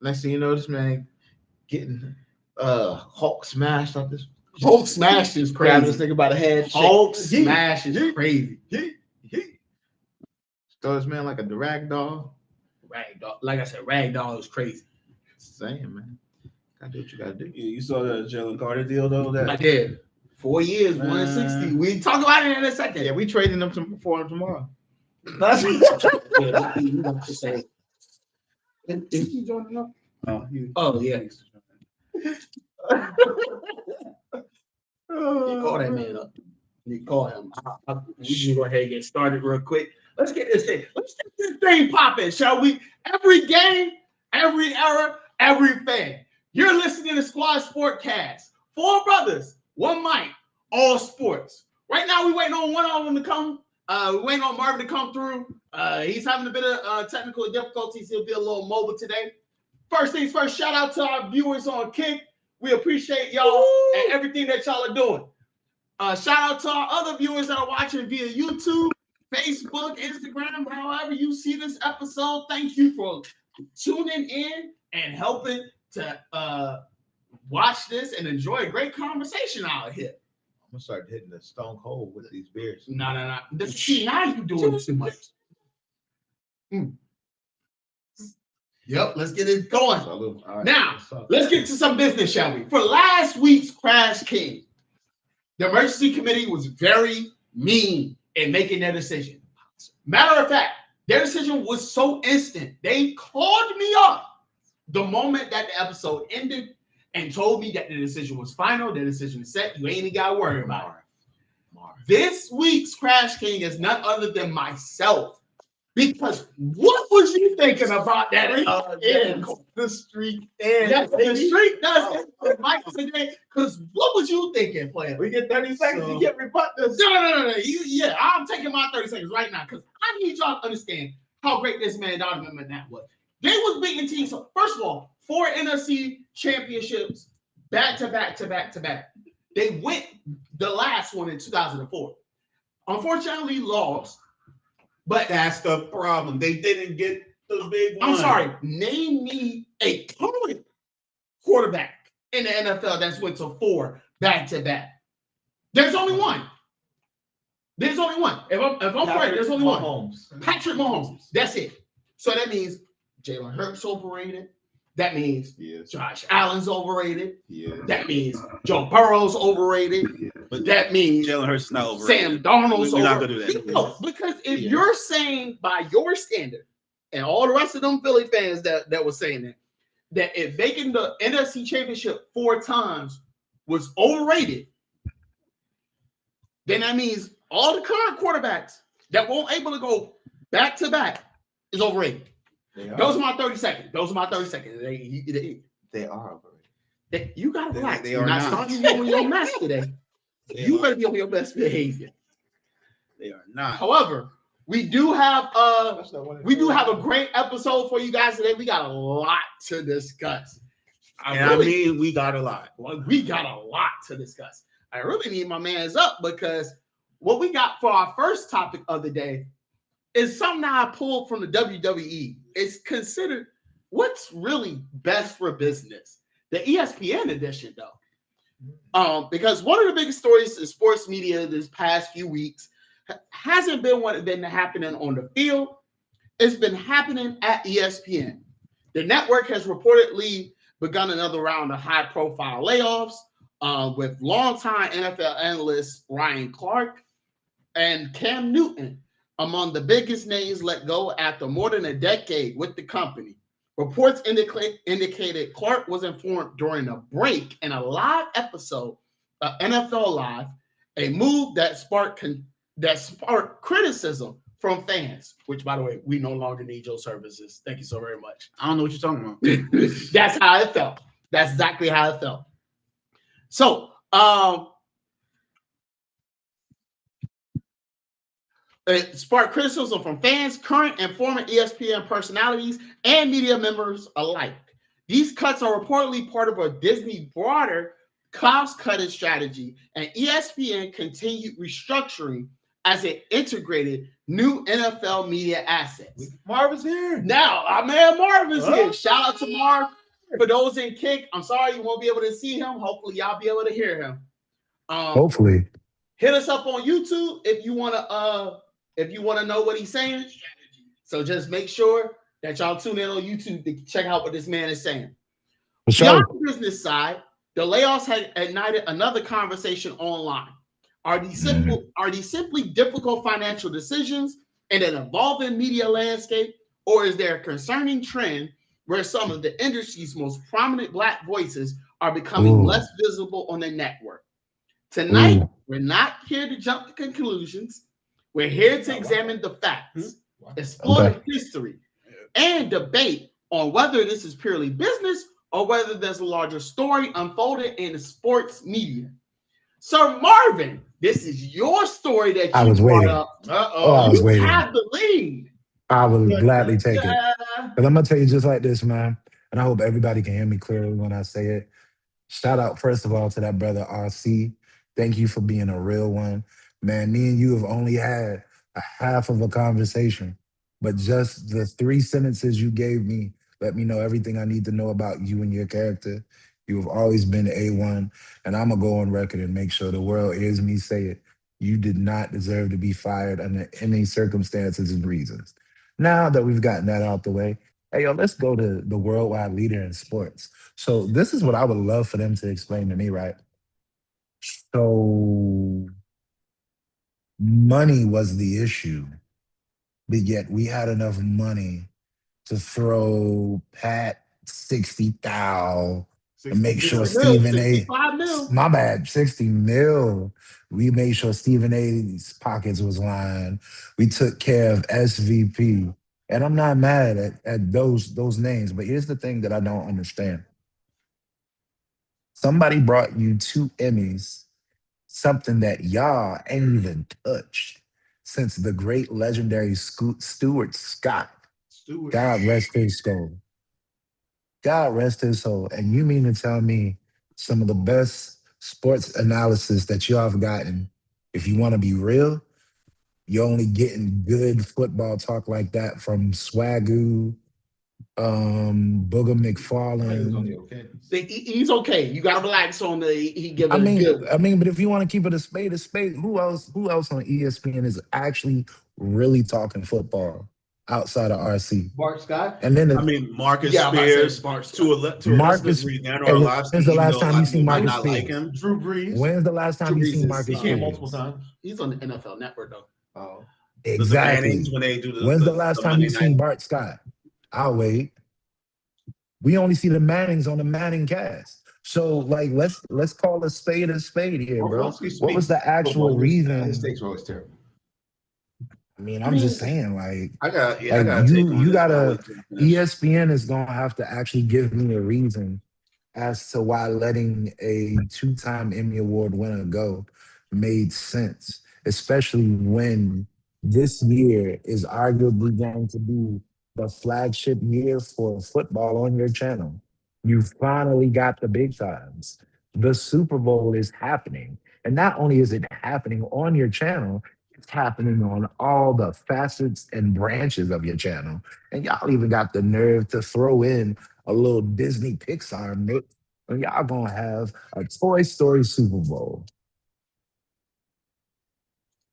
Next thing you know, this man getting Hulk smashed out this. Hulk smash is Grabbing crazy. this nigga by the head. Hulk smash is crazy. Throw this man like a rag doll. Ragdoll. Like I said, Ragdoll is crazy. Saying, man. Gotta do what you gotta do. Yeah, you saw the Jalen Carter deal though. That I did. 4 years, 160. We talk about it in a second. Yeah, we trading them for him tomorrow. That's Is he joining up? Oh yeah. You call that man up. You call him. We can go ahead and get started real quick. Let's get this thing. Let's get this thing popping, shall we? Every game, every era, every fan. You're listening to Squad Sportcast. 4 brothers, 1 mic, all sports. Right now, we're waiting on one of them to come. We're waiting on Marvin to come through. He's having a bit of technical difficulties. He'll be a little mobile today. First things first, shout out to our viewers on Kick. We appreciate y'all and everything that y'all are doing. Shout out to our other viewers that are watching via YouTube, Facebook, Instagram, however you see this episode. Thank you for tuning in and helping to watch this and enjoy a great conversation out here. I'm gonna start hitting the stone cold with these beers. No. See, now you doing too much. Yep, let's get it going. Right. Now, let's get to some business, shall we? For last week's Crash King, the emergency committee was very mean in making their decision. Matter of fact, their decision was so instant. They called me up the moment that the episode ended and told me that the decision was final, the decision is set. You ain't even got to worry about it. This week's Crash King is none other than myself. Because what was you thinking about that? The streak ends. Yes, the streak does end. Mike today. Because what was you thinking, player? We get 30 seconds to get rebut this. No. I'm taking my 30 seconds right now because I need y'all to understand how great this man Donovan McNabb was. They was beating teams. So first of all, 4 NFC championships back to back. They went the last one in 2004. Unfortunately, lost. But that's the problem. They didn't get the big one. I'm sorry. Name me a current quarterback in the NFL that's went to 4 back-to-back. There's only one. There's only one. If I'm correct, there's only one. Patrick Mahomes. That's it. So that means Jalen Hurts overrated. That means Josh Allen's overrated. That means Joe Burrow's overrated. But that means Jalen Hurts is not overrated. Sam Darnold's We're not going to do that. No, because if you're saying by your standard, and all the rest of them Philly fans that were saying that if making the NFC Championship 4 times was overrated, then that means all the current quarterbacks that weren't able to go back-to-back is overrated. Those are my 30 seconds. They are overrated. You got to relax. They You're are not not. starting on your mess today. You better be on your best behavior. They are not. However, we do have a great episode for you guys today. We got a lot to discuss. We got a lot. Well, we got a lot to discuss. I really need my man's up because what we got for our first topic of the day is something that I pulled from the WWE. It's considered what's really best for business. The ESPN edition, though. Because one of the biggest stories in sports media this past few weeks hasn't been what has been happening on the field. It's been happening at ESPN. The network has reportedly begun another round of high-profile layoffs with longtime NFL analyst Ryan Clark and Cam Newton among the biggest names let go after more than a decade with the company. Reports indicated Clark was informed during a break in a live episode of NFL Live, a move that sparked criticism from fans, which, by the way, we no longer need your services. Thank you so very much. I don't know what you're talking about. That's how it felt. That's exactly how it felt. So, it sparked criticism from fans, current and former ESPN personalities, and media members alike. These cuts are reportedly part of a Disney broader cost-cutting strategy, and ESPN continued restructuring as an integrated new NFL media asset. Marvin's here. Now, our man Marvin's here. Shout out to Marv. For those in Kick, I'm sorry you won't be able to see him. Hopefully, y'all be able to hear him. Hopefully. Hit us up on YouTube if you wanna know what he's saying. So just make sure that y'all tune in on YouTube to check out what this man is saying. For sure. Beyond the business side, the layoffs had ignited another conversation online. Are these simply difficult financial decisions in an evolving media landscape, or is there a concerning trend where some of the industry's most prominent Black voices are becoming less visible on the network? Tonight, we're not here to jump to conclusions. We're here to examine the facts, explore the history, and debate on whether this is purely business or whether there's a larger story unfolded in the sports media. Sir Marvin, this is your story that you brought up. I was waiting. You have the lead. I will gladly take it. But I'm going to tell you just like this, man. And I hope everybody can hear me clearly when I say it. Shout out, first of all, to that brother RC. Thank you for being a real one. Man, me and you have only had a half of a conversation, but just the 3 sentences you gave me let me know everything I need to know about you and your character. You have always been A1, and I'm going to go on record and make sure the world hears me say it. You did not deserve to be fired under any circumstances and reasons. Now that we've gotten that out the way, hey, yo, let's go to the worldwide leader in sports. So this is what I would love for them to explain to me, right? So money was the issue, but yet we had enough money to throw Pat 60 thou and make sure Stephen A. My bad, 60 mil. We made sure Stephen A's pockets was lined. We took care of SVP. And I'm not mad at those names, but here's the thing that I don't understand. Somebody brought you 2 Emmys, something that y'all ain't even touched since the great legendary Stuart Scott. God rest his soul. God rest his soul. And you mean to tell me some of the best sports analysis that y'all have gotten, if you want to be real, you're only getting good football talk like that from Swagoo, Booger McFarlane. He's okay. You gotta relax on the he give it good. I mean, but if you want to keep it a spade, who else on ESPN is actually really talking football outside of RC? Bart Scott. And then Marcus Spears. Marcus. When's the last time you seen Marcus Spears? Like him. Drew Brees. When's the last time you seen Marcus He came Spears? multiple times. He's on the NFL Network though. Oh, exactly. When they do When's the last time you seen Bart Scott? I'll wait. We only see the Mannings on the Manning cast. So, like, let's call a spade here, bro. What was the actual reason? His takes were always terrible. I mean, I'm just saying, like, ESPN is gonna have to actually give me a reason as to why letting a 2-time Emmy Award winner go made sense, especially when this year is arguably going to be the flagship year for football on your channel. You finally got the big times. The Super Bowl is happening. And not only is it happening on your channel, it's happening on all the facets and branches of your channel. And y'all even got the nerve to throw in a little Disney Pixar mix. And y'all gonna have a Toy Story Super Bowl.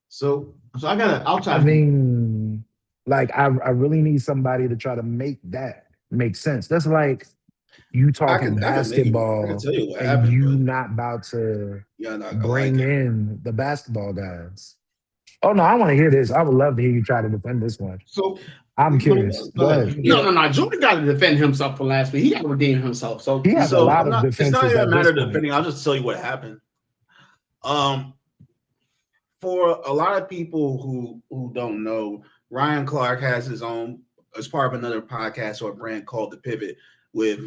So I'll try. I mean, like, I really need somebody to try to make that make sense. That's like you talking basketball and you not about to bring in the basketball guys. Oh, no, I want to hear this. I would love to hear you try to defend this one. So I'm curious. Go ahead. No. Jordan got to defend himself from last week. He got to redeem himself. So he has a lot of defenses. It's not even a matter of defending. I'll just tell you what happened. For a lot of people who don't know, Ryan Clark has his own, as part of another podcast or brand called The Pivot, with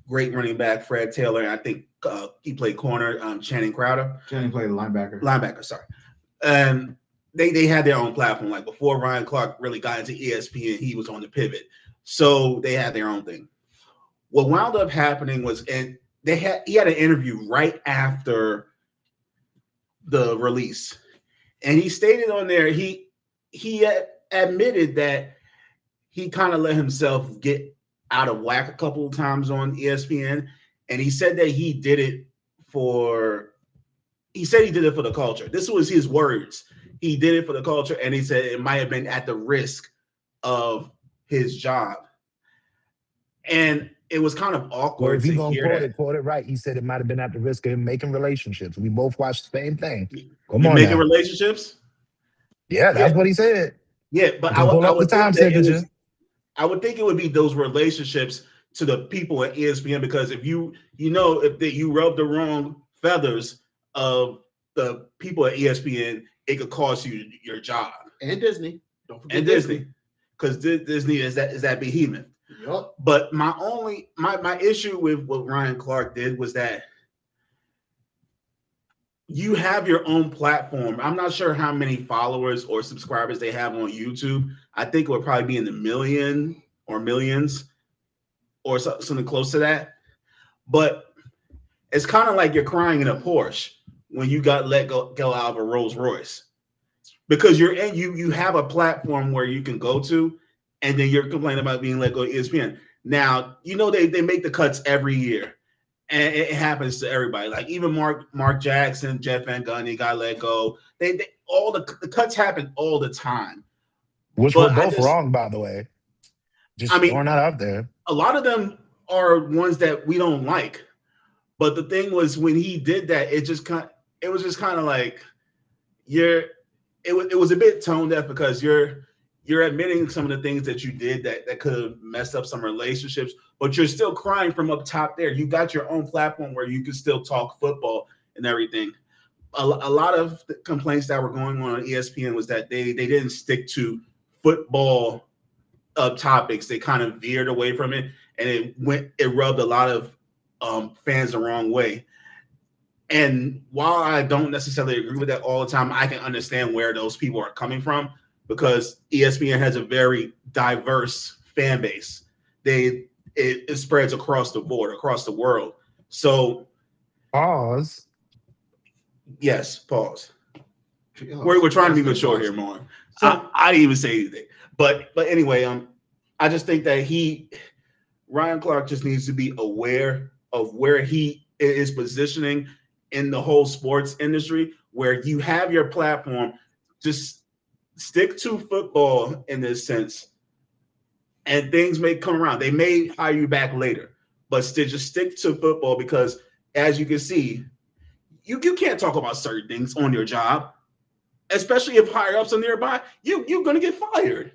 great running back Fred Taylor, and I think he played corner, Channing Crowder. Channing played linebacker. Linebacker, sorry. And they had their own platform. Like before Ryan Clark really got into ESPN, he was on The Pivot. So they had their own thing. What wound up happening was, and he had an interview right after the release, And he stated on there he admitted that he kind of let himself get out of whack a couple of times on ESPN, and he said that he said he did it for the culture. This was his words. He did it for the culture, and he said it might have been at the risk of his job. And it was kind of Or awkward if you to gonna hear that. quote it right. He said it might have been at the risk of him making relationships. We both watched the same thing. Come You're on making now. relationships? Yeah, Yeah, that's what he said. yeah, I but can pull I up the would time think that it was signature. I would think it would be those relationships to the people at ESPN, because if you rub the wrong feathers of the people at ESPN, it could cost you your job. And Disney. Don't forget And Disney, because Disney is that behemoth. Yup. But my issue with what Ryan Clark did was that you have your own platform. I'm not sure how many followers or subscribers they have on YouTube. I think it would probably be in the million or millions or something close to that. But it's kind of like you're crying in a Porsche when you got let go out of a Rolls Royce, because you have a platform where you can go to, and then you're complaining about being let go of ESPN. Now, they make the cuts every year, and it happens to everybody. Like even Mark Jackson, Jeff Van Gundy got let go. They all the cuts happen all the time. Which we're But both wrong, by the way. I Just mean, throwing that out there. a lot of them are ones that we don't like. But the thing was, when he did that, it was just kind of like it was a bit tone deaf, because you're admitting some of the things that you did that could have messed up some relationships, but you're still crying from up top there. You got your own platform where you can still talk football and everything. A lot of the complaints that were going on ESPN was that they didn't stick to football topics. They kind of veered away from it, and it rubbed a lot of fans the wrong way. And while I don't necessarily agree with that all the time, I can understand where those people are coming from, because ESPN has a very diverse fan base. It spreads across the board, across the world. So Pause. yes, pause. We're trying to be mature here, more. So I didn't even say anything, but anyway, I just think that Ryan Clark just needs to be aware of where he is positioning in the whole sports industry, where you have your platform. Just stick to football in this sense, and things may come around. They may hire you back later, but still just stick to football, because as you can see, you can't talk about certain things on your job, especially if higher ups are nearby. You're gonna get fired,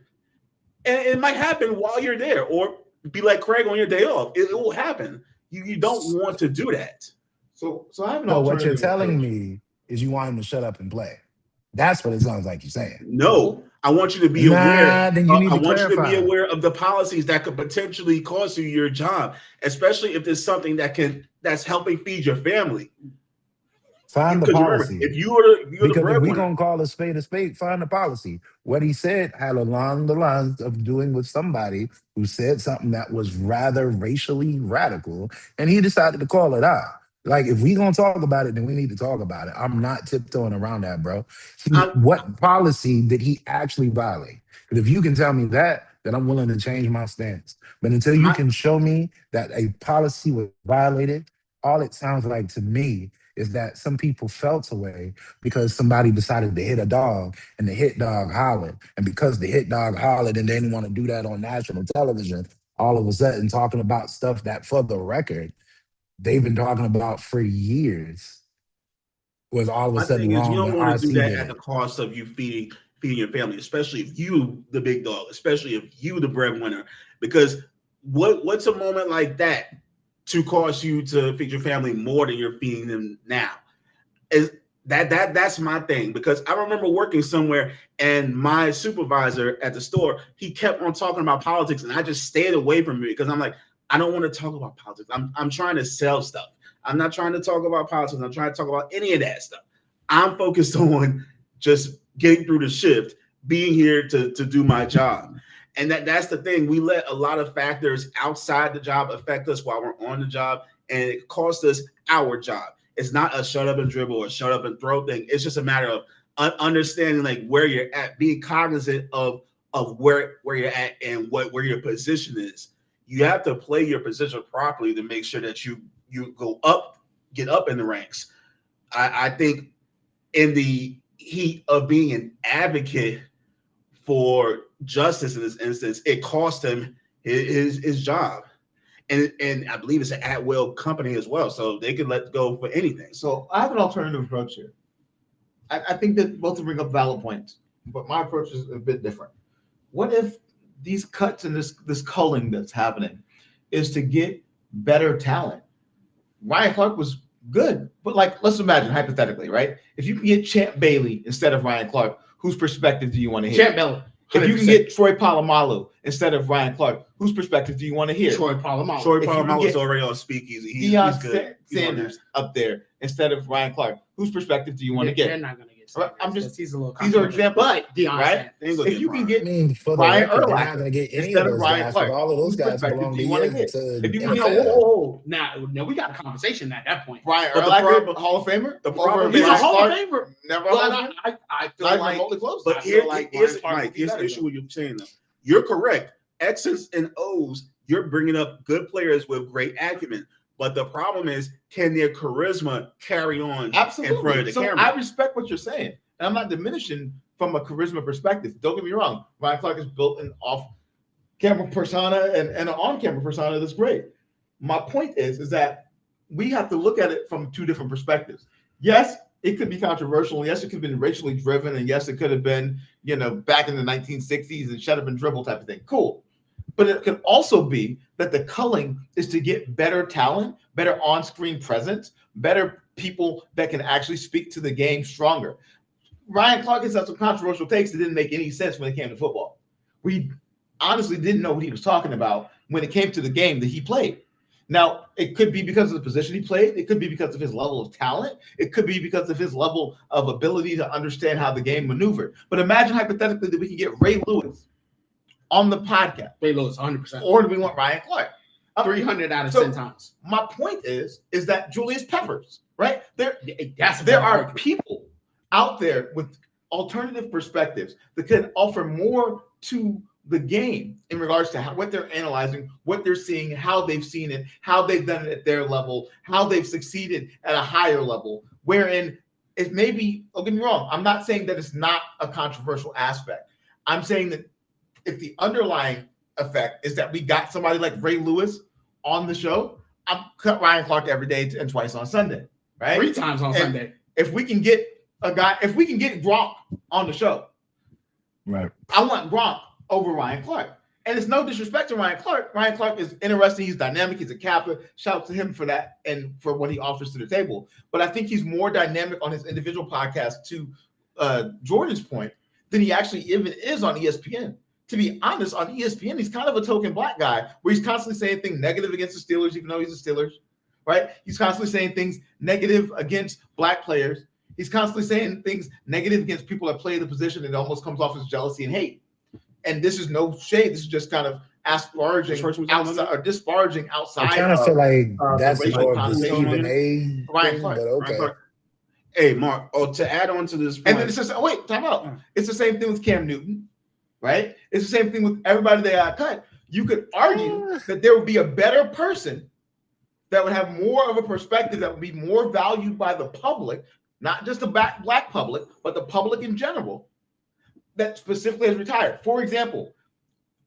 and it might happen while you're there, or be like Craig on your day off. It will happen. You don't want to do that. So I have an So what you're alternative telling approach. me is you want him to shut up and play. That's what it sounds like you're saying. No, I want you to be aware. Nah, then you need I to want you to be clarify. aware of the policies that could potentially cost you your job, especially if there's something that's helping feed your family. Find the Because remember, policy. if you're the Because if we breadwinner, gonna call a spade, find the policy. What he said had along the lines of doing with somebody who said something that was rather racially radical, and he decided to call it out. Like, if we gonna talk about it, then we need to talk about it. I'm not tiptoeing around that, bro. I'm, What policy did he actually violate? Because if you can tell me that, then I'm willing to change my stance. But until you my can show me that a policy was violated, all it sounds like to me is that some people felt away because somebody decided to hit a dog and the hit dog hollered. And because the hit dog hollered and they didn't want to do that on national television, all of a sudden talking about stuff that, for the record, they've been talking about for years, was all of a my sudden thing is, you wrong when don't want to do RC that did at the it. cost of you feeding your family, especially if you the big dog, especially if you the breadwinner. Because what's a moment like that to cost you to feed your family more than you're feeding them now? Is that's my thing, because I remember working somewhere, and my supervisor at the store, he kept on talking about politics, and I just stayed away from it, because I'm like, I don't want to talk about politics. I'm trying to sell stuff. I'm not trying to talk about politics. I'm trying to talk about any of that stuff. I'm focused on just getting through the shift, being here to do my job. And that's the thing. We let a lot of factors outside the job affect us while we're on the job, and it costs us our job. It's not a shut up and dribble or shut up and throw thing. It's just a matter of understanding like where you're at, being cognizant of where you're at and where your position is. You have to play your position properly to make sure that you go up, get up in the ranks. I think in the heat of being an advocate for justice in this instance, it cost him his job. And I believe it's an at-will company as well, so they can let go for anything. So I have an alternative approach here. I think that both bring up valid points, but my approach is a bit different. What if these cuts and this culling that's happening is to get better talent? Ryan Clark was good, but like, let's imagine hypothetically, right? If you can get Champ Bailey instead of Ryan Clark, whose perspective do you want to hear? Champ Bailey. If you can get Troy Polamalu instead of Ryan Clark, whose perspective do you want to hear? Troy Polamalu. Troy Polamalu is already on speakeasy. He's good. Sanders up there instead of Ryan Clark. Whose perspective do you want to get? They're not going to get Right, I'm just he's a little. These are examples, but Deion right? Sanders. If you can get for the Ryan record, they're not Urlacher going to get any instead of of those Ryan guys, Clark, but all of those whose guys perspective belong do to you want to you. get? To If you No, can whoa, get whoa, whoa. Now we got a conversation at that point. Ryan But the Urlacher, problem- Hall of Famer, the problem He's is- a Ryan Hall of Clark, Famer. never But Hall of Famer. I feel Not like remotely close. But I feel here's Ryan Clark Mike. would be Here's the better, issue though. with you saying though. You're correct. X's and O's. You're bringing up good players with great acumen. But the problem is, can their charisma carry on Absolutely. in front of the So camera? I respect what you're saying, and I'm not diminishing from a charisma perspective. Don't get me wrong. Ryan Clark is built an off-camera persona and an on-camera persona that's great. My point is that we have to look at it from two different perspectives. Yes, it could be controversial. Yes, it could have been racially driven, and yes, it could have been, back in the 1960s and shut up and dribble type of thing. Cool. But it could also be that the culling is to get better talent, better on-screen presence, better people that can actually speak to the game stronger. Ryan Clark has had some controversial takes that didn't make any sense when it came to football. We honestly didn't know what he was talking about when it came to the game that he played. Now, it could be because of the position he played. It could be because of his level of talent. It could be because of his level of ability to understand how the game maneuvered. But imagine hypothetically that we can get Ray Lewis on the podcast. Ray Lewis, 100%. Or do we want Ryan Clark? 300 out of So, 10 times. My point is that Julius Peppers, right? There There are people out there with alternative perspectives that can offer more to the game in regards to what they're analyzing, what they're seeing, how they've seen it, how they've done it at their level, how they've succeeded at a higher level, wherein it may be, don't get me wrong, I'm not saying that it's not a controversial aspect. I'm saying that if the underlying effect is that we got somebody like Ray Lewis on the show, I'm cut Ryan Clark every day and twice on Sunday, right? 3 times on Sunday. If we can get Gronk on the show, right? I want Gronk over Ryan Clark. And it's no disrespect to Ryan Clark. Ryan Clark is interesting. He's dynamic. He's a capper. Shout out to him for that and for what he offers to the table. But I think he's more dynamic on his individual podcast, to Jordan's point, than he actually even is on ESPN. To be honest, on ESPN, he's kind of a token black guy where he's constantly saying things negative against the Steelers, even though he's the Steelers, right? He's constantly saying things negative against black players. He's constantly saying things negative against people that play the position, and it almost comes off as jealousy and hate. And this is no shade. This is just kind of disparaging outside. I kind of feel like that's racial more of the population. Stephen A. Ryan thing, Clark. but Ryan okay. Clark. Hey, Mark. Oh, to add on to this point, And then it's just, time out. It's the same thing with Cam Newton, right? It's the same thing with everybody they got cut. You could argue that there would be a better person that would have more of a perspective that would be more valued by the public, not just the black public, but the public in general, that specifically has retired. For example,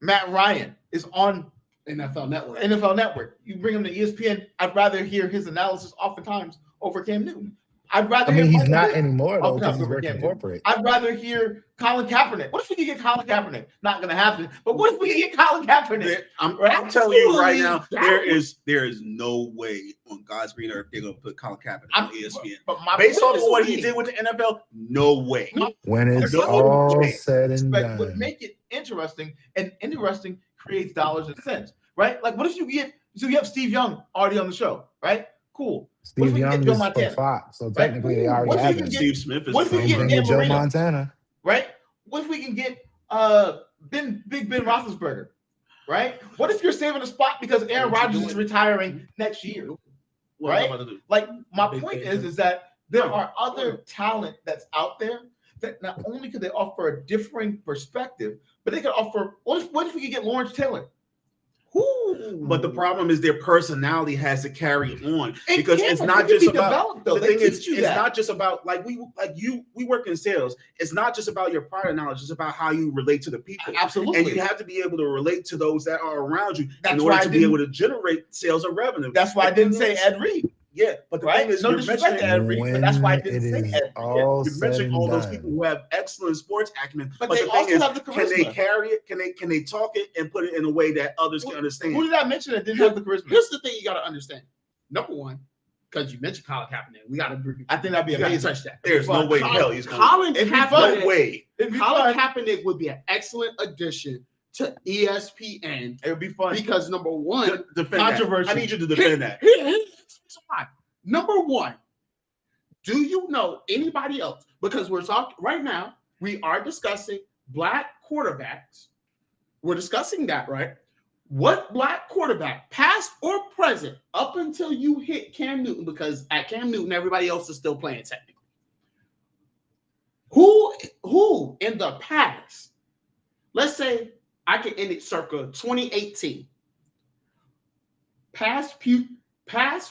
Matt Ryan is on NFL Network. You bring him to ESPN, I'd rather hear his analysis oftentimes over Cam Newton. I'd rather hear he's Michael not Vick anymore though, because he's over working Cam Newton. corporate. I'd rather hear Colin Kaepernick. What if we could get Colin Kaepernick? Not going to happen. But what if we could get Colin Kaepernick? I'm telling you right now, there is no way on God's green earth they're gonna put Colin Kaepernick on ESPN. But my Based point off is of what this. he did with the NFL, no way. When it's No all way. said and But would done, make it interesting, and interesting creates dollars and cents, right? Like, what if you have Steve Young already on the show, right? Cool. What if Steve we can Young get Joe is for Montana? Fox, so technically they What already if have we him. can Steve Smith is what if we from get Same Dan thing with Joe Marino? Montana. Right? What if we can get Big Ben Roethlisberger, right? What if you're saving a spot because Aaron Rodgers is retiring next year? What am I about to do? Like, my Big point Ben. is that there are other talent that's out there that not only could they offer a differing perspective, but they could offer. What if we could get Lawrence Taylor? But the problem is their personality has to carry on because It it's can, not it can just be about developed, though. the They thing teach is you it's that. not just about we work in sales. It's not just about your prior knowledge, it's about how you relate to the people. Absolutely. And you have to be able to relate to those that are around you That's in why order I to be didn't- able to generate sales or revenue. That's why I Like, didn't you say know, Ed Reed. Yeah, but the Right? thing is, No you're disrespect to mentioning Ed Reed, but that's why I When didn't it say is Ed Reed. all you're said mentioning and all those done, people who have excellent sports acumen. But But they the thing also is, have the can they charisma. carry it? Can they talk it and put it in a way that others can understand? Who did I mention that didn't have the charisma? Here's the thing you got to understand. Number one, because you mentioned Colin Kaepernick, we got to. I think that'd be amazing. Touch that. There's no way in hell he's going. Colin It'd be Kaepernick. No way. It'd be Colin fun. Kaepernick would be an excellent addition to ESPN It would be fun. because number one, Defend Controversial. that. I need you to defend that. here's the reason why. Number one, do you know anybody else? Because we're talking right now, we are discussing black quarterbacks. We're discussing that, right? What black quarterback, past or present, up until you hit Cam Newton, because at Cam Newton, everybody else is still playing technically. Who in the past, let's say I can end it circa 2018, past,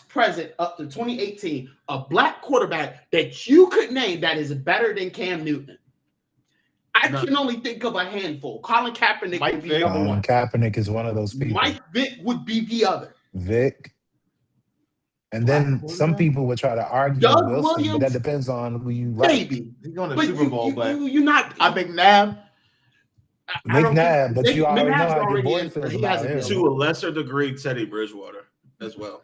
present, up to 2018, a black quarterback that you could name that is better than Cam Newton. I can only think of a handful. Colin Kaepernick would be number one. Kaepernick is one of those people. Mike Vick would be the other. Vic. And then some people would try to argue Doug Wilson, Williams, but that depends on who you like. Maybe. He's going to But the Super Bowl, but you're not. I think McNabb. I don't McNabb, think- but you already know McNabb's how your already boy in- feels he about hasn't him. been. To a lesser degree, Teddy Bridgewater as well.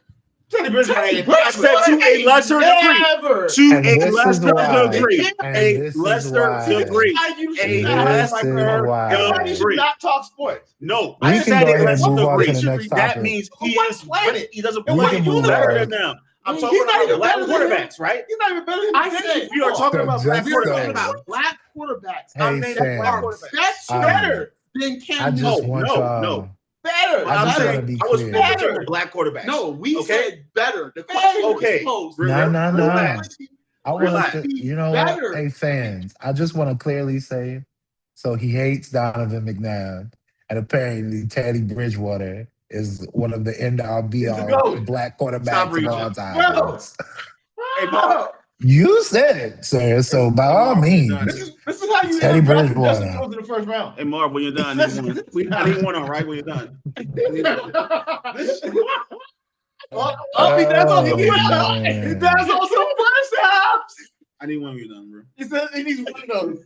Teddy Bridgewater. Teddy ain't- Bridgewater I said to a lesser degree. Never. To And a this is lesser why. degree. And A this is lesser why. degree. You A should not This have is her. why. Everybody should not talk sports. No, We I can said go it ahead and lesser move on to degree. the next That topic. means On he what is. planet? He doesn't We play can move better on. than them. I'm He's talking not about even black better than him. quarterbacks, right? He's not even better than I him. said We are talking about black Just we're so- talking quarterbacks. about black quarterbacks. Hey, I'm naming fans. black Are quarterbacks. better than I Cam just Newton. want no, y'all. no. Better. I just saying, want to be I was clear. better black quarterbacks. No, we Okay. said better. The question Okay. was posed. No, no, no. Relax. I want us Relax. to, you know Better. what? Hey, fans, I just want to clearly say, so he hates Donovan McNabb, and apparently Teddy Bridgewater is one of the end-all, the be-all GOAT. black Stop quarterbacks of reaching. all Bro. time. Hey, Mark, You said it, sir. So by all means, This is how you Teddy end up drafting Bridgewater. Justin Fields in the first round. hey, Mark, when you're done, I need one on, right? When you're done. He does on the man. He does on some first halves. I need one when you're done, bro. He said he needs one of those.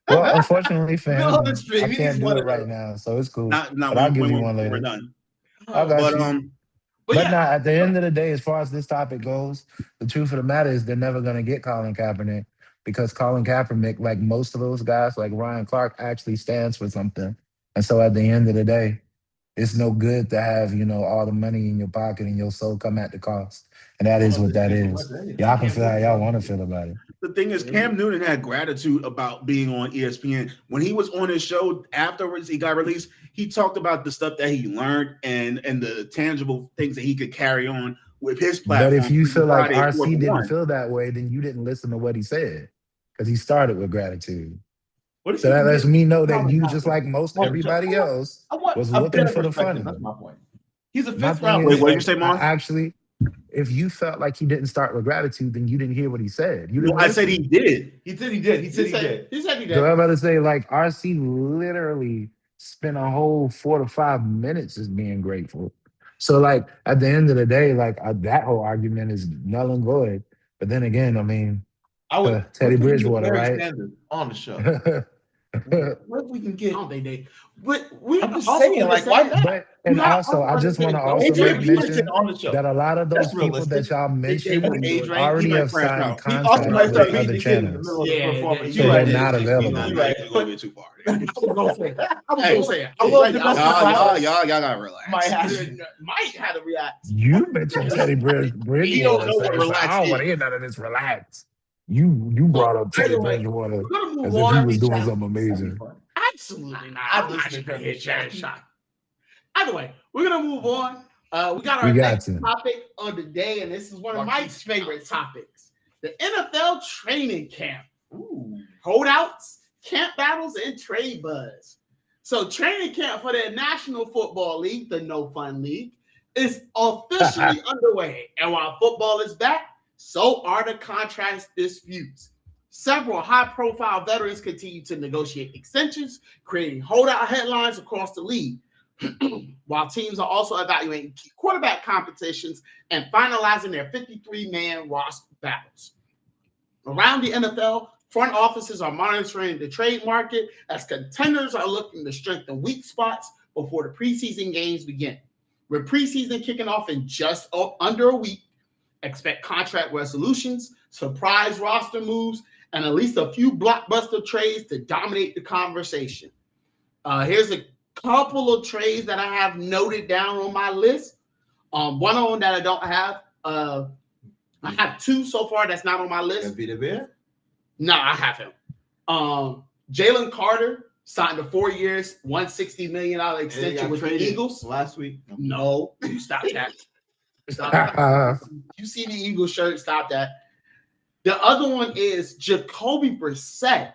Well, unfortunately, fam, Middle of the street, I he can't needs do one it of right those. now, so it's cool. Not But I'll give you one when later. we're done. I got But you. But But yeah, nah, at the end of the day, as far as this topic goes, the truth of the matter is they're never going to get Colin Kaepernick because Colin Kaepernick, like most of those guys, like Ryan Clark, actually stands for something. And so at the end of the day, it's no good to have, all the money in your pocket and your soul come at the cost. And that is what that is. Y'all can feel how y'all want to feel about it. The thing is, Cam Newton had gratitude about being on ESPN. When he was on his show afterwards, he got released. He talked about the stuff that he learned and the tangible things that he could carry on with his platform. But if you feel like Friday at RC 4 to didn't 1. feel that way, then you didn't listen to what he said because he started with gratitude. What if So you that can lets get me know that Colin you, Kaepernick? just like most Well, everybody else, I want was a looking better for the perspective. fun. That's my point. He's a My fifth thing round. Wait, is, what did you say, Mark? actually, if you felt like he didn't start with gratitude, then you didn't hear what he said. You No, didn't I said listen. he did. He said he did. He said he did. He said he did. So I'm about to say, like, RC literally spent a whole 4 to 5 minutes just being grateful. So, like, at the end of the day, like, that whole argument is null and void. But then again, I mean, I would Teddy what if we can get Bridgewater, Barry right? Sanders on the show. but What if we can I get? don't think they. But we I'm just also saying, like, why understand not? and Not also, I just want to understand. also Adrian make Peterson mention on the show. that a lot of those That's people realistic. that y'all mentioned With age range, already he might have crash signed out. He also contracts might with start beating other the kid in the channels. middle of Yeah, the performance. yeah, So You're they're right. not He's available. gonna Right. get too far. I was gonna say that. I was Hey, gonna say it. I love the Y'all- best- Y'all gotta relax. Might have Mike had to react. You mentioned Teddy He don't Bridgewater. know what So relax I don't want to is. hear none of this relax. You brought up Teddy Either way, Bridgewater We're gonna move as if he on. was doing something amazing. Absolutely not. I'd I'm listen not to gonna Kirby hit Jared Shot. Shot. Either way, we're gonna move on. We got our We got next to. topic of the day, and this is one of Marquise Mike's favorite topics: the NFL training camp. Ooh. holdouts, camp battles, and trade buzz. So training camp for the National Football League, the No Fun League, is officially underway. And while football is back, so are the contract disputes. Several high-profile veterans continue to negotiate extensions, creating holdout headlines across the league, while teams are also evaluating key quarterback competitions and finalizing their 53-man roster battles. Around the NFL, front offices are monitoring the trade market as contenders are looking to strengthen weak spots before the preseason games begin. With preseason kicking off in just under a week, expect contract resolutions, surprise roster moves, and at least a few blockbuster trades to dominate the conversation. Here's a couple of trades that I have noted down on my list. One of them that I don't have, I have two so far that's not on my list. Vita Vea? No, I have him. Jalen Carter signed a 4 years, $160 million extension with the Eagles last week. No, stop that. Stop that. You see the Eagles shirt, stop that. The other one is Jacoby Brissett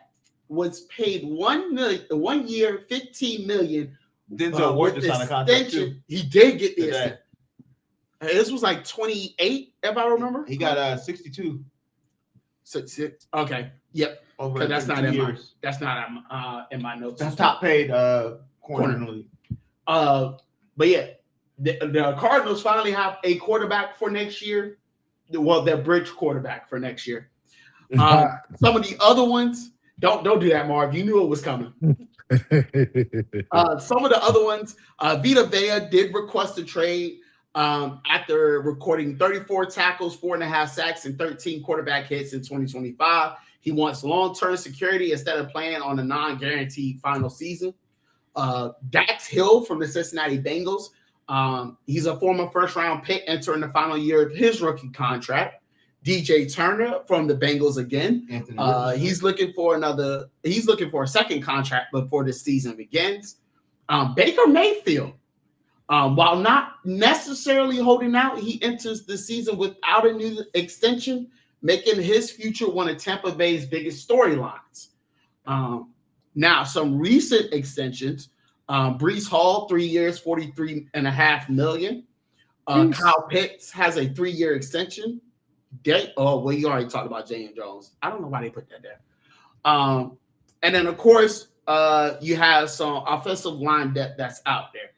was paid $1 year, $15 million. Denzel Ward just signed a contract too. He did get this. This was like 28, if I remember. He got 62. 66. Okay. Yep. Over that's not in my, that's not in my notes. That's top paid corner in the league. But yeah, the Cardinals finally have a quarterback for next year. Well, their bridge quarterback for next year. Some of the other ones, don't do that, Marv. You knew it was coming. Some of the other ones, Vita Vea did request a trade after recording 34 tackles, 4.5 sacks, and 13 quarterback hits in 2025. He wants long-term security instead of playing on a non-guaranteed final season. Dax Hill from the Cincinnati Bengals. He's a former first-round pick entering the final year of his rookie contract. DJ Turner from the Bengals again. He's looking for a second contract before the season begins. Baker Mayfield, while not necessarily holding out, he enters the season without a new extension, making his future one of Tampa Bay's biggest storylines. Now, some recent extensions. Breece Hall, 3 years, $43.5 million. Kyle Pitts has a 3-year extension. You already talked about J.M. Jones. I don't know why they put that there. And then, of course, you have some offensive line depth that's out there.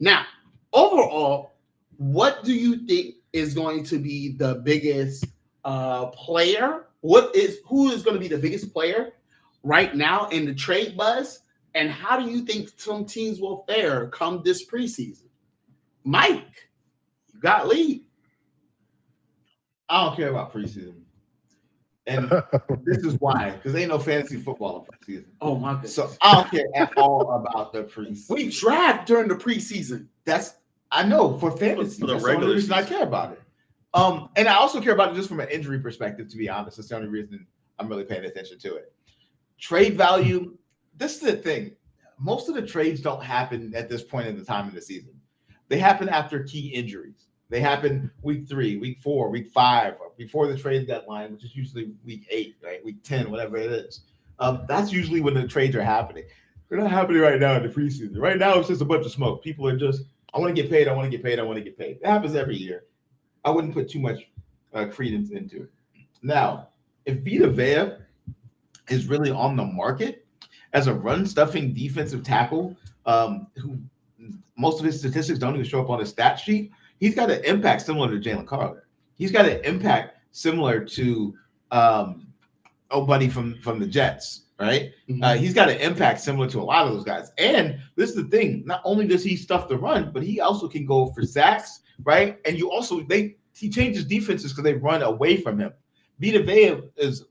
Now, overall, what do you think is going to be the biggest player? Who is going to be the biggest player right now in the trade buzz? And how do you think some teams will fare come this preseason? Mike, you got lead. I don't care about preseason. And this is why, because ain't no fantasy football in preseason. Oh my goodness. So I don't care at all about the preseason. We draft during the preseason. I know for fantasy. For the regular reason I care about it. And I also care about it just from an injury perspective, to be honest. That's the only reason I'm really paying attention to it. Trade value, this is the thing. Most of the trades don't happen at this point in the time of the season. They happen after key injuries. They happen week 3, week 4, week 5, or before the trade deadline, which is usually week 8, right? Week 10, whatever it is. That's usually when the trades are happening. They're not happening right now in the preseason. Right now, it's just a bunch of smoke. People are just, I want to get paid, I want to get paid, I want to get paid. It happens every year. I wouldn't put too much credence into it. Now, if Vita Vea is really on the market as a run-stuffing defensive tackle, who most of his statistics don't even show up on his stat sheet, he's got an impact similar to Jalen Carter. He's got an impact similar to buddy from the Jets, right? Mm-hmm. He's got an impact similar to a lot of those guys. And this is the thing: not only does he stuff the run, but he also can go for sacks, right? And he changes defenses because they run away from him. Vita Vea is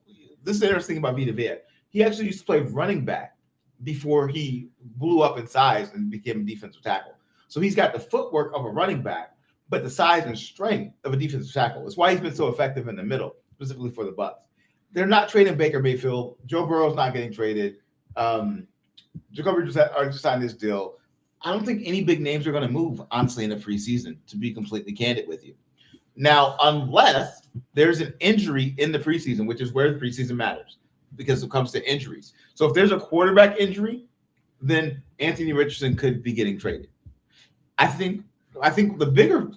this is the interesting thing about Vita Vea. He actually used to play running back before he blew up in size and became a defensive tackle. So he's got the footwork of a running back, but the size and strength of a defensive tackle. That's why he's been so effective in the middle, specifically for the Bucs. They're not trading Baker Mayfield. Joe Burrow's not getting traded. Jacoby just signed this deal. I don't think any big names are going to move, honestly, in the preseason, to be completely candid with you. Now, unless there's an injury in the preseason, which is where the preseason matters. because it comes to injuries. So if there's a quarterback injury, then Anthony Richardson could be getting traded. I think the bigger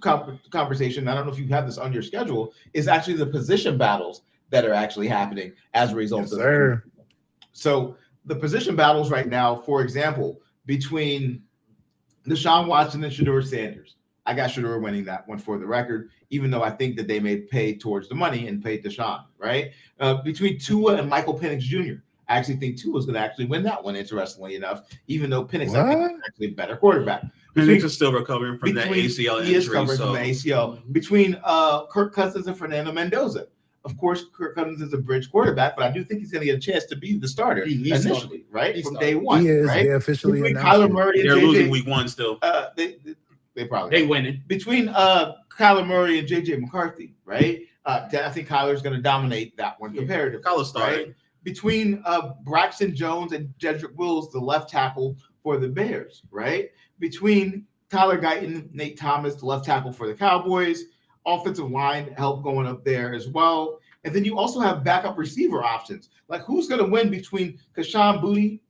conversation, I don't know if you have this on your schedule, is actually the position battles that are actually happening as a result of sir. So the position battles right now, for example, between Deshaun Watson and Shedeur Sanders. I got Shedeur winning that one for the record, even though I think that they may pay towards the money and pay Deshaun, right? Between Tua and Michael Penix Jr., I actually think Tua is going to actually win that one, interestingly enough, even though Penix, I think, is actually a better quarterback. Penix is still recovering from that ACL injury. He is recovering from the ACL. Between Kirk Cousins and Fernando Mendoza. Of course, Kirk Cousins is a bridge quarterback, but I do think he's going to get a chance to be the starter initially, right? From day one. He is. Right? They officially Between announced Kyler Murray and they're JJ, losing week 1 still. They probably winning. Between Kyler Murray and JJ McCarthy, right? I think Kyler's going to dominate that one comparatively. Kyler started. Right? Between Braxton Jones and Jedrick Wills, the left tackle for the Bears, right? Between Tyler Guyton, Nate Thomas, the left tackle for the Cowboys, offensive line help going up there as well. And then you also have backup receiver options. Like who's going to win between Kashawn Boutte,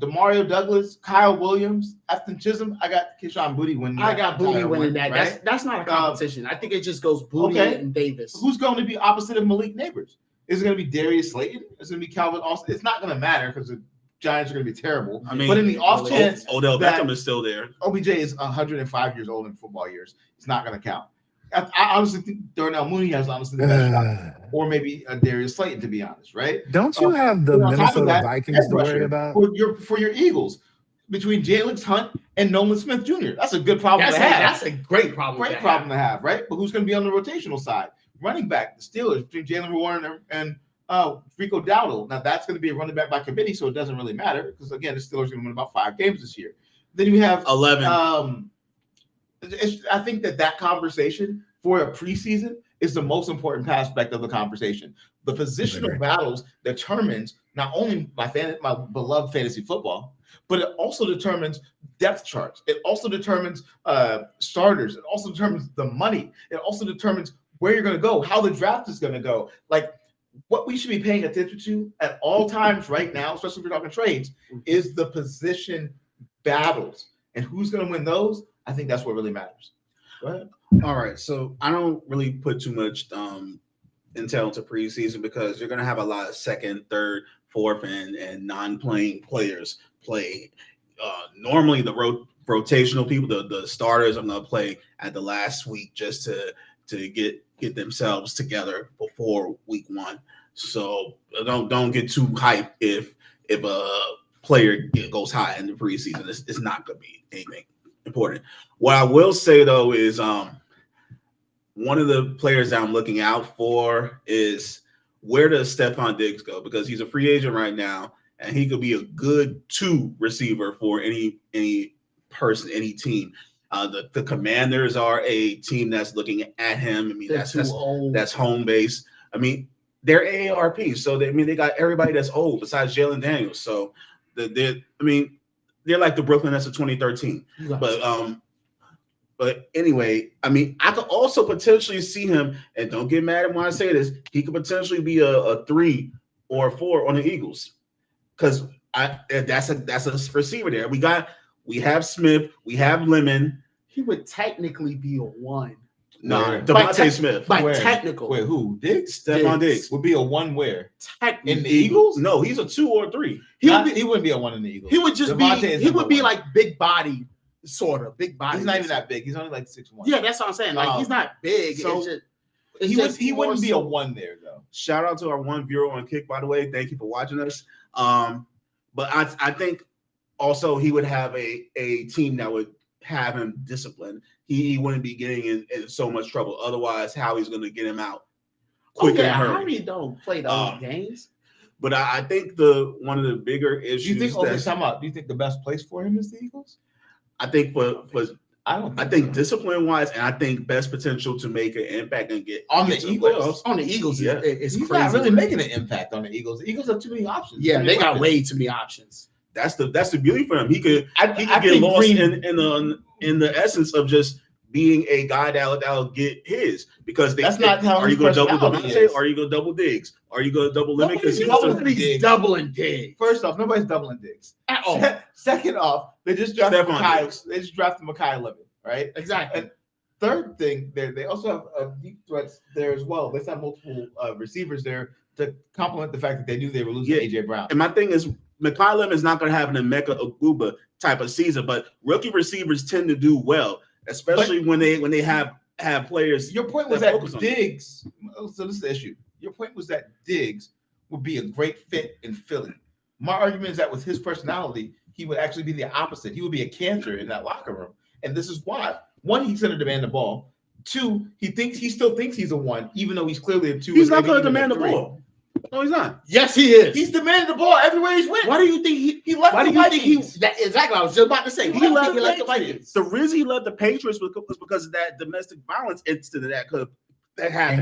Demario Douglas, Kyle Williams, Afton Chisholm? I got Kashawn Boutte winning. I got Boutte winning that. Right? That's not a competition. I think it just goes Boutte and Davis. Who's going to be opposite of Malik Neighbors? Is it going to be Darius Slayton? Is it going to be Calvin Austin? It's not going to matter because the Giants are going to be terrible. I mean, but in the off chance, Odell Beckham is still there. OBJ is 105 years old in football years. It's not going to count. I honestly think Darnell Mooney has honestly the best shot, or maybe Darius Slayton, to be honest, right? Don't you have the Minnesota Vikings to worry about for your Eagles between Jalen Hunt and Nolan Smith Jr.? That's a good problem to have. That's a great problem. Great problem to have, right? But who's going to be on the rotational side? Running back, the Steelers between Jalen Warren and Rico Dowdle. Now that's going to be a running back by committee, so it doesn't really matter because again, the Steelers are going to win about 5 games this year. Then you have 11. I think that conversation for a preseason is the most important aspect of the conversation. The positional battles determines not only my beloved fantasy football, but it also determines depth charts. It also determines starters. It also determines the money. It also determines where you're going to go, how the draft is going to go. Like what we should be paying attention to at all times right now, especially if we're talking trades, is the position battles. And who's going to win those? I think that's what really matters. Go ahead. All right. So I don't really put too much intel into preseason because you're going to have a lot of second, third, fourth, and non-playing players play. Normally, the rotational people, the starters, are going to play at the last week just to get themselves together before week 1. So don't get too hyped if a player goes high in the preseason. It's not going to be anything important. What I will say though is one of the players that I'm looking out for is where does Stephon Diggs go? Because he's a free agent right now, and he could be a good 2 receiver for any person, any team. The Commanders are a team that's looking at him. I mean, that's home base. I mean, they're AARP, so they got everybody that's old besides Jalen Daniels. So they're like the Brooklyn Nets of 2013. But anyway, I mean, I could also potentially see him, and don't get mad at when I say this, he could potentially be a 3 or a 4 on the Eagles. Because that's a receiver there. We have Smith, we have Lemon. He would technically be a 1. No, Devontae Smith. By technical. Wait, who? Diggs? Stephon Diggs. Would be a 1 where? In the Eagles? No, he's a 2 or 3. He wouldn't be a 1 in the Eagles. He would just he would be like big body, sort of big body. He's not even that big. He's only like 6'1". Yeah, that's what I'm saying. Like he's not big. So he wouldn't be a 1 there though. Shout out to our 1 viewer on Kick, by the way. Thank you for watching us. But I think also he would have a team that would have him disciplined. He wouldn't be getting in so much trouble. Otherwise, Howie's going to get him out quicker. Howie don't play those games. But I think one of the bigger issues. Do you think the best place for him is the Eagles? I think I think discipline-wise, and I think best potential to make an impact and get on the Eagles. On the Eagles, yeah, it's he's crazy. Not really making an impact on the Eagles. The Eagles have too many options. Yeah, they got way too many options. That's the beauty for him. He could get lost in the essence of just being a guy that'll get his because That's not how are his you going to double personality Devontae? is. Are you going to double Diggs? Are you going to double Lemon? Because Nobody's doubling Diggs. First off, nobody's doubling Diggs At all. Second off, they just drafted Stephon Mekhi. Diggs. They just drafted Mekhi Lemon, right? Exactly. And third thing, they also have deep threats there as well. They have multiple receivers there to complement the fact that they knew they were losing AJ Brown. And my thing is, Mekhi Lemon is not going to have an Emeka Oguba type of season, but rookie receivers tend to do well, especially when they have players. Your point was that Diggs. So this is the issue. Your point was that Diggs would be a great fit in Philly. My argument is that with his personality, he would actually be the opposite. He would be a cancer in that locker room, and this is why. One, he's going to demand the ball. Two, he still thinks he's a one, even though he's clearly a two. He's not going to demand the ball. No, he's not. Yes, he is. He's demanded the ball everywhere he's went. Why do you think he left? Why do you think he? Exactly. I was just about to say he left the Vikings. The reason he left the Patriots was because of that domestic violence incident that happened.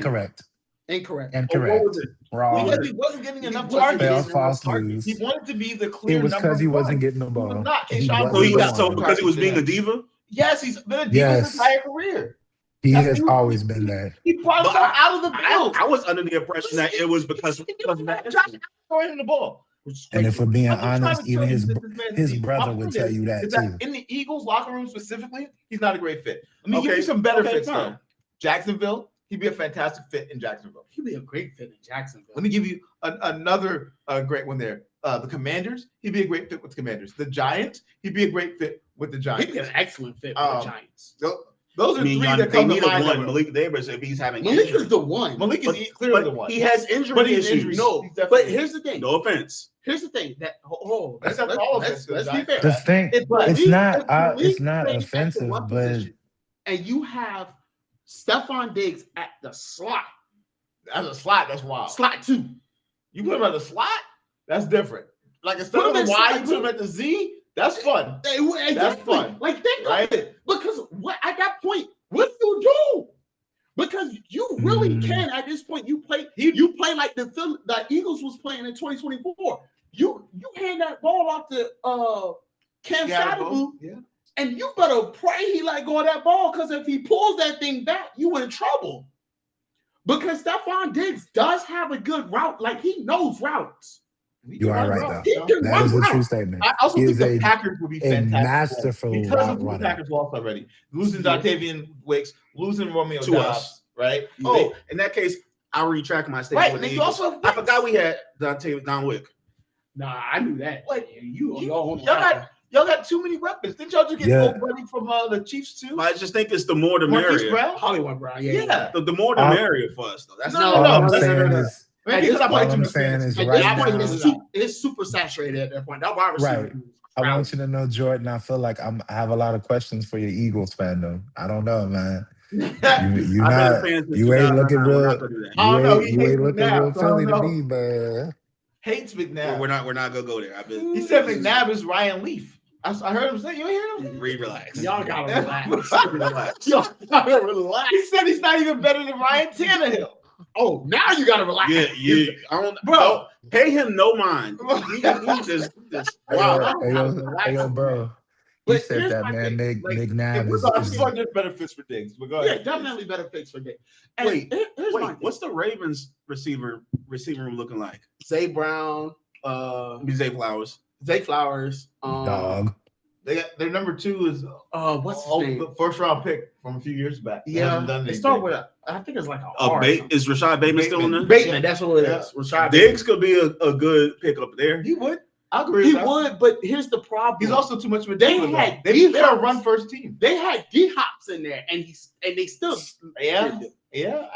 Incorrect. What was it? Wrong. Because he wasn't getting enough targets. He wanted to be the clear. It was because he wasn't getting the He ball. was not. Because he was being a diva. Yes, he's been a diva his entire career. He has always been that. He brought himself out of the field. I was under the impression that it was because of that. Throwing him the ball. And if we're being honest, even his brother would tell you that too. In the Eagles locker room specifically, he's not a great fit. Let me give you some better fits though. Jacksonville, he'd be a fantastic fit in Jacksonville. He'd be a great fit in Jacksonville. Let me give you another great one there. The Commanders, he'd be a great fit with the Commanders. The Giants, he'd be a great fit with the Giants. He'd be an excellent fit with the Giants. Those are three that come to mind. Malik Davis, if he's having Malik is the one. Malik is clearly the one. He has injury issues. No, but here's the thing. No offense. Here's the thing that let's be fair. The thing, it's not offensive, but and you have Steph Diggs at the slot. As a slot, that's wild. Slot 2. You put him at the slot, that's different. Like instead of the Y, you put him at the Z. That's fun. That's fun. Like think of it. Because at that point, what do you do? Because you really can at this point. You play like the Eagles was playing in 2024. You hand that ball off to Cam Shadabu, and you better pray he let go of that ball, because if he pulls that thing back, you in trouble. Because Steph Diggs does have a good route. Like he knows routes. You are right, though. That is a true statement. I also think the Packers would be fantastic. Masterful because of the Packers lost already. Losing Dontavian Wicks, losing Romeo Doubs, right? Oh, in that case, I'll retract my statement. Right, I forgot we had Don Wick. Nah, I knew that. Like, y'all got too many weapons. Didn't y'all just get old buddy from the Chiefs too? I just think it's the more the merrier. Hollywood Brown, The more the merrier for us, though. That's all I'm saying is. It's super saturated at that point. That wide receiver. Right. I want you to know, Jordan, I feel like I have a lot of questions for your Eagles fandom. I don't know, man. You ain't looking real Philly to me, but hates McNabb. We're not gonna go there. He said McNabb is Ryan Leaf. I heard him say, you ain't hear him? Relax. Y'all gotta relax. Y'all gotta relax. He said he's not even better than Ryan Tannehill. Oh, now you gotta relax. Yeah. Bro, pay him no mind. He just wow. Hey, bro. You said that, man. McNabb is better fits for Diggs. But go ahead. Yeah, definitely better fits for Diggs. Wait, what's the Ravens receiver room looking like? Zay Brown, Zay Flowers. Dog. Their number 2 is what's his name? The first round pick from a few years back. Yeah, they start with I think it's like is Rashad Bateman still in there? Bateman, that's what it is. Rashad Diggs could be a good pickup there. He would. I agree. He would, but here's the problem. He's also too much of a diva. They're a run first team. They had D-Hops in there, and they still Yeah.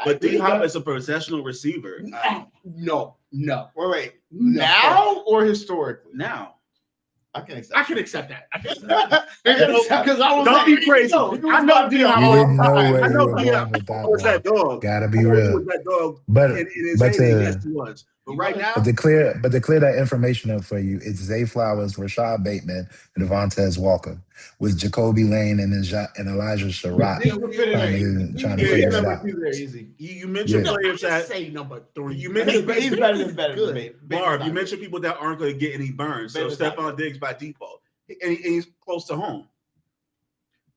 But D-Hop is a professional receiver. No. Wait. Now or historically? Now. I can accept that. Because I was don't be crazy. I know D-Hop. You didn't know where I know you were going with that. Was that dog? Gotta be real. That dog. But yes, he was. But right now, to clear that information up for you, it's Zay Flowers, Rashad Bateman, and Devontae Walker, with Jacoby Lane and Elijah Sherrod trying to figure it out. You mentioned players that say number 3. You mentioned he's better than me. Barb, you mentioned people that aren't going to get any burns. So Steph Diggs by default, and he's close to home.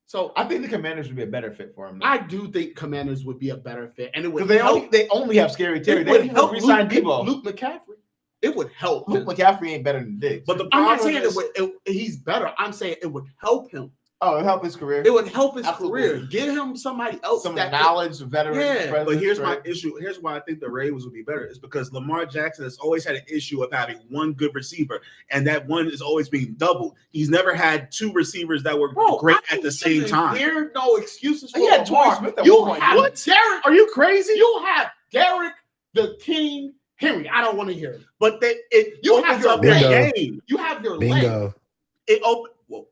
So I think the Commanders would be a better fit for him. I do think Commanders would be a better fit, and it would because they only have Scary Terry. It They would didn't help resign Debo. Luke McCaffrey. It would help. Luke McCaffrey ain't better than Diggs. But the I'm not problem saying he's better. I'm saying it would help him. Oh, it helped his career. It would help his Absolutely. career. Get him somebody else. Some knowledge, veteran. Yeah. But here's my issue. Here's why I think the Ravens would be better. Is because Lamar Jackson has always had an issue of having one good receiver, and that one is always being doubled. He's never had two receivers that were great at the same time. There no excuses for He had Lamar. Torrey Smith at You one point. have What? Derrick. Are you crazy? You have Derrick the King Henry. I don't want to hear it. But You opens have your up their leg. game. You have your leg. Bingo. It open. Whoa.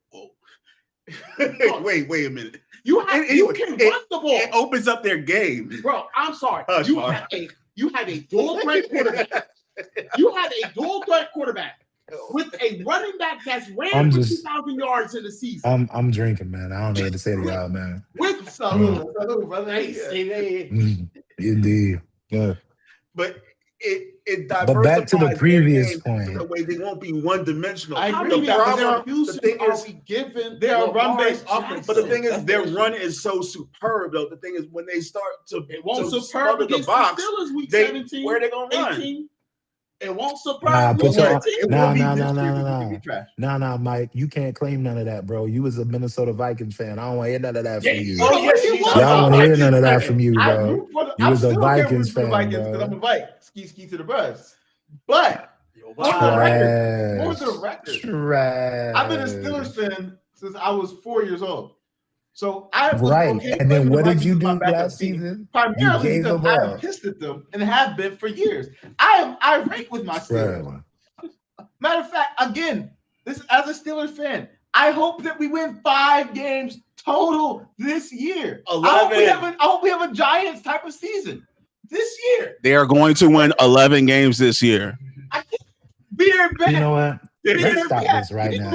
wait a minute. You have you can run the ball. It opens up their game. Bro, I'm sorry. Hush, You Mark. have a dual threat quarterback. You have a dual threat quarterback with a running back that's ran for 2,000 yards in the season. I'm drinking, man. I don't know what to say to y'all, man. With Salute, brother. Indeed. Yeah. But it But back to the diversifies previous their game point. in a way they won't be one dimensional. I How agree many with that, but excuses the thing are is- we given? They are Lamar run-based Jackson? offense. But the thing is, That's their the issue. run is so superb, though. The thing is, when they start to It won't to superb smother the against box, the Steelers week they 17, where they gonna run? 18. It won't Nah, superb put week your- 18. It Nah, will be nah, this nah, year nah, because nah, we nah. trash. Nah, Mike, you can't claim none of that, bro. You was a Minnesota Vikings fan. I don't want to hear none of that Yeah, from you. oh, yes, you was. Y'all want to hear Vikings none of that fan. from you, I bro. root for the. You I was a still can't root Vikings for the fan, Vikings bro. because I'm a Vike. Ski to the bus. But for the record, Trash. I've been a Steelers fan since I was 4 years old. So I was Right. okay And then claiming the what did Vikings you as my do backup last team, season? primarily You gave because them I'm up. pissed at them and have been for years. I am irate with my Steelers. Trash. Matter of fact, again, this as a Steelers fan, I hope that we win 5 games total this year. I hope we have a Giants type of season this year. They are going to win 11 games this year. Beard back. You know what? Let's stop this right now.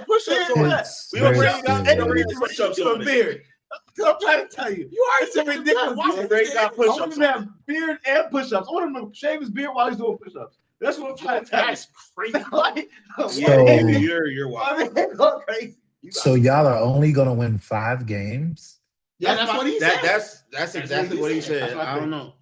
Push-ups on that. It's We already very got serious. push-ups You a on it. beard. I'm trying to tell you. You already It's a ridiculous. Why I already got push-ups want him to have beard and push-ups. I want him to shave his beard while he's doing push-ups. That's what I'm trying to tell you. That's crazy. Like, So- You're wild. I mean, it's all crazy. So y'all are only gonna win 5 games? Yeah, that's what he said. That's exactly what he said. That's what I I don't think. know.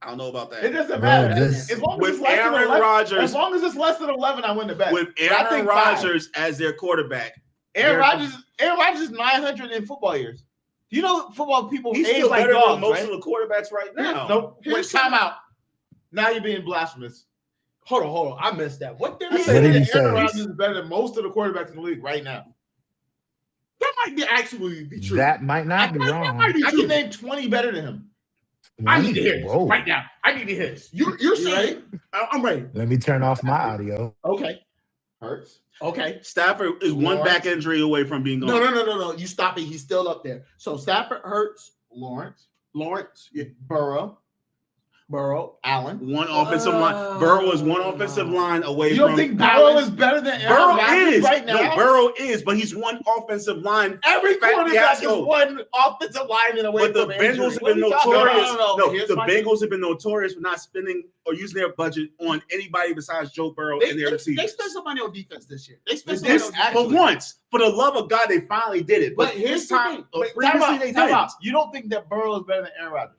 I don't know about It that. doesn't Bro, matter. this- As long as With it's less than Aaron 11, Rodgers, as long as it's less than 11, I win the bet. with I Aaron think 5. Rodgers as their quarterback, Aaron Rodgers is 900 in football years. Do you know football people he's age still like better dogs, than most right? of the quarterbacks right now. No, wait, Here's time out. Now you're being blasphemous. Hold on. I missed that. What did I he said What did say? he that Aaron say? Rodgers is better than most of the quarterbacks in the league right now. That might be actually be true. That might not be That wrong. might be I true. can name 20 better than him. I need to hear this Whoa. right now. I need to hear this. You're saying I'm ready. Let me turn off my audio. Okay. Hurts. Okay. Stafford is one Lawrence. back injury away from being gone. No. You stop it. He's still up there. So Stafford, Hurts, Lawrence, Burrow, Allen. One offensive line. Burrow is one offensive line away You from. don't think Burrow is better than Aaron Burrow Rodgers is right now? No, Burrow is, but he's one offensive line. Every Fat quarterback is fiasco. one offensive lineman away But the from Bengals injury. have What been are you talking notorious. about? No, No, here's the my Bengals have been notorious for not spending or using their budget on anybody besides Joe Burrow They and their receivers. spent some money on defense this year. They spent some This money on For defense. once, for the love of God, they finally did it. But here's this the time, thing. Wait, previously time they didn't. out. You don't think that Burrow is better than Aaron Rodgers?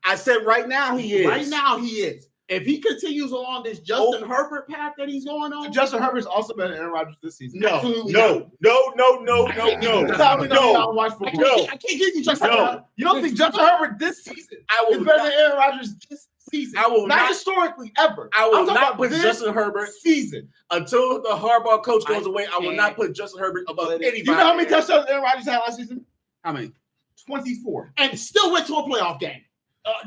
I said right now he is. Right now he is. If he continues along this Justin Herbert path that he's going on, Justin Herbert's also better than Aaron Rodgers this season. No, Absolutely no. That's how we know you don't watch I football. can't give you Justin No. Herbert. You don't think Justin Herbert this season I is will better not, than Aaron Rodgers this season? I will not not- historically ever. I will I'm talking not about put this Justin Herbert season. until the Harbaugh coach goes I away. I will can't not put Justin Herbert above put it- anybody. You know how many touchdowns Aaron Rodgers had last season? How many? 24. And still went to a playoff game.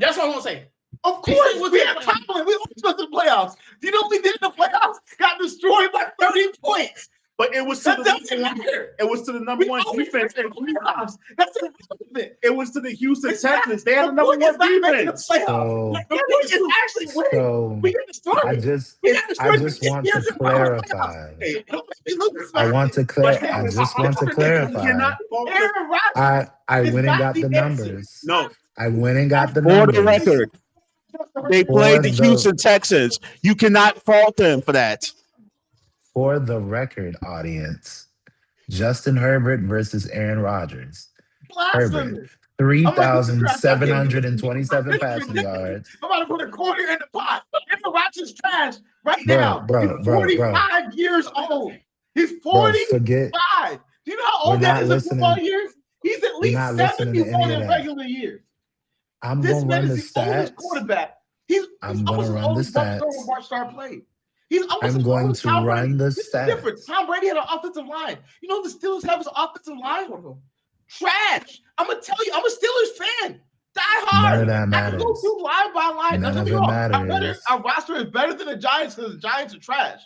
That's what I'm gonna say. Of He course, said what's we in had the Tomlin. We almost went to the playoffs. Do you know what we did in the playoffs? Got destroyed by 30 points. But it was to That the doesn't matter. it was to the number We one always defense in win the playoffs. That's irrelevant. It was to the Houston It's not- Texans. They had the The number point is one not making the defense. playoffs. So, The point is actually winning. so We got destroyed. I just We got destroyed. want for 10 to years in a row in the clarify. playoffs. Hey, I want to But I it's just want to You clarify. cannot fault the- Aaron Rodgers. I It's went and not got the the answer. numbers. No, I went and got the for numbers. the record, they For played the the- Houston Texans. You cannot fault them for that. For the record, audience, Justin Herbert versus Aaron Rodgers. Herbert, blasphemous. I'm like, this is trash. I can't do this. 3,727 This is passing ridiculous. yards. I'm about to put a quarter in the pot. Aaron Rodgers is trash right Bro, now. bro, He's bro, bro, 45 years old. He's bro, forget. 45. Do you know how We're old that not is in football listening. years? He's at We're least not listening to any 71 of in that. regular years. I'm This gonna man run the is the oldest stats. quarterback. He's I'm almost gonna as run old the as Bart stats. Bart Starr played. He's almost I'm as going old as to Tom run Brady. the This is different. stats. Tom Brady had an offensive line. You know the Steelers have his offensive line? Trash. I'm gonna tell you, I'm a Steelers fan. Die hard. None of that I can go matters. through line by line. None Don't of get me it wrong. matters. Our roster is better than the Giants because the Giants are trash.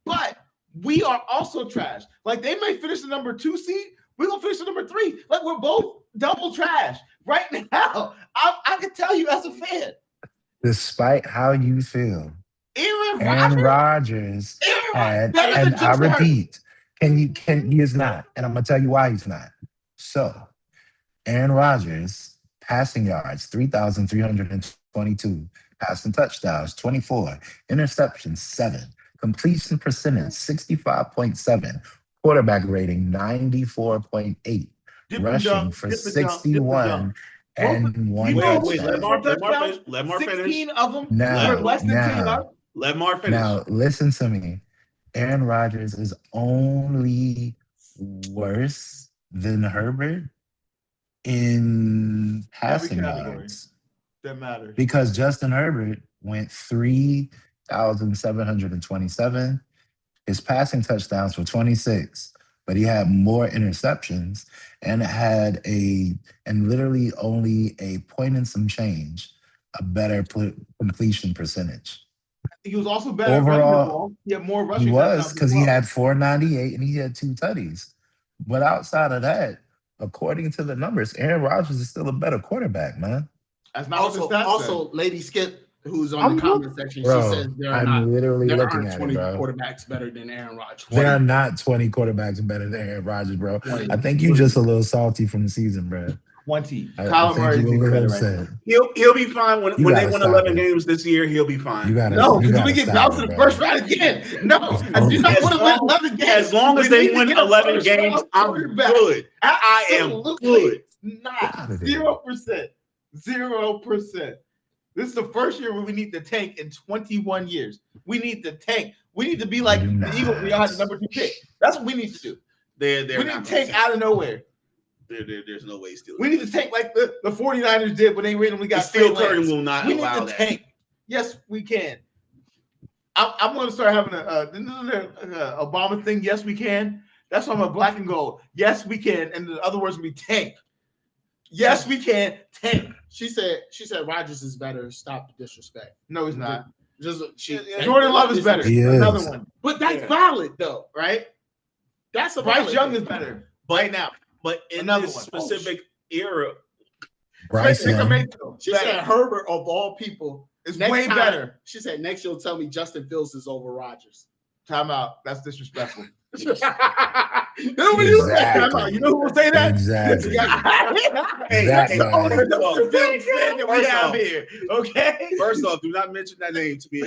But we are also trash. Like they may finish the number 2 seed. We're gonna finish the number 3. Like we're both double trash right now. I can tell you as a fan. Despite how you feel, Aaron Rodgers had, better than and I Justin Herbert. repeat, he is not, and I'm gonna tell you why he's not. So, Aaron Rodgers passing yards 3,322, passing touchdowns 24, interceptions 7, completion percentage 65.7, quarterback rating 94.8, rushing for 61 and 1 Wait, let touchdown. Mar finish. 16 of them were Now, less than 10 yards. Let Mar finish. now, listen to me. Aaron Rodgers is only worse than Herbert in passing yards. That matters. Because Justin Herbert went 3,727. His passing touchdowns were 26, but he had more interceptions and literally only a point and some change, a better completion percentage. He was also better overall. Running the ball. He had more rushing. He was because he had 498 and he had 2 tutties. But outside of that, according to the numbers, Aaron Rodgers is still a better quarterback, man. That's not also Lady Skip, who's on the comment section, she says there are I'm literally there looking aren't at 20 it, bro. quarterbacks better than Aaron Rodgers. There are not 20 quarterbacks better than Aaron Rodgers, bro. I think you just a little salty from the season, bro. 20. Kyler Murray's better right now. He'll be fine when they win 11 games this year. He'll be fine. No, because we get bounced in the first round again. No, I do not want to win 11 games. As long as they win 11 games, I'm good. I am good. Not 0%. 0%. This is the first year where we need to tank in 21 years. We need to tank. We need to be like the Eagles. We had the number 2 pick. That's what we need to do. We need to tank out of nowhere. There's no way Steelers. We need to tank like the 49ers did when they randomly got Steel Curtain will not we allow need to tank. Yes, we can. I'm going to start having a Obama thing. Yes, we can. That's why I'm a black and gold. Yes, we can. And the other words will be tank. Yes, we can tank. She said Rodgers is better. Stop the disrespect. No, he's not. Jordan Love is better. Another one. But that's valid though, right? That's a Bryce Young is better right now. But in this specific era, Bryce Young. She said Herbert of all people is way better. She said next you'll tell me Justin Fields is over Rodgers. Time out. That's disrespectful. You know what you say? Time out. You know who will say that? Exactly. That's the only Justin Fields fan that we have here. Okay. First off, do not mention that name to me.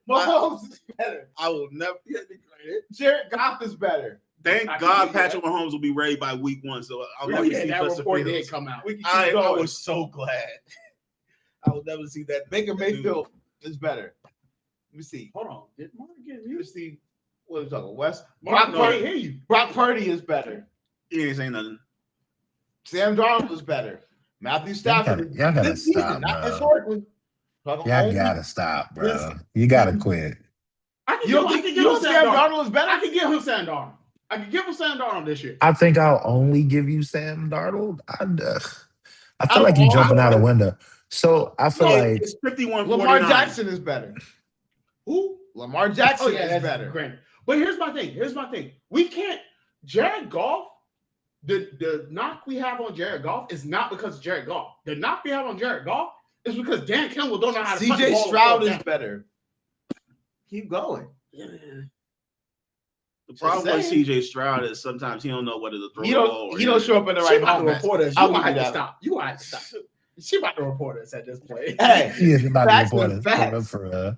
Mahomes is better. I will never get the credit. Jared Goff is better. Thank God Patrick Mahomes will be ready by week 1, so I'll never see that report did come out. I was so glad. I will never see that. Baker Mayfield is better. Let me see. Hold on. Did Mark get you? See what are we talking? West. Brock Purdy. Hear you. Brock Purdy is better. He ain't saying nothing. Sam Darnold is better. Matthew Stafford. Y'all gotta stop, not bro. historically. Y'all gotta stop, bro. You gotta quit. You don't think Sam Darnold is better? I can give him Sam Darnold. I can give him Sam Darnold this year. I think I'll only give you Sam Darnold. I feel like you're jumping out a window. So I feel like it's 51. Lamar Jackson is better. Who? Lamar Jackson is better. Granted. But here's my thing. We can't. Jared Goff. The knock we have on Jared Goff is not because of Jared Goff. The knock we have on Jared Goff is because Dan Campbell don't know how to. CJ Stroud is better. Keep going. The problem with CJ Stroud is sometimes he don't know whether to throw the ball. He don't show up in the right moment. You want to stop. You want to stop. She about to report us at this point. Hey, he is about to report us for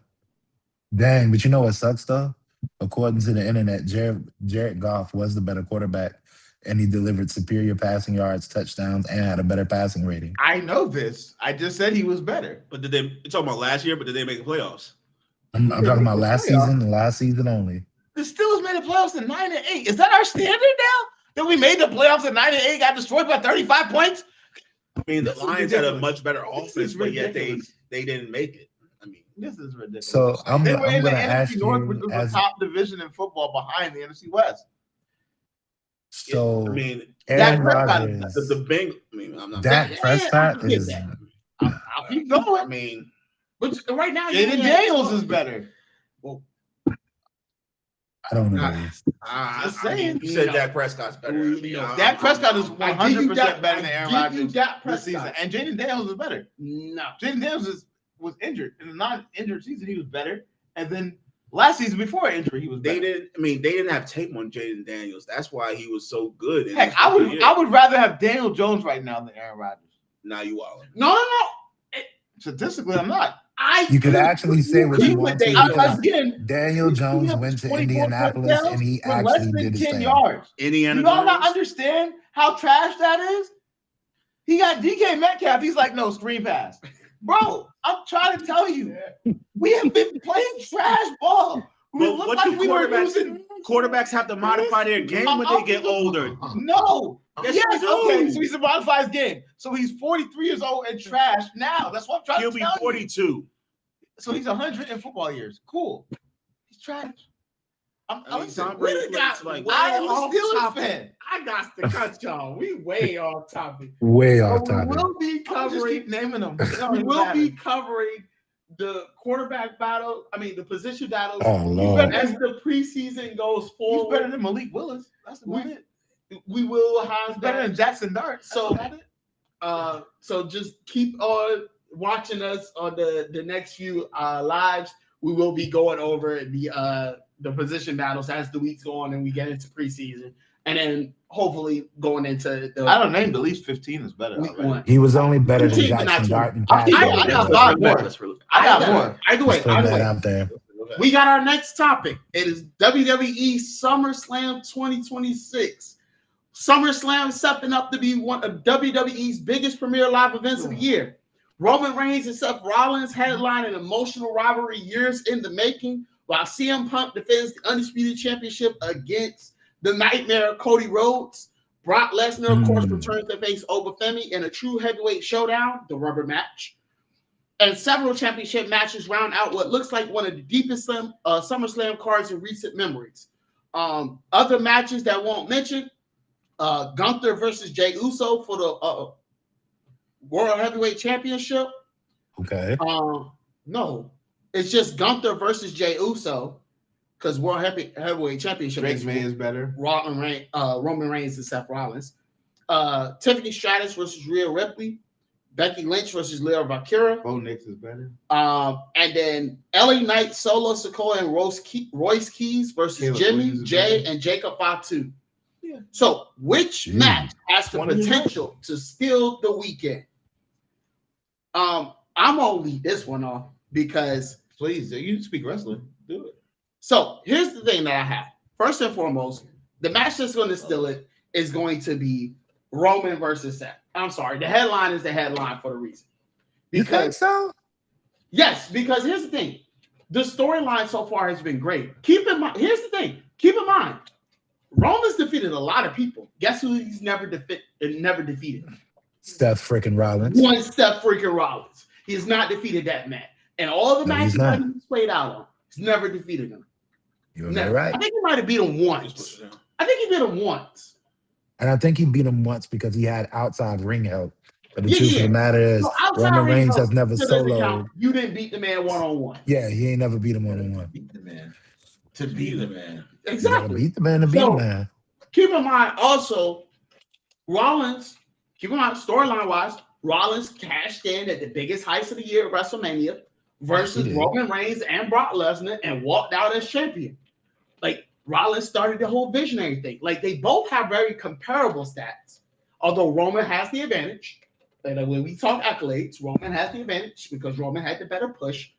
dang, but you know what sucks though? According to the internet, Jared Goff was the better quarterback and he delivered superior passing yards, touchdowns, and had a better passing rating. I know this. I just said he was better. But you're talking about last year, but did they make the playoffs? I'm talking about last season only. The Steelers made the playoffs in 9-8. Is that our standard now? That we made the playoffs in 9-8, got destroyed by 35 points? I mean, the Lions had a much better offense, but yet they didn't make it. I mean, this is ridiculous. So I'm they going to ask North, you, which was the top division in football behind the NFC West. So I mean, Aaron Rodgers, the Bengals. I mean, I'm not. Dak Prescott is. I'll keep going. I mean, but right now, Jaden Daniels is better. Well, I don't know. Just saying. You said Dak Prescott's better. Dak Prescott is 100% better than Aaron Rodgers this season, and Jaden Daniels is better. No, Jaden Daniels was injured in the non-injured season. He was better, and then last season before injury, he was better. They didn't have tape on Jaden Daniels. That's why he was so good. Heck, I would rather have Daniel Jones right now than Aaron Rodgers. Now you are. No. Statistically, I'm not. You could actually say what you want to. Again, Daniel Jones went to Indianapolis and he actually did his 10 thing. yards. Indiana. You all not understand how trash that is? He got DK Metcalf. He's like, no, screen pass. Bro, I'm trying to tell you, we have been playing trash ball. We look like we were using. Quarterbacks have to modify their game when they get older. No. Yes, okay. So he's to modify his game. So he's 43 years old and trash now. That's what I'm trying to tell you. He'll be 42. So he's 100 in football years. Cool. He's trash. I'm a Steelers fan. I got to cut y'all. We way off topic. Way off topic. We will be covering. Naming them. We will be covering the quarterback battle. I mean, the position battles. Oh Lord! As the preseason goes forward, he's better than Malik Willis. That's about it. We will have better than Jackson Dart. So just keep on watching us on the next few lives. We will be going over the position battles as the weeks go on and we get into preseason, and then hopefully going into the. I don't name the least 15 is better. Week 1. He was only better than Jackson Dart. I got 5 more. I got more. Either way, out there. We got our next topic. It is WWE SummerSlam 2026. SummerSlam stepping up to be one of WWE's biggest premier live events of the year. Roman Reigns and Seth Rollins headline an emotional rivalry years in the making, while CM Punk defends the Undisputed Championship against the Nightmare Cody Rhodes. Brock Lesnar, of course, returns to face Obafemi in a true heavyweight showdown, the rubber match. And several championship matches round out what looks like one of the deepest SummerSlam cards in recent memories. Other matches that won't mention, Gunther versus Jey Uso for the World Heavyweight Championship. Okay. No, it's just Gunther versus Jey Uso because World Heavyweight Championship is better. Roman Reigns and Seth Rollins. Tiffany Stratton versus Rhea Ripley. Becky Lynch versus Lyra Valkyria. Bo Nix is better. And then LA Knight, Solo Sikoa, and Royce Keys versus Caleb Jimmy, Jay, and Jacob Fatu. Yeah. So, which match has the potential to steal the weekend? I'm gonna lead this one off because please, you speak wrestling. Do it. So here's the thing that I have. First and foremost, the match that's going to steal it is going to be Roman versus Seth. I'm sorry, the headline is the headline for a reason. Because, you think so? Yes, because here's the thing. The storyline so far has been great. Keep in mind, here's the thing. Keep in mind, Roman's defeated a lot of people. Guess who he's never defeated? Steph freaking Rollins. One Steph freaking Rollins. He has not defeated that man. And all the matches that he's played out on, he's never defeated him. You're right. I think he might have beat him once. And I think he beat him once because he had outside ring help. But the truth of the matter is, Roman Reigns has never soloed. You didn't beat the man one-on-one. Yeah, he ain't never beat him one-on-one. Beat the man. To be the man. Exactly. Beat the man to be the man. Keep in mind also, Rollins, keep in mind, storyline-wise, Rollins cashed in at the biggest heist of the year at WrestleMania versus Roman Reigns and Brock Lesnar and walked out as champion. Like, Rollins started the whole visionary thing. Like, they both have very comparable stats, although Roman has the advantage. And when we talk accolades, Roman has the advantage because Roman had the better push.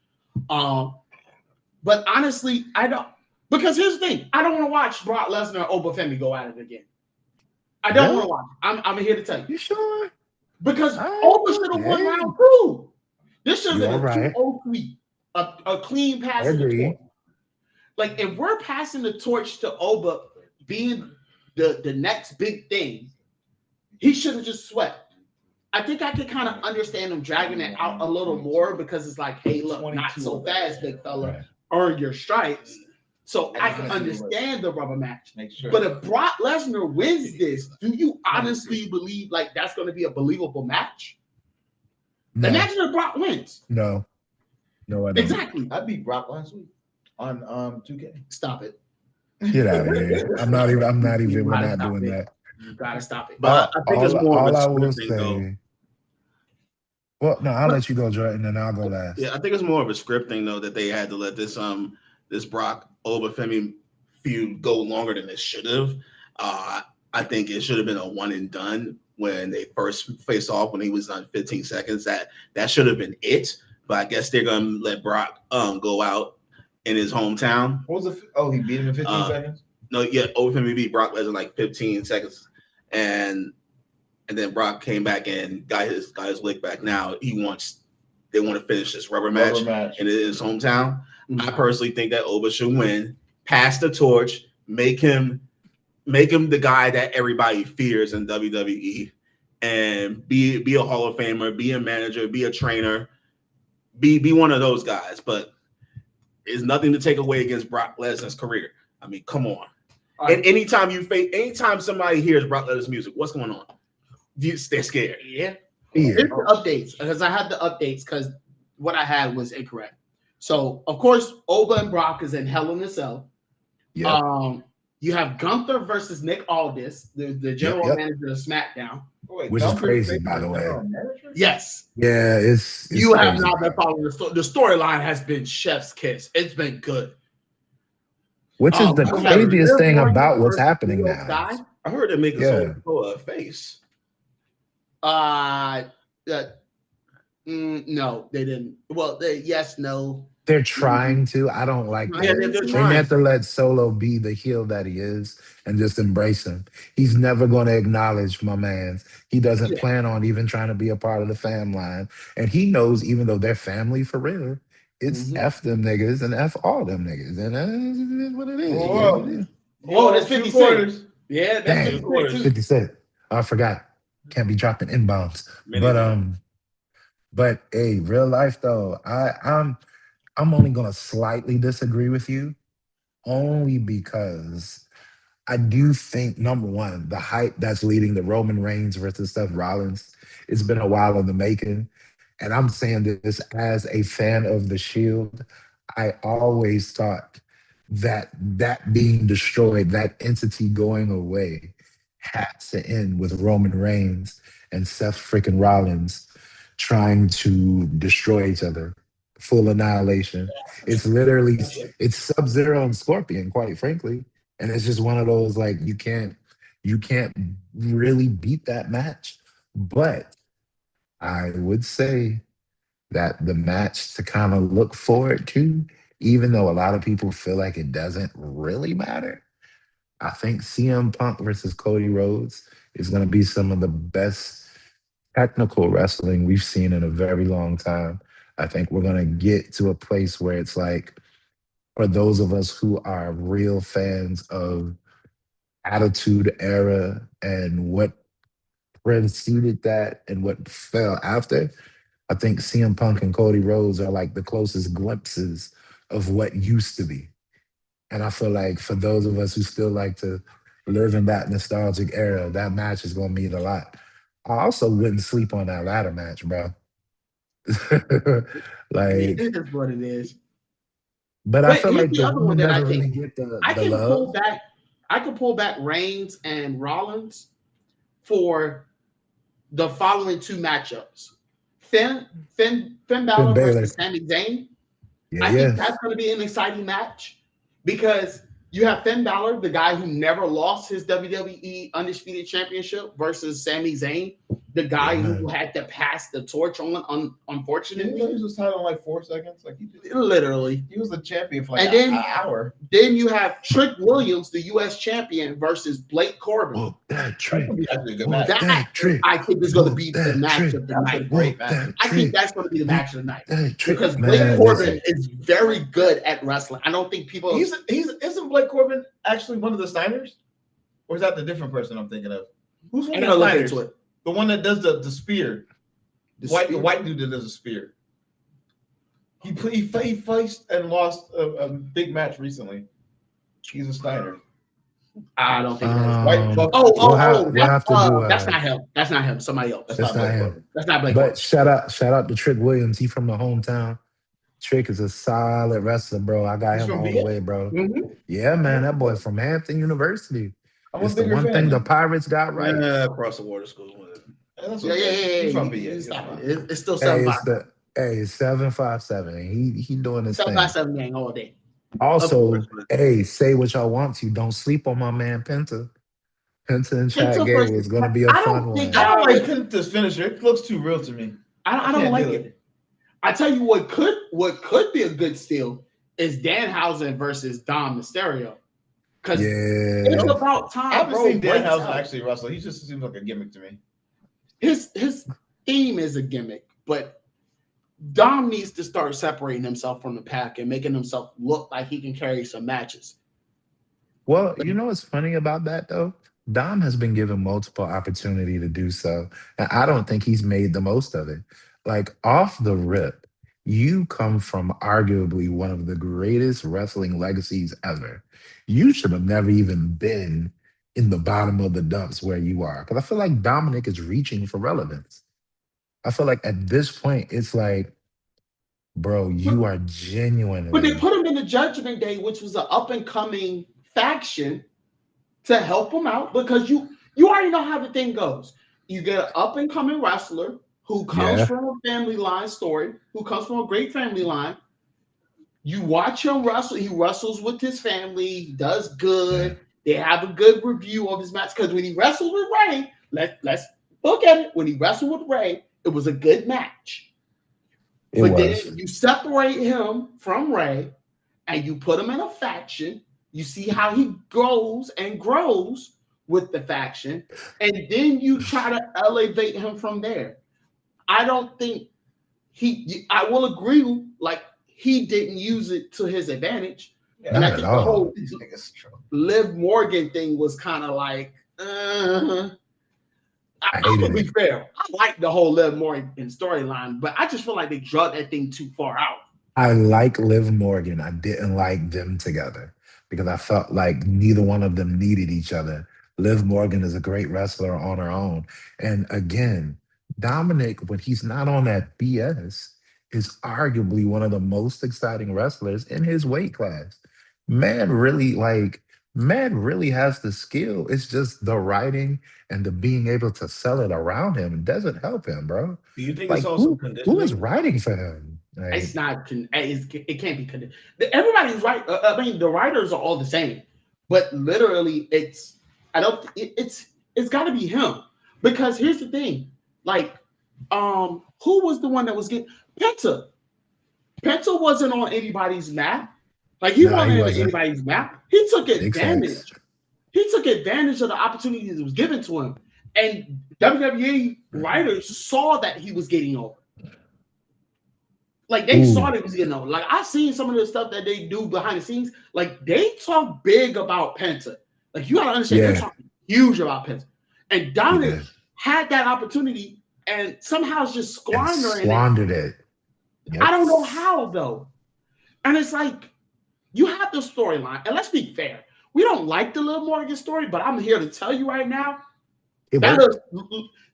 But honestly, I don't. Because here's the thing. I don't want to watch Brock Lesnar and Obafemi go at it again. I don't want to watch it. I'm here to tell you. You sure? Because Oba should have won round 2. This should have been a 2-0 a clean pass to the torch. Like, if we're passing the torch to Oba being the next big thing, he should have just swept. I think I could kind of understand him dragging it out a little more because it's like, hey, look, not so fast, big fella. Earn your stripes. So I can understand the rubber match. But if Brock Lesnar wins this, do you honestly believe like that's going to be a believable match? No. Imagine if Brock wins. No, I don't. Exactly. I beat Brock last week on 2K. Stop it. Get out of here. I'm not even. We're not doing that. You gotta stop it. But I think it's more of a scripting, though. Well, no, I'll let you go, Jordan, and I'll go last. Yeah, I think it's more of a scripting though that they had to let this Brock Obafemi feud go longer than it should have. I think it should have been a one and done when they first faced off when he was on 15 seconds. That should have been it. But I guess they're gonna let Brock go out in his hometown. What was it? He beat him in 15 seconds? No, yeah, Obafemi beat Brock Lesnar like 15 seconds, and then Brock came back and got his lick back. Now they want to finish this rubber match in his hometown. Mm-hmm. I personally think that Oba should win, pass the torch, make him the guy that everybody fears in WWE, and be a Hall of Famer, be a manager, be a trainer, be one of those guys. But it's nothing to take away against Brock Lesnar's career. I mean, come on. And anytime somebody hears Brock Lesnar's music, what's going on? They're scared. Yeah. Here's the updates, because I had the updates because what I had was incorrect. So, of course, Oba and Brock is in Hell in a Cell. Yeah. You have Gunther versus Nick Aldis, the general manager of SmackDown. Which is crazy, by the way. Yes. Yeah, it's you have crazy, not been following the story. The storyline has been chef's kiss. It's been good. Which is the craziest thing about what's happening now. I heard it make a face. No, they didn't. Well, no. They're trying to. I don't like that. They have to let Solo be the heel that he is and just embrace him. He's never going to acknowledge my man. He doesn't plan on even trying to be a part of the fam line. And he knows, even though they're family for real, it's F them niggas and F all them niggas. And that's what it is. Whoa, that's 50 cents. Yeah, that's 50 cents. I forgot. Can't be dropping inbounds. But hey, real life though, I'm only gonna slightly disagree with you, only because I do think, number one, the hype that's leading the Roman Reigns versus Seth Rollins, it's been a while in the making. And I'm saying this as a fan of the Shield. I always thought that being destroyed, that entity going away, had to end with Roman Reigns and Seth freaking Rollins trying to destroy each other. Full annihilation. It's literally, it's Sub-Zero and Scorpion, quite frankly. And it's just one of those, like, you can't really beat that match. But I would say that the match to kind of look forward to, even though a lot of people feel like it doesn't really matter, I think CM Punk versus Cody Rhodes is going to be some of the best technical wrestling we've seen in a very long time. I think we're going to get to a place where it's like, for those of us who are real fans of Attitude Era and what preceded that and what fell after, I think CM Punk and Cody Rhodes are like the closest glimpses of what used to be. And I feel like for those of us who still like to live in that nostalgic era, that match is going to mean a lot. I also wouldn't sleep on that ladder match, bro. Like, it is what it is. But I feel like the other one that I really get I can pull back. I can pull back Reigns and Rollins for the following two matchups: Finn Balor versus Sami Zayn. I think that's going to be an exciting match because you have Finn Balor, the guy who never lost his WWE Undisputed Championship, versus Sami Zayn, the guy Yeah, who man. had to pass the torch on, unfortunately. Didn't he lose his title in like 4 seconds? Like Literally. he was the champion for like And then- an hour. Then you have Trick Williams, the U.S. champion, versus Blake Corbin. Whoop that That's trick. gonna be actually a good Whoop match. that trick. I think is going to Whoop be that the match trick. of the That's a night. great Whoop match. that I think trick. that's going to be the match of the night. That trick. Because Blake Man, Corbin listen. is very good at wrestling. I don't think people. Isn't Blake Corbin actually one of the Steiners? Or is that the different person I'm thinking of? Who's I one gotta of the look Steiners? into it. The one that does the spear. The The spear? white dude that does a spear. He faced and lost a big match recently. He's a Steiner. I don't think that is. White buff. We'll have to do that's not him. That's not him. Somebody else. That's That's not not Blake him. Corbin. That's not Blake But Corbin. shout out to Trick Williams. He from the hometown. Trick is a solid wrestler, bro. I got He's him from all the VA? way, bro. Mhm. Yeah, man. That boy from Hampton University. I'm a It's the bigger one fan. thing the Pirates got right. Across the water school. That's Yeah. He's from VA. It's He's fine. it's still Hey, 7-5. it's 757. He doing his thing. 7-5 gang all day. Also, Of course. hey, say what y'all want to. Don't sleep on my man Penta. Penta and Chad Penta Gable versus- is going to be a I don't fun think one. I don't like Penta's finisher. It looks too real to me. I I don't can't like do it. I tell you what could be a good steal is Danhausen versus Dom Mysterio. Because it's Yeah. about I time, haven't bro. seen breaks Danhausen out. actually wrestle. He just seems like a gimmick to me. His theme is a gimmick, but Dom needs to start separating himself from the pack and making himself look like he can carry some matches. Well, you know what's funny about that though? Dom has been given multiple opportunity to do so, and I don't think he's made the most of it. Like off the rip, you come from arguably one of the greatest wrestling legacies ever. You should have never even been in the bottom of the dumps where you are. Because I feel like Dominic is reaching for relevance. I feel like at this point, it's like, bro, you are But they genuinely. put him in the Judgment Day, which was an up and coming faction to help him out because you already know how the thing goes. You get an up and coming wrestler who comes Yeah. from a family line story, who comes from a great family line. You watch him wrestle. He wrestles with his family. He does good. They have a good review of his match because when he wrestled with Ray, let's look at it. When he wrestled with Ray, it was a good match. It But was. then you separate him from Ray and you put him in a faction. You see how he goes and grows with the faction. And then you try to elevate him from there. I don't think I will agree, like, he didn't use it to his advantage. Yeah, And I Not think at the all. whole these niggas true. Liv Morgan thing was kind of like, I'm I gonna hated be it. fair. I like the whole Liv Morgan storyline, but I just feel like they drug that thing too far out. I like Liv Morgan. I didn't like them together because I felt like neither one of them needed each other. Liv Morgan is a great wrestler on her own. And again, Dominic, when he's not on that BS, is arguably one of the most exciting wrestlers in his weight class. Man really man really has the skill. It's just the writing and the being able to sell it around him doesn't help him, bro. Do you think Like it's also who is conditioning? writing for him? Like, It's not. It can't be. Everybody's right. I mean, the writers are all the same, but literally, it's. I don't. It's got to be him because here's the thing. Like, who was the one that was getting Penta? Penta wasn't on anybody's map. Like he nah, he wasn't on wasn't. anybody's map. He took Big advantage. facts. He took advantage of the opportunity that was given to him, and WWE writers saw that he was getting over. Like they saw that he was getting over. Like I've seen some of the stuff that they do behind the scenes. Like they talk big about Penta. Like you gotta understand, they're talking huge about Penta. And Dominic Yeah. had that opportunity and somehow it's just And squandering it. squandered it. Yep. I don't know how though. And it's like you have the storyline, and let's be fair. We don't like the Liv Morgan story, but I'm here to tell you right now It that worked. is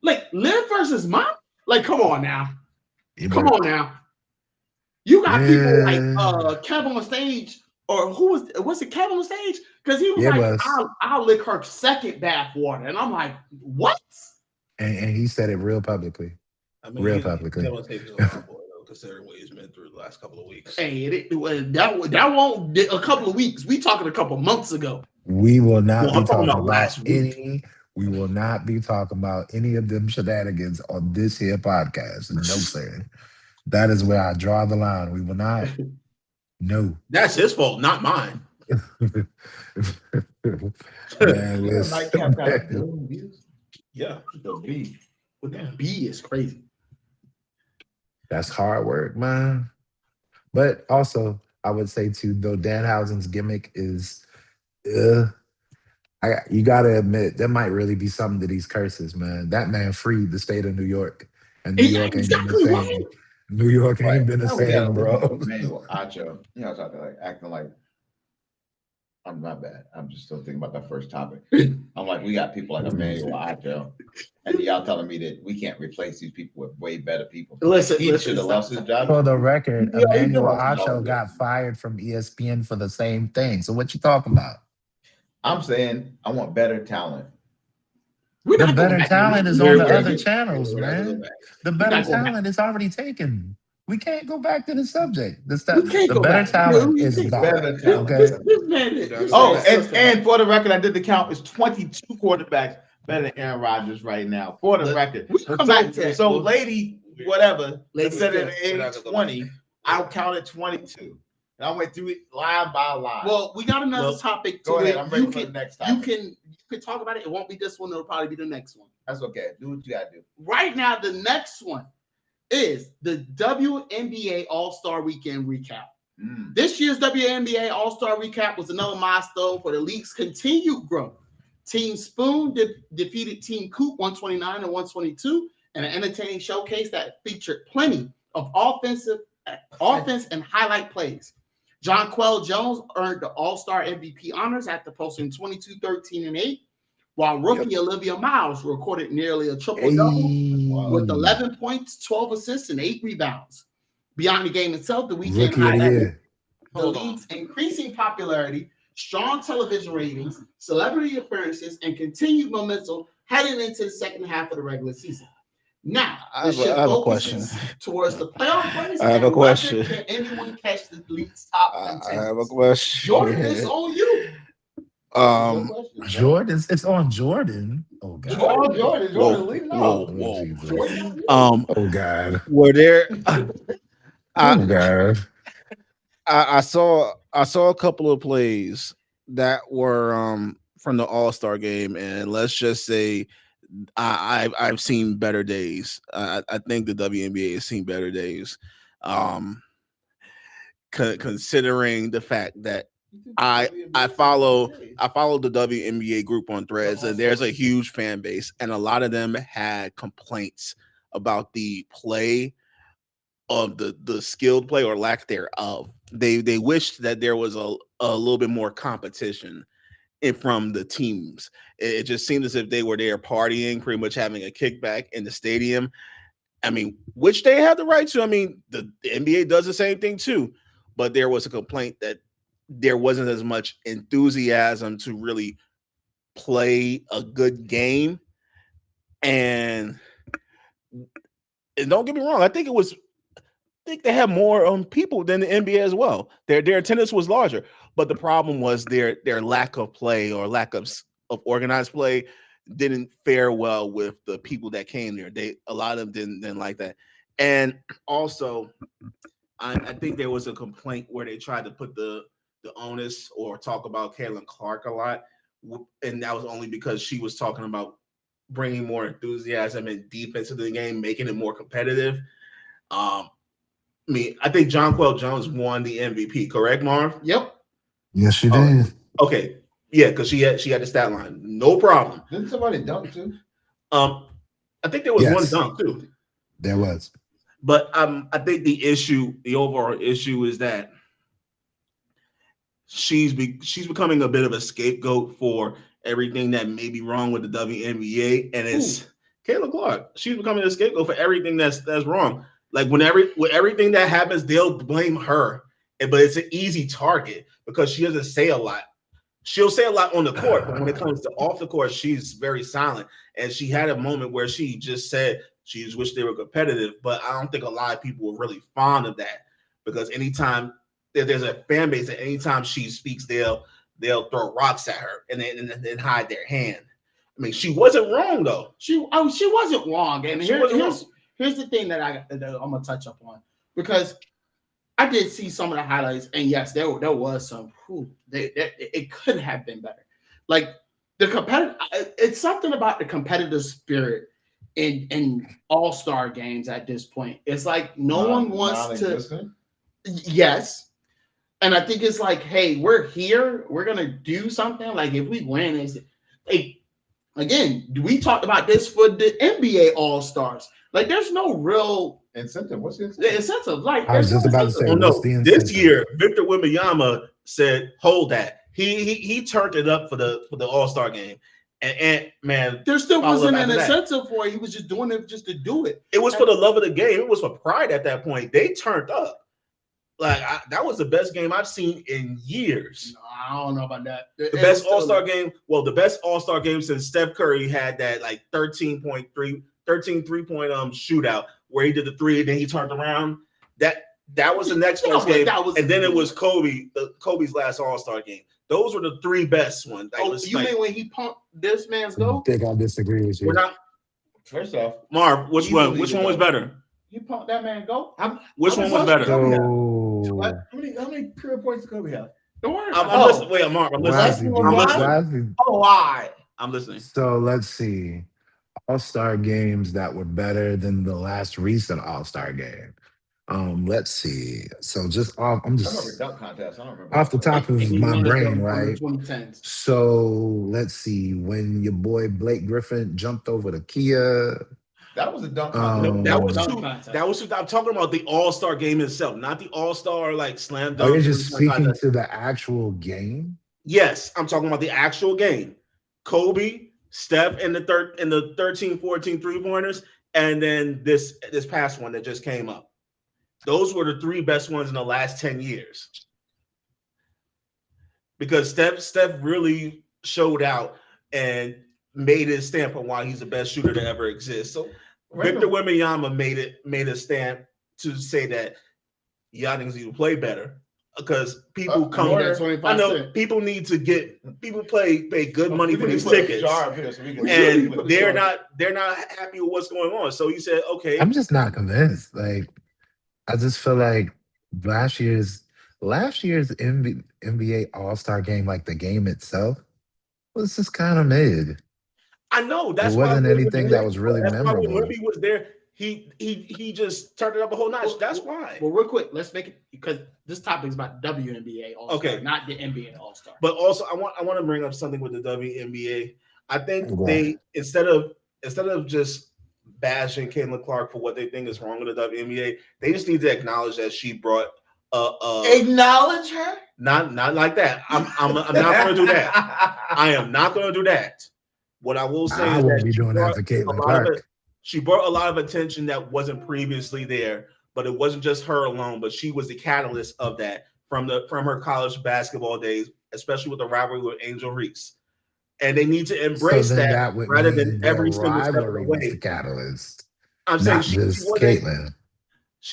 like Liv versus Mom. Like, come on now, It come worked. on now. You got people like Yeah. Kev on stage, or who was it? Kev on stage because he was Yeah, it like, was. I'll lick her second bath water, and I'm like, what? And he said it real publicly. I mean, Real publicly. Kevin Tate is a hot boy, though, considering what he's been through the last couple of weeks. Hey, that won't a couple of weeks. We talking a couple months ago. We will not No, be I'm talking talking about about last week. any. We will not be talking about any of them shenanigans on this here podcast. No, sir. That is where I draw the line. We will not. No. That's his fault, not mine. Man, Nightcap listen. got a billion views. Yeah, The B. With that B is crazy. That's hard work, man. But also, I would say too, though Danhausen's gimmick is, uh, you gotta admit that might really be something to these curses, man. That man freed the state of New York, and New Is that York ain't been the exactly right? same. New York Right. ain't been the Now we got same, bro. Emmanuel Acho. You know, talking like acting like I'm not bad. I'm just still thinking about that first topic. I'm like, we got people like Emmanuel Acho, and y'all telling me that we can't replace these people with way better people. Listen, He should have lost his job. For the record, He already Emmanuel lost his Acho job. got fired from ESPN for the same thing. So what you talking about? I'm saying I want better talent. We're The not going better back. talent is We're on the gonna other go- channels, we're not gonna go man. back. The We're better not going back. talent is already taken. We can't go back to the subject. We can't The go better back. talent We is can't go gone. Better back. talent. Okay. This man is. Don't Oh, go back. and for the record, I did the count. It's 22 quarterbacks better than Aaron Rodgers right now. For the record. We come back to that. So lady, whatever, Lady instead of Steph. We're not age gonna go 20, I counted 22. And I went through it line by line. Well, we got another Well, topic. go ahead. it. I'm ready You for the can, next you topic. can talk about it. It won't be this one. It'll probably be the next one. That's okay. Do what you gotta do. Right now, the next one is the WNBA All-Star Weekend recap. This year's WNBA All-Star recap was another milestone for the league's continued growth. Team Spoon defeated Team Coop 129 and 122 in an entertaining showcase that featured plenty of offense and highlight plays. Jonquel Jones earned the All-Star MVP honors after posting 22, 13, and 8, while rookie Olivia Miles recorded nearly a triple-double with 11 points, 12 assists, and 8 rebounds. Beyond the game itself, the weekend Rookie of the highlighted year. the league's increasing popularity, strong television ratings, celebrity appearances, and continued momentum heading into the second half of the regular season. Now, I have a question. towards the playoff race. I have a and question. whether can anyone catch the league's top I have a contenders? question. Jordan, it's on you. Jordan, it's on Jordan. Oh God. Jordan, leave it Whoa, out. whoa. Jesus. Oh God. Were there? Oh God. I saw a couple of plays that were from the All-Star game, and let's just say I've seen better days. I think the WNBA has seen better days. Considering the fact that I follow the WNBA group on Threads, and there's a huge fan base, and a lot of them had complaints about the play of the skilled play or lack thereof. They wished that there was a little bit more competition from the teams. It just seemed as if they were there partying, pretty much having a kickback in the stadium. I mean, which they have the right to. I mean, the NBA does the same thing too. But there was a complaint that there wasn't as much enthusiasm to really play a good game. And don't get me wrong, I think they had more people than the NBA as well. Their attendance was larger, but the problem was their lack of play or lack of organized play didn't fare well with the people that came there. A lot of them didn't like that. And also, I think there was a complaint where they tried to put the onus or talk about Caitlin Clark a lot, and that was only because she was talking about bringing more enthusiasm and defense to the game, making it more competitive. I think Jonquel Jones won the MVP, correct, Marv? Yep. Yes, she did. Okay, yeah, because she had the stat line, no problem. Didn't somebody dunk too? I think there was one dunk too. There was. But I think the overall issue is that she's becoming a bit of a scapegoat for everything that may be wrong with the WNBA, and it's Caitlin Clark. She's becoming a scapegoat for everything that's wrong. Like with everything that happens, they'll blame her, but it's an easy target because she doesn't say a lot. She'll say a lot on the court, but when it comes to off the court, she's very silent. And she had a moment where she just said she just wished they were competitive, but I don't think a lot of people were really fond of that because anytime there's a fan base, that anytime she speaks, they'll throw rocks at her and then hide their hand. I mean, she wasn't wrong though. She wasn't wrong. And here's the thing that I'm gonna touch up on, because I did see some of the highlights, and yes, there was some. It could have been better. Like the competitive, it's something about the competitive spirit in all-star games at this point. It's like no one wants to. Yes, and I think it's like, hey, we're here. We're gonna do something. Like if we win, it's like again. We talked about this for the NBA All-Stars. Like there's no real incentive. What's the incentive? Like I was just about to say, no, this year Victor Wembanyama said, "Hold that." He turned it up for the All-Star game, and man, there still wasn't an incentive for it. He was just doing it just to do it. It was for the love of the game. It was for pride at that point. They turned up. Like that was the best game I've seen in years. No, I don't know about that. The best All-Star game. Well, the best All-Star game since Steph Curry had that like 13 3-point shootout where he did the three and then he turned around. That was the next best game. And then it was Kobe's last All-Star game. Those were the three best ones. You mean when he pumped this man's goal? I think I disagree with you. We're not. First off, Marv, which one was better? He pumped that man goal. Which one was better? How many career points did Kobe have? Don't worry. I'm listening. Wait, Marv, I'm listening. Oh, why? I'm listening. So let's see. All-Star games that were better than the last recent All-Star game. Let's see. So just off, I'm just dunk contest. I don't remember. Off the top of my brain, right? 2010s. So let's see. When your boy Blake Griffin jumped over the Kia. That was a dunk contest. That was I'm talking about the All-Star game itself, not the All-Star like slam dunk. Oh, you're just speaking to the actual game? Yes, I'm talking about the actual game. Kobe, Steph in the 13, 14 three-pointers, and then this past one that just came up. Those were the three best ones in the last 10 years. Because Steph really showed out and made his stamp on why he's the best shooter to ever exist. So Victor Wembanyama made a stamp to say that y'all niggas need to play better. Because people come here. I know people need to pay good money for these tickets. And they're not happy with what's going on. So he said, okay. I'm just not convinced. Like, I just feel like last year's NBA All-Star game, like the game itself, was just kind of mid. I know it wasn't anything that was really memorable. When he was there, he just turned it up a whole notch. That's why. Well, real quick, let's make it, because this topic is about WNBA All-Star, not the NBA All-Star. But also, I want to bring up something with the WNBA. I think they instead of just bashing Caitlin Clark for what they think is wrong with the WNBA, they just need to acknowledge that she brought acknowledge her. Not like that. I'm not going to do that. I am not going to do that. What I will say is that she brought a lot of attention that wasn't previously there, but it wasn't just her alone. But she was the catalyst of that from her college basketball days, especially with the rivalry with Angel Reese. And they need to embrace that rather than every single step of the way. The catalyst. I'm saying she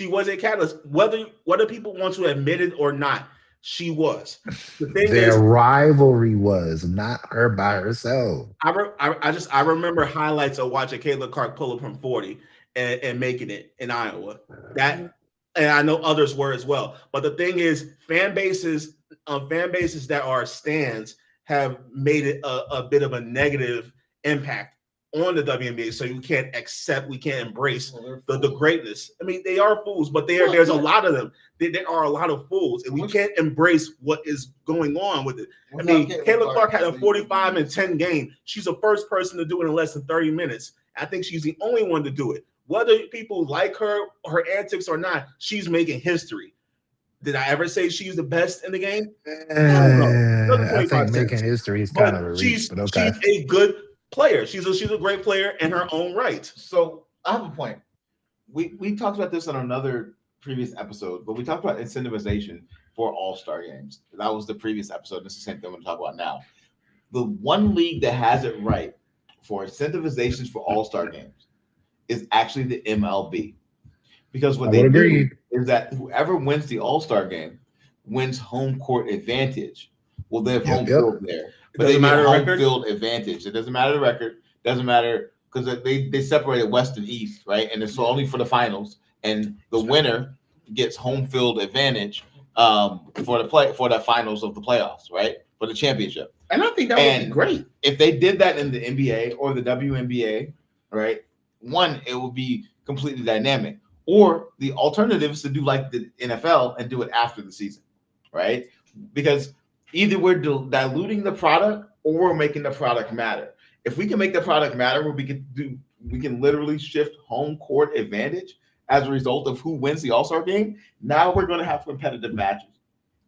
was a catalyst. Whether people want to admit it or not, she was. The thing Their rivalry was not her by herself. I remember highlights of watching Caitlin Clark pull up from 40 and making it in Iowa. That, and I know others were as well. But the thing is, fan bases that are stands have made it a bit of a negative impact on the WNBA, so we can't embrace the greatness. I mean, they are fools, but there's a lot of them. There are a lot of fools, and we can't embrace what is going on with it. I mean, Caitlin Clark had a 45-10 game. She's the first person to do it in less than 30 minutes. I think she's the only one to do it. Whether people like her antics or not, she's making history. Did I ever say she's the best in the game? I think making history is kind of a reach, but okay. She's a good player. She's a great player in her own right. So I have a point. We talked about this on another previous episode, but we talked about incentivization for all-star games. That was the previous episode. It's the same thing I'm going to talk about now. The one league that has it right for incentivizations for all-star games is actually the MLB. Because what they do is that whoever wins the all-star game wins home court advantage, Well, they have Yep, home yep. field there, but Doesn't they matter have the home record? field advantage. It doesn't matter the record. Doesn't matter because they separated West and East, right? And it's only for the finals, and the winner gets home field advantage for the finals of the playoffs, right? For the championship. And I think that would be great. If they did that in the NBA or the WNBA, right? One, it would be completely dynamic. Or the alternative is to do like the NFL and do it after the season, right? Because either we're diluting the product or we're making the product matter. If we can make the product matter, where we can literally shift home court advantage as a result of who wins the All-Star game. Now we're going to have competitive matches.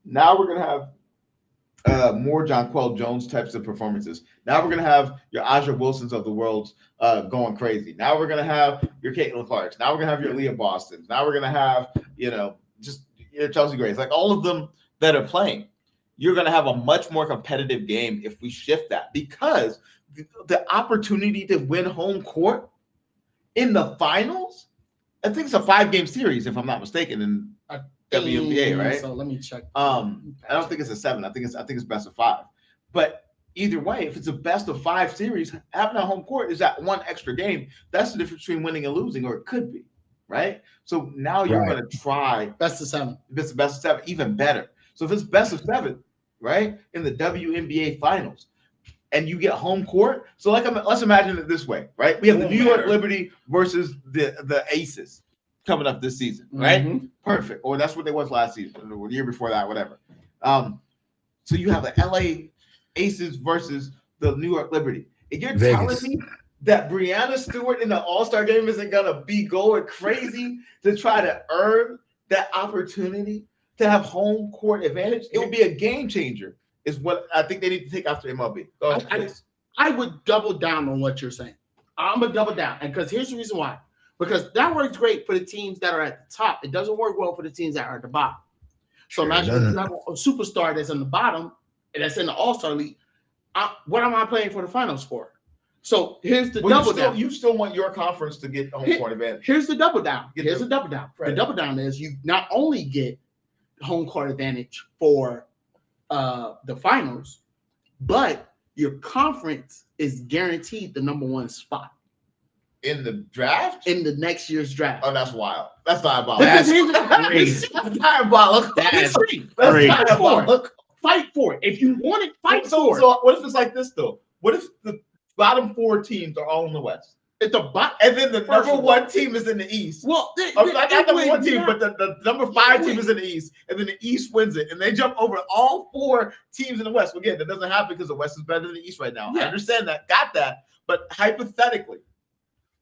Now we're going to have more Jonquel Jones types of performances. Now we're going to have your Aja Wilsons of the world going crazy. Now we're going to have your Caitlin Clarks. Now we're going to have your Leah Bostons. Now we're going to have, just your Chelsea Grays. Like all of them that are playing. You're going to have a much more competitive game if we shift that, because the opportunity to win home court in the finals, I think it's a 5-game series, if I'm not mistaken, in WNBA, right? So let me check. I don't think it's a 7. I think it's best of 5. But either way, if it's a best of 5 series, having a home court is that one extra game. That's the difference between winning and losing, or it could be, right? So now you're going to try best of 7. If it's best of 7, even better. So if it's best of 7, right, in the WNBA finals, and you get home court. So let's imagine it this way, right? We have the New York Liberty versus the Aces coming up this season, right? Mm-hmm. Perfect. Or that's what they was last season, or the year before that, whatever. So you have the LA Aces versus the New York Liberty. And you're telling me that Breanna Stewart in the All-Star game isn't gonna be going crazy to try to earn that opportunity to have home court advantage? It would be a game changer, is what I think they need to take after MLB. Go ahead, I would double down on what you're saying. I'm gonna double down, and because here's the reason why. Because that works great for the teams that are at the top. It doesn't work well for the teams that are at the bottom. So imagine you have a superstar that's in the bottom and that's in the All-Star league. What am I playing for the finals for? So here's the double down. You still want your conference to get home court advantage. Here's the double down. Here's the double down. The double down is you not only get home court advantage for the finals, but your conference is guaranteed the number 1 spot in the draft, in the next year's draft. Oh, that's wild. That's diabolical. That's crazy. That's diabolical. That's crazy. Fight for it. If you want it, fight for it. So what if it's like this though? What if the bottom 4 teams are all in the West? At the bottom, and then the number 1 team is in the East. Well, not number 1 team, but the number 5 team is in the East, and then the East wins it, and they jump over all 4 teams in the West. Again, that doesn't happen because the West is better than the East right now. Yeah. I understand that, got that, but hypothetically,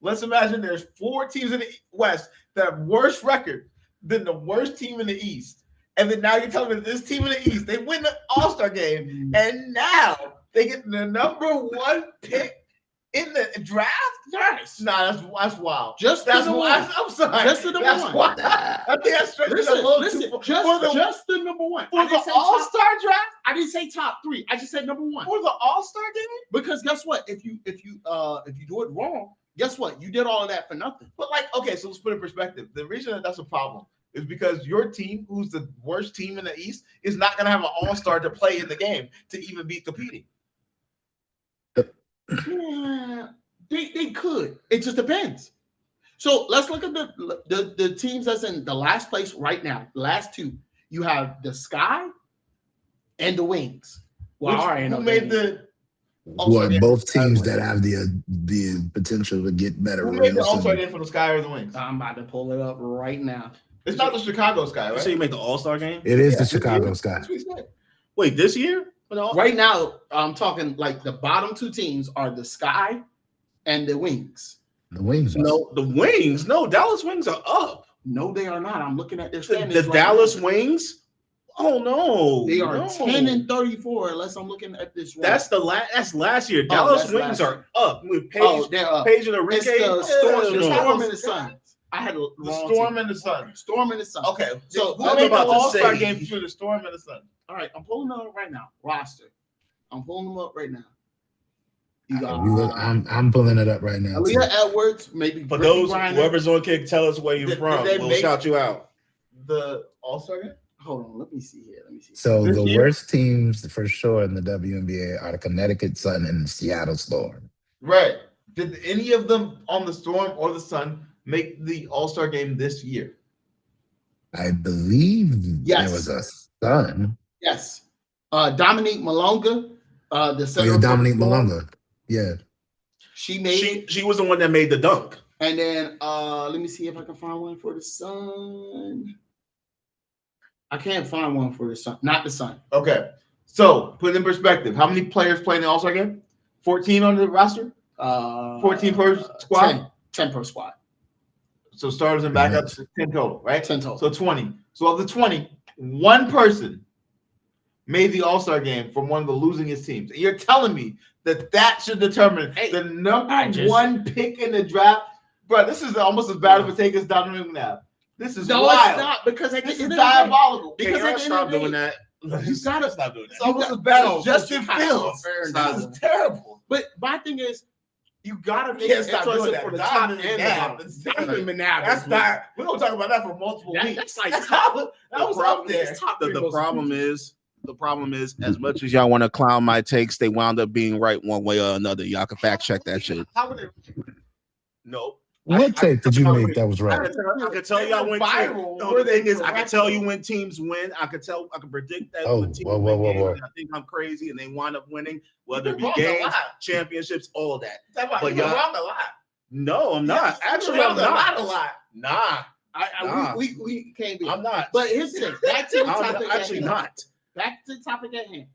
let's imagine there's 4 teams in the West that have worse record than the worst team in the East, and then now you're telling me this team in the East, they win the All-Star game, and now they get the number 1 pick in the draft? Nice. Nah, that's wild. Just that's wild. I'm sorry. Just the number 1. Wild. I think that's stretching a little too far. Just the number 1. For the All-Star draft? I didn't say top 3. I just said number 1. For the All-Star game? Because guess what? If you do it wrong, guess what? You did all of that for nothing. But okay, so let's put it in perspective. The reason that's a problem is because your team, who's the worst team in the East, is not going to have an All-Star to play in the game to even be competing. Yeah, they could. It just depends. So let's look at the teams that's in the last place right now. The last 2, you have the Sky and the Wings. Well, who made the both teams that have the potential to get better. Who made the All-Star game for the Sky or the Wings? I'm about to pull it up right now. It's not the Chicago Sky, right? So you make the All-Star game? It is the Chicago Sky. Wait, this year? Right now, I'm talking like the bottom 2 teams are the Sky and the Wings. The Wings. No, the Wings. No, Dallas Wings are up. No, they are not. I'm looking at their standings. The Dallas Wings? Oh no. They are 10-34 unless I'm looking at this one. That's last year. Dallas Wings are up with Paige. They're up. Paige and Enrique. It's the Storm and the Suns. I had the Storm and the Suns. Storm and the Suns. Okay. So who made the All-Star game between the Storm and the Suns? All right, I'm pulling them up right now. Roster. I'm pulling them up right now. I'm pulling it up right now. Aaliyah Edwards, maybe. For those whoever's on kick, tell us where you're from. We'll shout you out. The All-Star game? Hold on, let me see here. So This the year? worst teams for sure in the WNBA are the Connecticut Sun and the Seattle Storm. Right. Did any of them on the Storm or the Sun make the All-Star game this year? I believe Yes. there was a Sun. Yes. Dominique Malonga, the Oh, center yeah, of the Dominique Storm, Malonga. Yeah. she made. She was the one that made the dunk. And then let me see if I can find one for the Sun. I can't find one for the Sun. Not the Sun. Okay. So, put it in perspective. How many players play in the All-Star game? 14 on the roster? 14 per squad? 10 per squad. So starters and backups, 10 total, right? 10 total. So 20. So of the 20, one person made the All-Star game from one of the losingest teams. And you're telling me that should determine the number one pick in the draft? Bro, this is almost as bad of a take as Donovan McNabb. This is wild. It's not, because this is diabolical. Because y'all stop doing that. You gotta stop doing that. It's almost as bad as Justin Fields. This is terrible. But my thing is, you gotta make can't it stop doing interesting that. for the top and the bottom. Donovan McNabb. That's not. We're gonna talk about that for multiple weeks. That's like that was up there. The problem is, as much as y'all want to clown my takes, they wound up being right one way or another. Y'all can fact check that shit. How would it? No. What take did you make that was I right? could tell y'all when viral. the thing is, I can tell you when teams win. I can predict that when teams win games. I think I'm crazy, and they wind up winning, whether it be games, championships, all of that. But you're wrong a lot. No, I'm not. Actually, I'm not. A lot. Nah. We can't be. I'm not. But here's the thing. Back to the topic. I'm actually not. Back to the topic at hand.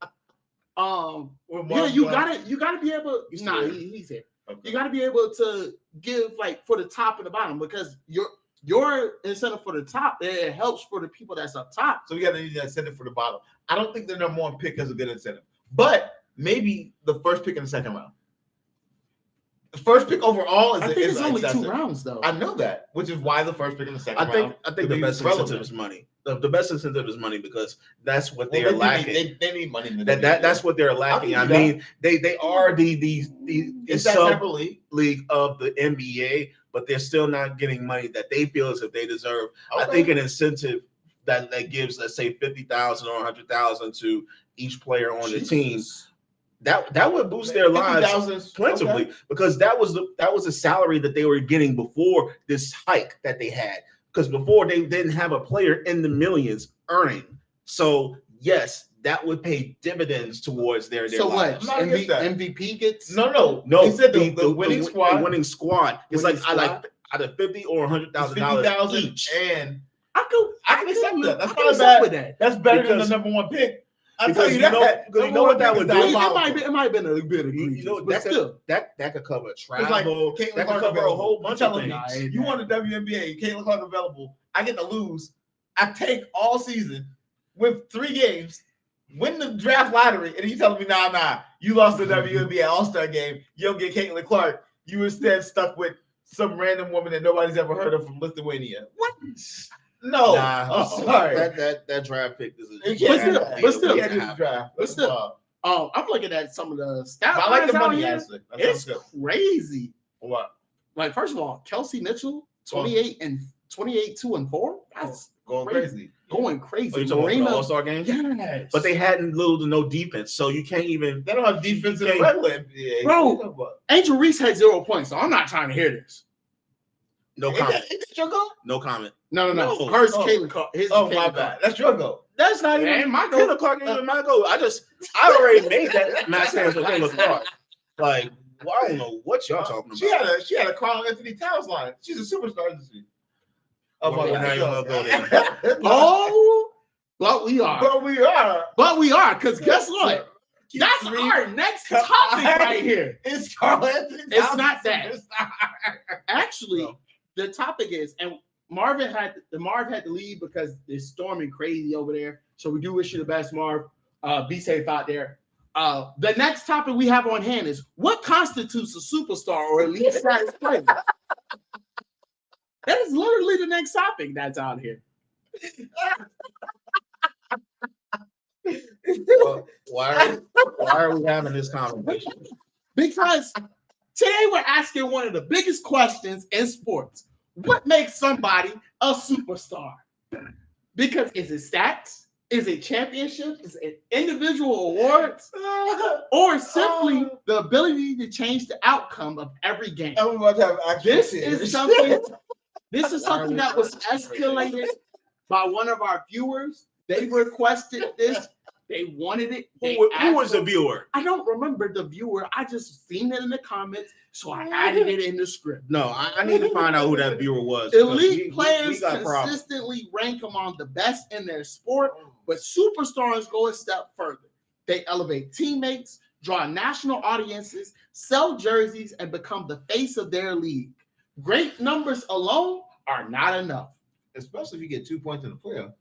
You gotta be able. He's here. Okay. You gotta be able to give like for the top and the bottom, because your incentive for the top, it helps for the people that's up top. So we got to need that incentive for the bottom. I don't think the number one pick is a good incentive, but maybe the first pick in the second round. The first pick overall is. I think it's only 2 rounds though. I know that, which is why the first pick in the second round. I think the best incentive is money. The best incentive is money, because that's what they are lacking. They need money. That's what they're lacking. I mean, they are the sub league of the NBA, but they're still not getting money that they feel as if they deserve. Okay. I think an incentive that gives, let's say, 50,000 or 100,000 to each player on the team. That would boost their lives plentifully, because that was a salary that they were getting before this hike that they had. Because before they didn't have a player in the millions earning. So yes, that would pay dividends towards their lives. So what? MVP gets no. He said the winning squad. The winning squad. It's like out of $50,000 or $100,000 each. And I can accept that. That's not bad. That's better than the number one pick. I'll tell you that. You know what that would do? It might have been a bit of that could cover travel. That could cover a whole bunch of things. You want the WNBA, Caitlin Clark available. I get to lose. I take all season with 3 games, win the draft lottery, and you telling me, nah, you lost the WNBA All-Star game. You don't get Caitlin Clark. You instead stuck with some random woman that nobody's ever heard of from Lithuania. What? No, I'm sorry. That draft pick is. But still, I'm looking at some of the stats. I like the money aspect. It's crazy. What? Like, first of all, Kelsey Mitchell, 28, 2-4. That's going crazy. Going crazy. Oh, you talking about the All-Star game? Yes. But they hadn't little to no defense, so you can't even. They don't have defense in the regular NBA. Bro, Angel Reese had 0 points, so I'm not trying to hear this. No comment. Is that your goal? No comment. No. Hers, Caitlin Clark. My bad. That's your goal. That's not even my goal. Caitlin Clark ain't even my goal. I already made that match stance with Caitlin Clark. Like, well, I don't know what y'all talking about. She had a Carl Anthony Towns line. She's a superstar, isn't she? Oh, my God. Oh, but we are. Because guess what? That's our next topic right here. It's Carl Anthony Towns. It's not that. Actually, the topic is, and Marv had to leave because it's storming crazy over there. So we do wish you the best, Marv. Be safe out there. The next topic we have on hand is what constitutes a superstar or elite status player. That is literally the next topic that's out here. Why are we having this conversation? Because today we're asking one of the biggest questions in sports. What makes somebody a superstar? Because is it stats? Is it championships? Is it individual awards? Or simply the ability to change the outcome of every game? This is something that was escalated by one of our viewers. They requested this. They wanted it. Who was the viewer? I don't remember the viewer. I just seen it in the comments, so I added it in the script. No, I need to find out who that viewer was. Elite players consistently rank among the best in their sport, but superstars go a step further. They elevate teammates, draw national audiences, sell jerseys, and become the face of their league. Great numbers alone are not enough. Especially if you get 2 points in the playoff.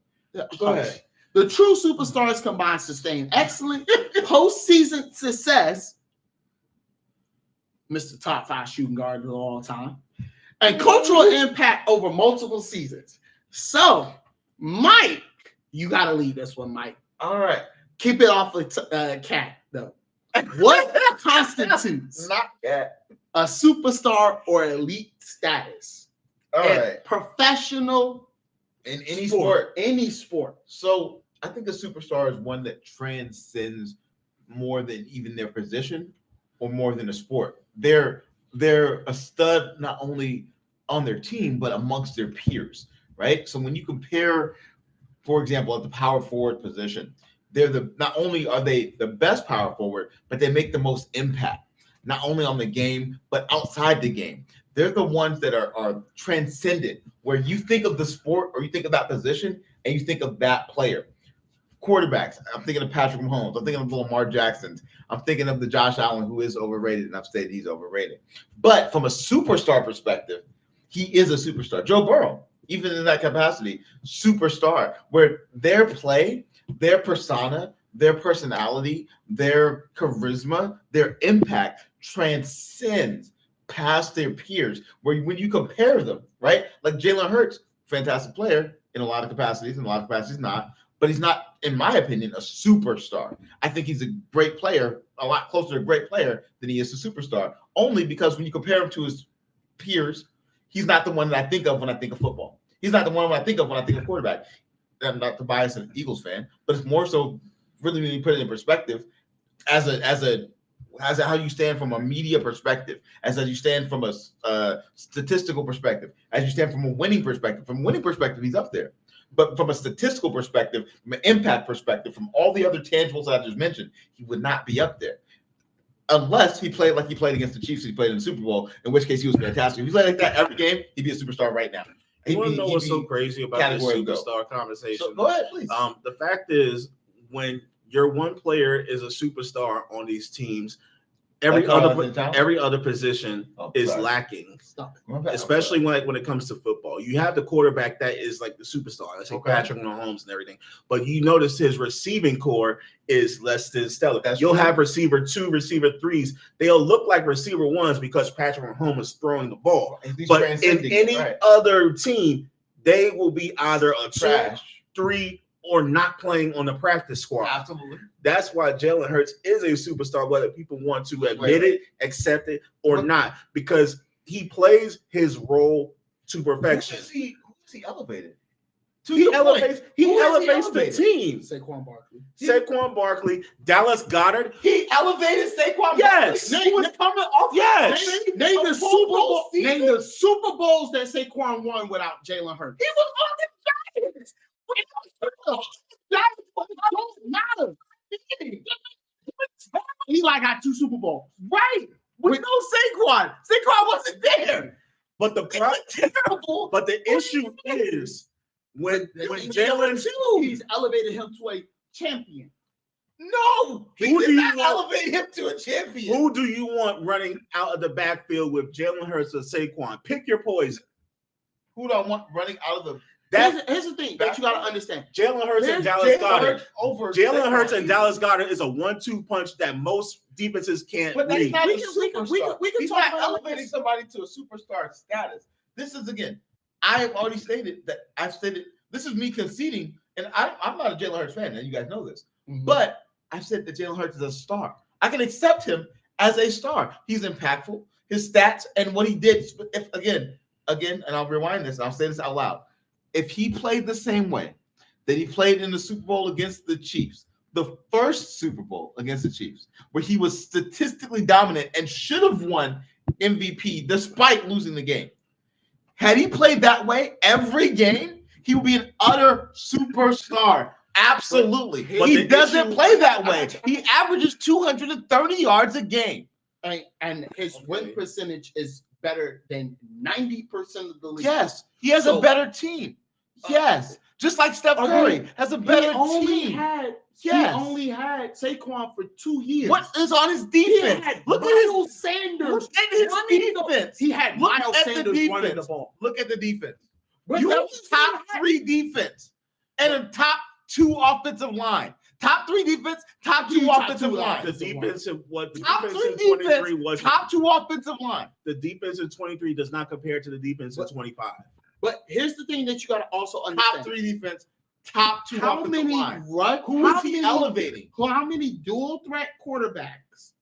Go ahead. The true superstars combine sustained excellent postseason success, Mr. Top 5 shooting guard of all time, and cultural impact over multiple seasons. So, Mike, you got to lead this one, Mike. All right. Keep it off of Cat, though. What constitutes a superstar or elite status? All right. Professional in any sport. Any sport. So I think a superstar is one that transcends more than even their position or more than a sport. They're a stud not only on their team, but amongst their peers, right? So when you compare, for example, at the power forward position, not only are they the best power forward, but they make the most impact, not only on the game, but outside the game. They're the ones that are transcendent, where you think of the sport or you think of that position and you think of that player. Quarterbacks, I'm thinking of Patrick Mahomes. I'm thinking of the Lamar Jacksons. I'm thinking of the Josh Allen, who is overrated, and I've stated he's overrated. But from a superstar perspective, he is a superstar. Joe Burrow, even in that capacity, superstar, where their play, their persona, their personality, their charisma, their impact transcends past their peers, where when you compare them, right? Like Jalen Hurts, fantastic player in a lot of capacities, in a lot of capacities not, but he's not, in my opinion, a superstar. I think he's a great player, a lot closer to a great player than he is a superstar, only because when you compare him to his peers, he's not the one that I think of when I think of football. He's not the one I think of when I think of quarterback. I'm not the bias an Eagles fan, but it's more so really when you put it in perspective as how you stand from a media perspective, as you stand from a statistical perspective, as you stand from a winning perspective. From a winning perspective, he's up there. But from a statistical perspective, from an impact perspective, from all the other tangibles that I just mentioned, he would not be up there. Unless he played like he played against the Chiefs, he played in the Super Bowl, in which case he was fantastic. If he played like that every game, he'd be a superstar right now. You want to know what's so crazy about this superstar conversation? So go ahead, please. The fact is, when your one player is a superstar on these teams, every other position is lacking. Especially when it comes to football. You have the quarterback that is like the superstar. Let's say Patrick Mahomes and everything. But you notice his receiving core is less than stellar. You'll have receiver 2, receiver 3s. They'll look like receiver 1s because Patrick Mahomes is throwing the ball. But in any other team, they will be either a trash 3 or not playing on the practice squad. Absolutely. That's why Jalen Hurts is a superstar, whether people want to admit it, accept it, or not, because he plays his role to perfection. Who is he elevated? He elevates the team. Saquon Barkley. Dallas Goedert. He elevated Saquon Yes. Barkley. He was coming off. Yes. Name the Super Bowl. Name the Super Bowls that Saquon won without Jalen Hurts. He was on the Giants. Eli got 2 Super Bowls. Right. With no Saquon. Saquon wasn't there. But the issue is when Jalen, he's elevated him to a champion. No, he did not elevate him to a champion. Who do you want running out of the backfield with Jalen Hurts or Saquon? Pick your poison. Who do I want running out of the? Here's the thing that you got to understand. Jalen Hurts and Dallas Goedert. Jalen Hurts and Dallas Goedert is a 1-2 punch that most defenses can't read. We can talk about elevating somebody to a superstar status. This is, again, I have already stated that this is me conceding, and I'm not a Jalen Hurts fan, and you guys know this. Mm-hmm. But I've said that Jalen Hurts is a star. I can accept him as a star. He's impactful. His stats and what he did, again, and I'll rewind this, and I'll say this out loud. If he played the same way that he played in the Super Bowl against the Chiefs, the first Super Bowl against the Chiefs, where he was statistically dominant and should have won MVP despite losing the game. Had he played that way every game, he would be an utter superstar. Absolutely. But he the doesn't issue- play that way. He averages 230 yards a game. And his win percentage is better than 90% of the league. Yes, he has a better team. Yes, just like Steph Curry has a better team. He only had Saquon for 2 years. What is on his defense? Look at Miles Sanders. Look at his defense. He had Look Miles at the Sanders running the defense. ball. Look at the defense. But You that have was top not- 3 defense and a top 2 offensive line. Top 3 defense, top 2 offensive line. The defense in what the Top defense 3 in 23 defense, was top 2 offensive line. the defense in 23 does not compare to the defense in 25. But here's the thing that you got to also Top understand. 3 defense, top 2 How offensive many line. Who Who is he elevating? How many dual threat quarterbacks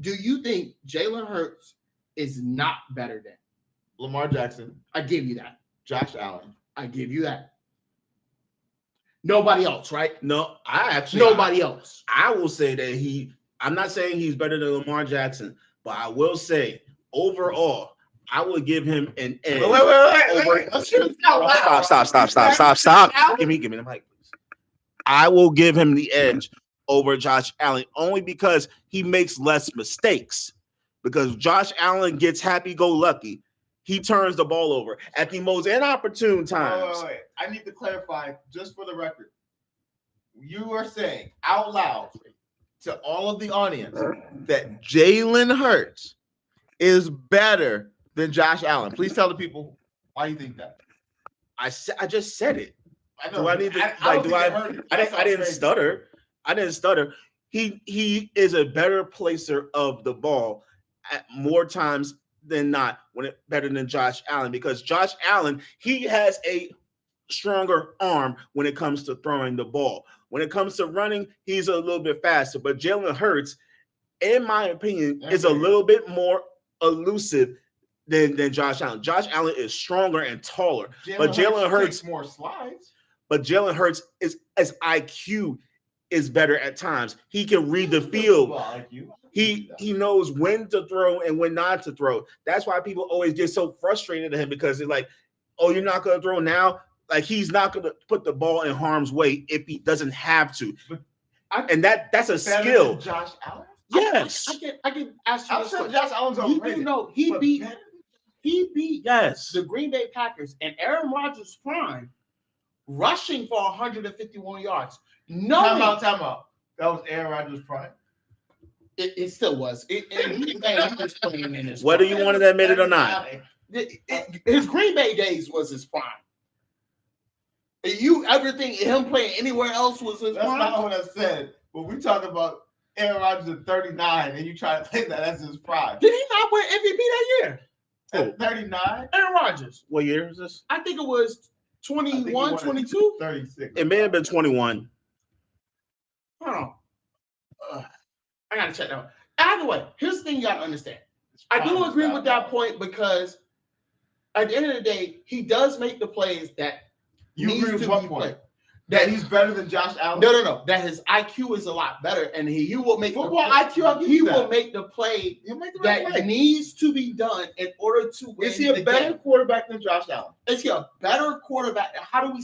do you think Jalen Hurts is not better than? Lamar Jackson, I give you that. Josh Allen. I give you that. Nobody else, right? No, Nobody else. I will say that I'm not saying he's better than Lamar Jackson, but I will say overall, I would give him an edge. Wait. Let's hear this out loud. Stop. Give me the mic, please. I will give him the edge over Josh Allen only because he makes less mistakes. Because Josh Allen gets happy-go-lucky. He turns the ball over at the most inopportune times. Wait. I need to clarify just for the record. You are saying out loud to all of the audience that Jalen Hurts is better than Josh Allen. Please tell the people why you think that. I just said it. I know. Do I need to? I didn't stutter. I didn't stutter. He is a better placer of the ball at more times than not better than Josh Allen, because Josh Allen, he has a stronger arm when it comes to throwing the ball. When it comes to running, he's a little bit faster. But Jalen Hurts, in my opinion, is a little bit more elusive than Josh Allen. Josh Allen is stronger and taller, but Jalen Hurts more slides. But Jalen Hurts is as IQ is better at times. He can read the field. He knows when to throw and when not to throw. That's why people always get so frustrated at him, because they're like, "Oh, you're not going to throw now." Like, he's not going to put the ball in harm's way if he doesn't have to. And that's a skill. Josh Allen. Yes. I can ask you I'm this saying question. Josh Allen's overrated. You know, he beat Yes. the Green Bay Packers and Aaron Rodgers' prime, rushing for 151 yards. Time out. That was Aaron Rodgers' prime. It still was. He was playing in his Whether prime. you wanted to admit it or not. His Green Bay days was his prime. You ever think him playing anywhere else was his That's prime? not what I said. When we talk about Aaron Rodgers at 39 and you try to think that as his prime. Did he not win MVP that year? At 39? Aaron Rodgers. What year is this? I think it was 21, 22. 36. It may have been 21. Hold on. I gotta check that out. Either way, here's the thing you gotta understand. I do agree with that point, because at the end of the day, he does make the plays that You needs agree with to what be point? played. That he's better than Josh Allen? No. That his IQ is a lot better, and he will make Football IQ, I'll give he you will that. make the play He'll make the right that play. needs to be done in order to win. Is he a the better game. quarterback than Josh Allen? Is he a better quarterback? How do we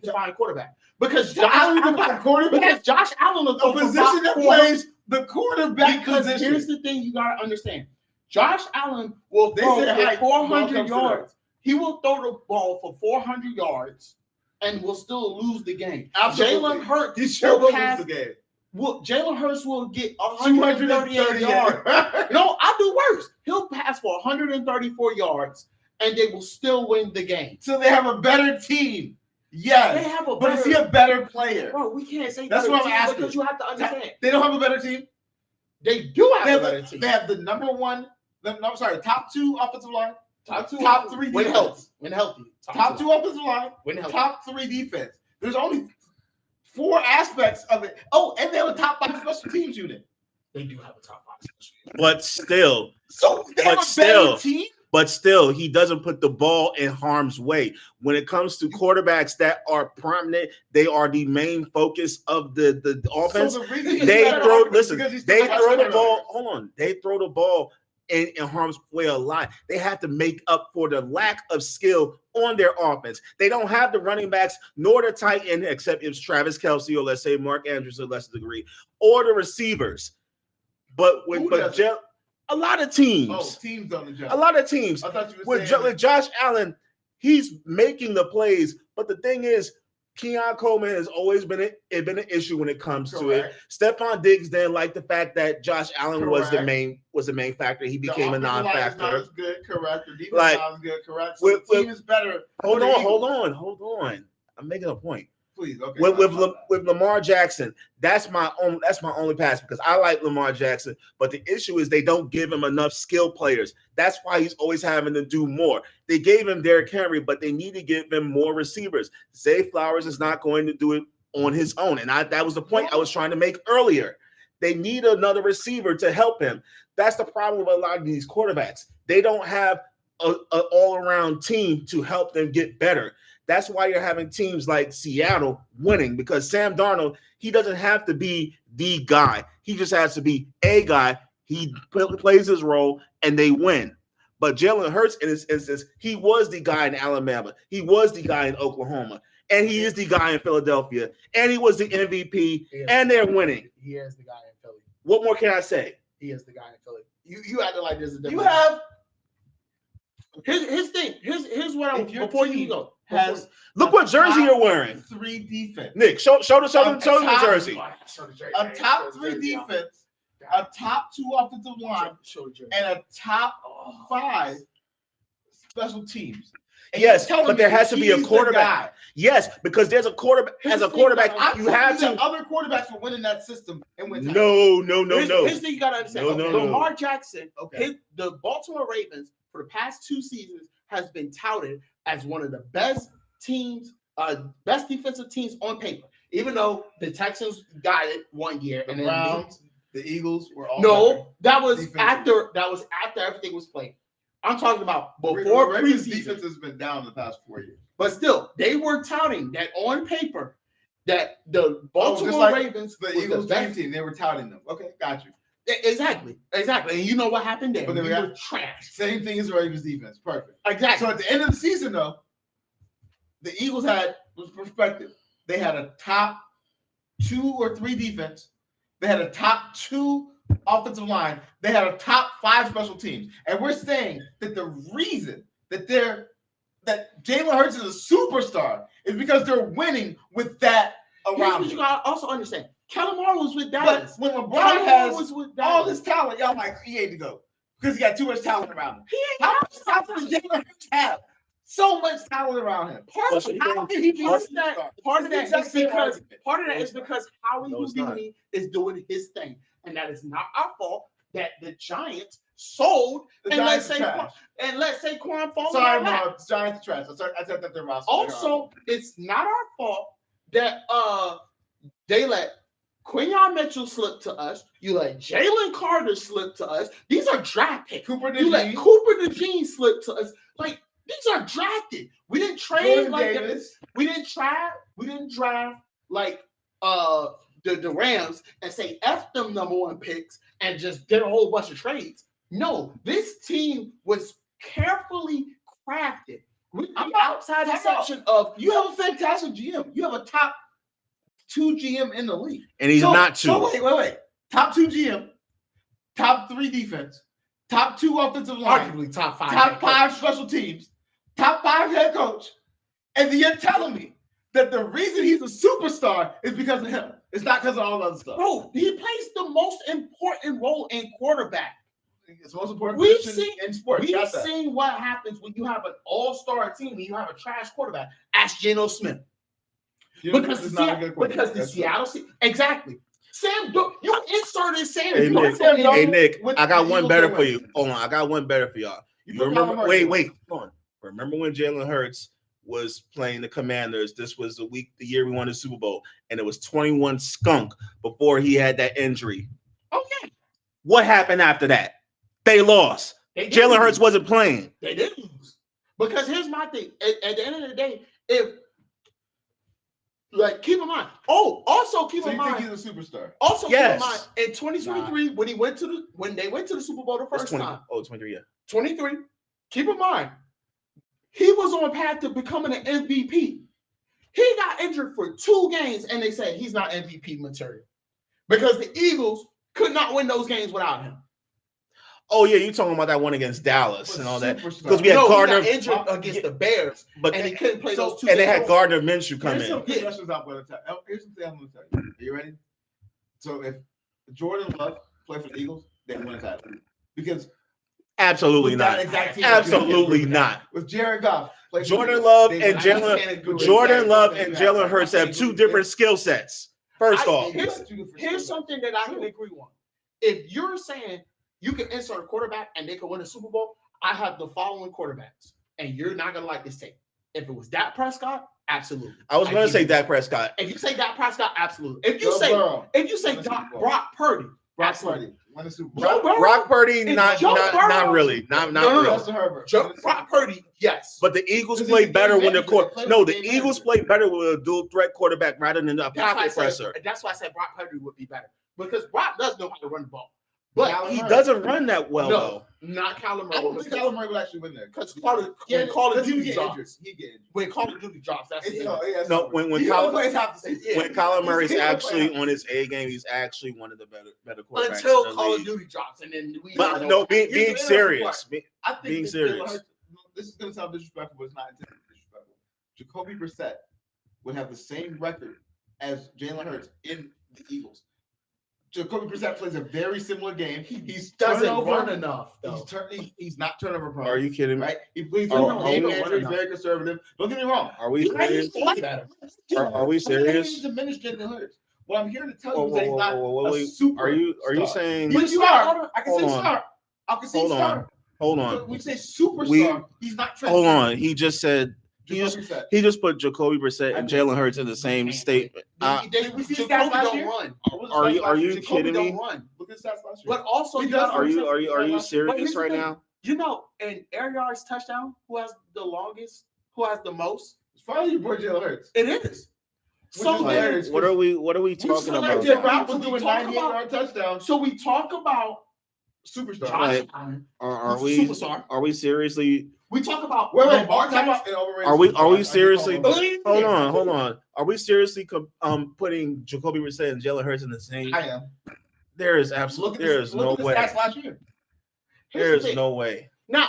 define quarterback? Because How do we define quarterback? Because Josh Allen will A go for position that 400. plays the quarterback Because position. here's the thing you gotta understand. Josh Allen will They throw say for height, 400 ball comes to yards. He will throw the ball for 400 yards and will still lose the game. Absolutely. Jalen Hurts He sure will pass- lose the game. Jalen Hurts will get 138 yards. No, I'll do worse. He'll pass for 134 yards and they will still win the game. So they have a better team. Yes. They have a But is better, he a better player? bro, we can't say That's better what I'm team asking. because you have to understand. They don't have a better team. They do have They a have, better team. they have the number one, top 2 offensive line, top 2, top 3 when defense. healthy. When healthy. Top 2 offensive line, When healthy. top 3 defense. There's only 4 aspects of it. Oh, and they have a top 5 special teams unit. They do have a top 5 special team. But still, So they have a still, better team. but still, he doesn't put the ball in harm's way. When it comes to quarterbacks that are prominent, they are the main focus of the offense. So the reason They throw the ball. ball. Hold on, they throw the ball in harm's way a lot. They have to make up for the lack of skill on their offense. They don't have the running backs nor the tight end, except it's Travis Kelce or let's say Mark Andrews to a lesser degree, or the receivers. But a lot of teams. Oh, teams on the job. A lot of teams. I thought you were with Josh Allen, he's making the plays, but the thing is, Keon Coleman has always been an issue when it comes to it. Stephon Diggs didn't like the fact that Josh Allen was the main factor. He became a non-factor. Not as good, correct. The defense not as good, correct. So the team is better. Hold on. I'm making a point. Please, okay. With Lamar Jackson, that's my only pass because I like Lamar Jackson, but the issue is they don't give him enough skill players. That's why he's always having to do more. They gave him Derrick Henry, but they need to give him more receivers. Zay Flowers is not going to do it on his own, and that was the point I was trying to make earlier. They need another receiver to help him. That's the problem with a lot of these quarterbacks. They don't have an all-around team to help them get better. That's why you're having teams like Seattle winning because Sam Darnold, he doesn't have to be the guy. He just has to be a guy. He plays his role and they win. But Jalen Hurts, in this instance, he was the guy in Alabama. He was the guy in Oklahoma. And he is the guy in Philadelphia. And he was the MVP. And they're winning. He is the guy in Philly. What more can I say? He is the guy in Philly. You acted like this is you have his thing. Here's what I'm before you go. Look what jersey you're wearing. 3 defense. Nick, show the jersey. A top 3 defense, a top 2 offensive line, and a top 5 special teams. And yes, but there has to be a quarterback. Yes, because there's a quarterback. As a quarterback, you have to. Other quarterbacks will win in that system and win. No. Here's the thing you gotta understand. Lamar Jackson, the Baltimore Ravens for the past 2 seasons has been touted as one of the best teams, best defensive teams on paper. Even though the Texans got it 1 year, and then the Eagles were all that was after everything was played. I'm talking about before preseason. Defense has been down the past 4 years, but still, they were touting that on paper that the Baltimore Ravens, the Eagles dream team, they were touting them. Okay, got you. Exactly. And you know what happened there? But they were trash. Same thing as the Ravens defense. Perfect. Exactly. So at the end of the season, though, the Eagles had perspective. They had a top 2 or 3 defense. They had a top 2 offensive line. They had a top 5 special teams. And we're saying that the reason that Jalen Hurts is a superstar is because they're winning with that around. You gotta also understand. Kellen Moore was with Dallas. But when LeBron has all this talent, y'all like he ain't to go because he got too much talent around him. How much talent does Jalen Hurts have? So much talent around him. Part of that is because Howie Houdini is doing his thing, and that is not our fault. That the Giants sold the Giants trash. Let's say Quan falls. Sorry, Mom, Giants trash. I said that they're roster. Also, it's not our fault that they let Quinyon Mitchell slip to us. You let Jalen Carter slip to us. These are draft picks. You let Cooper DeJean slip to us. Like, these are drafted. We didn't trade like this. We didn't draft like the Rams and say F them number 1 picks and just get a whole bunch of trades. No, this team was carefully crafted. I'm outside the section of you have a fantastic GM. You have a top 2 GM in the league. And he's not 2. So wait. Top 2 GM, top 3 defense, top 2 offensive line, arguably top 5. Top 5 special teams, top 5 head coach. And then you're telling me that the reason he's a superstar is because of him. It's not because of all the other stuff. Bro, he plays the most important role in quarterback. It's the most important position in sports. We've seen what happens when you have an all-star team and you have a trash quarterback. Ask Geno Smith. Because the Seattle Exactly. Sam, you inserted Sam. Hey, Nick, I got one better for you. Hold on, I got one better for y'all. You remember? Wait, hold on. Remember when Jalen Hurts was playing the Commanders? This was the year we won the Super Bowl, and it was 21 skunk before he had that injury. Okay. What happened after that? They lost. Jalen Hurts wasn't playing. They did lose. Because here's my thing. At the end of the day, keep in mind. Also keep in mind. You think he's a superstar? Also keep in mind in 2023 when they went to the Super Bowl the first time. 23, yeah. 23. Keep in mind, he was on path to becoming an MVP. He got injured for 2 games, and they said he's not MVP material because the Eagles could not win those games without him. Oh yeah, you talking about that one against Dallas and all that? Because we had Gardner he got injured against the Bears, and he couldn't play those 2 and games. they had Gardner Minshew come Here's in. some questions I'm going to tell you. Here's something I'm going to tell you. Are you ready? So if Jordan Love played for the Eagles, they win a title. Because absolutely not. Absolutely not. With Jared Goff, Jordan Love and Jalen Hurts have 2 different skill sets. First off, here's something that I can agree on. If you're saying you can insert a quarterback and they can win a Super Bowl, I have the following quarterbacks, and you're not gonna like this tape. If it was Dak Prescott, absolutely. I was going to say Dak Prescott. If you say Dak Prescott, absolutely. If you say Brock Purdy, absolutely. Win a Super Bowl. Brock Purdy, not really. Not really. Brock Purdy, yes. But the Eagles play better when the Eagles play better with a dual threat quarterback rather than a pocket presser. That's why I said Brock Purdy would be better because Brock does know how to run the ball. But he doesn't run that well, though. Not Kyler Murray. I don't think Kyler Murray will actually win there. Because Call of Duty drops. When Call of Duty drops, that's it. No, when Kyler Murray's actually on his A game, he's actually one of the better quarterbacks. Until Call of Duty drops, and then being serious. I think being serious. This is going to sound disrespectful, but it's not intended to be disrespectful. Jacoby Brissett would have the same record as Jalen Hurts in the Eagles. Jacoby Brissett plays a very similar game. He doesn't run enough. He's not turnover prone. Are you kidding me? Right? He plays He's very conservative. Don't get me wrong. Are we serious? Are we serious? Diminish Jalen Hurts. What I'm here to tell you is that he's not a super. Are you saying? He's a star. I can say star. I can say star. Hold on. We say superstar. He's not. Hold on. He just said. He just put Jacoby Brissett and Jalen Hurts in the same statement. Jacoby don't run. Are you kidding me? Look at stats last year. But also, are you serious right now? You know, in air yards touchdown, who has the longest? Who has the most? It's probably your boy Jalen Hurts. It is. So what are we talking about? Brock was doing 98-yard touchdown. So we talk about superstar. Are we seriously? We talk about Are we seriously? Hold on. Are we seriously putting Jacoby Brissett and Jalen Hurts in the same? I am. There is no way. There's no way. Now,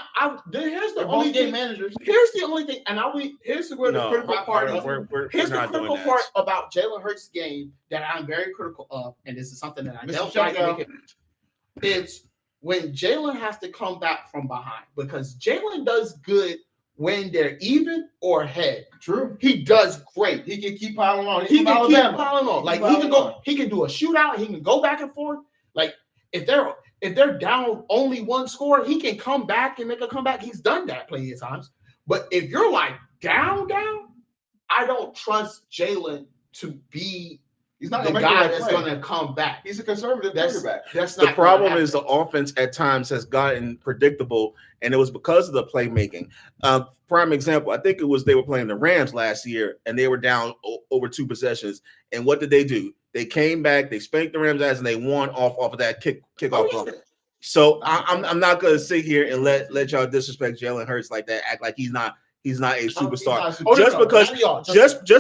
here's the only game managers. Here's the only thing, and here's the critical part. Here's the critical part about Jalen Hurts' game that I'm very critical of, and this is something that I don't like. It's when Jalen has to come back from behind, because Jalen does good when they're even or ahead. True. He does great. He can keep piling on. He can keep piling on. Like he can do a shootout. He can go back and forth. Like if they're down only 1 score, he can come back and make a comeback. He's done that plenty of times. But if you're like down, I don't trust Jalen to be He's not the guy that's going to come back. He's a conservative quarterback. That's not the problem is the offense at times has gotten predictable, and it was because of the playmaking. Prime example, I think it was they were playing the Rams last year, and they were down over 2 possessions. And what did they do? They came back, they spanked the Rams ass, and they won off of that kickoff run. So I'm not going to sit here and let y'all disrespect Jalen Hurts like that, act like he's not a superstar. Just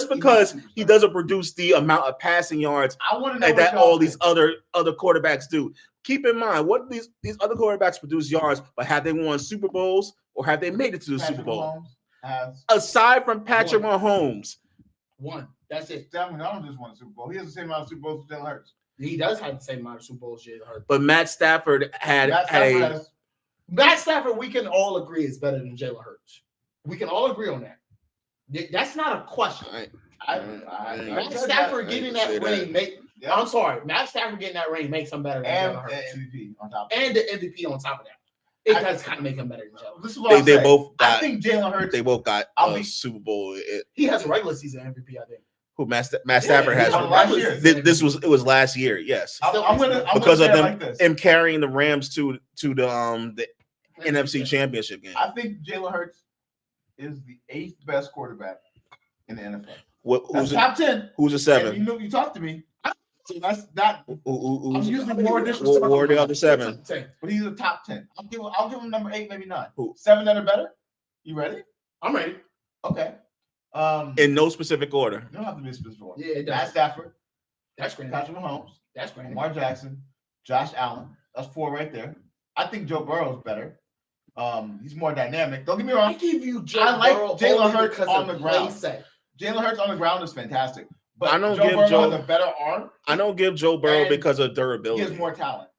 because he doesn't produce the amount of passing yards that all these other quarterbacks do. Keep in mind what these other quarterbacks produce yards, but have they won Super Bowls or have they made it to the Super Bowl? Aside from Patrick Mahomes, one. That's it. Sam Donald just won a Super Bowl. He has the same amount of Super Bowls as Jalen Hurts. He does have the same amount of Super Bowls as Jalen Hurts. But Matt Stafford Matt Stafford, we can all agree is better than Jalen Hurts. We can all agree on that. That's not a question. Matt Stafford getting that ring I'm sorry. Matt Stafford getting that ring makes him better than Jalen Hurts. MVP on top of and the MVP on top of that. It does kind of make him better than Jalen. This is what I think Jalen Hurts. They both got Super Bowl. He has a regular season MVP, I think. Who Matt Stafford has last year. It was last year, yes. I'm because of them like him carrying the Rams to the NFC Championship game. I think Jalen Hurts is the 8th best quarterback in the NFL. Who's top 10? Who's a 7? And you talked to me. So that's not. I'm using more disrespect. What are the other 7? But he's a top 10. I'll give him number 8, maybe 9. Who? 7 that are better. You ready? I'm ready. Okay. In no specific order. You don't have to be a specific order. Yeah, Matt Stafford. That's great. Patrick Mahomes. That's great. Lamar Jackson. Josh Allen. That's 4 right there. I think Joe Burrow's better. He's more dynamic. Don't get me wrong. I give you Joe I like Burrow Jalen only Hurts because on of the ground. playset. Jalen Hurts on the ground is fantastic. But I don't Joe give Burrow Joe has a better arm. I don't give Joe Burrow And because of He durability. has more talent.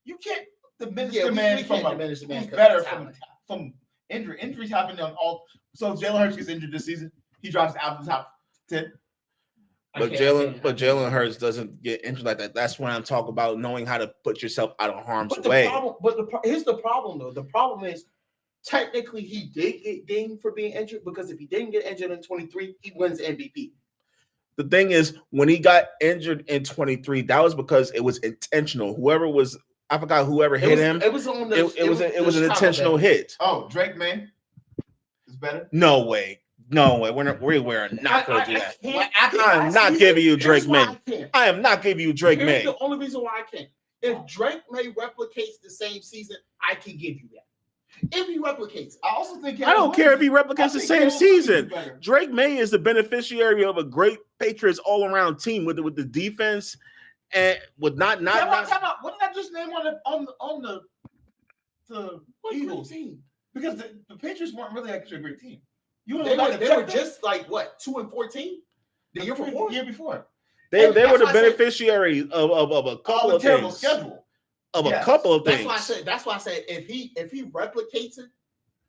You can't diminish Yeah, the we man can't from diminish the man he's 'cause better of talent. from injury. Injuries happen on all. So if Jalen Hurts gets injured this season, he drops out of the top 10. But Jalen Hurts doesn't get injured like that. That's when I'm talking about knowing how to put yourself out of harm's way. Here's the problem, though. The problem is technically he did get dinged for being injured because if he didn't get injured in 23, he wins MVP. The thing is, when he got injured in 23, that was because it was intentional. I forgot whoever hit him. It was on the. It was an intentional hit. Oh, Drake May is better. No way. We're not going to do that. I am not giving you Drake May. I am not giving you Drake May. The only reason why I can't. If Drake May replicates the same season, I can give you that. If he replicates, I also think I don't care if he replicates the same season. Drake May is the beneficiary of a great Patriots all-around team with the defense and with not. Time out. What did I just name on the Eagles team? Because the Patriots weren't really actually a great team. They were just like what 2-14 the year before. They were the beneficiary of a couple of terrible things. schedule. A couple of things. That's why I said if he replicates it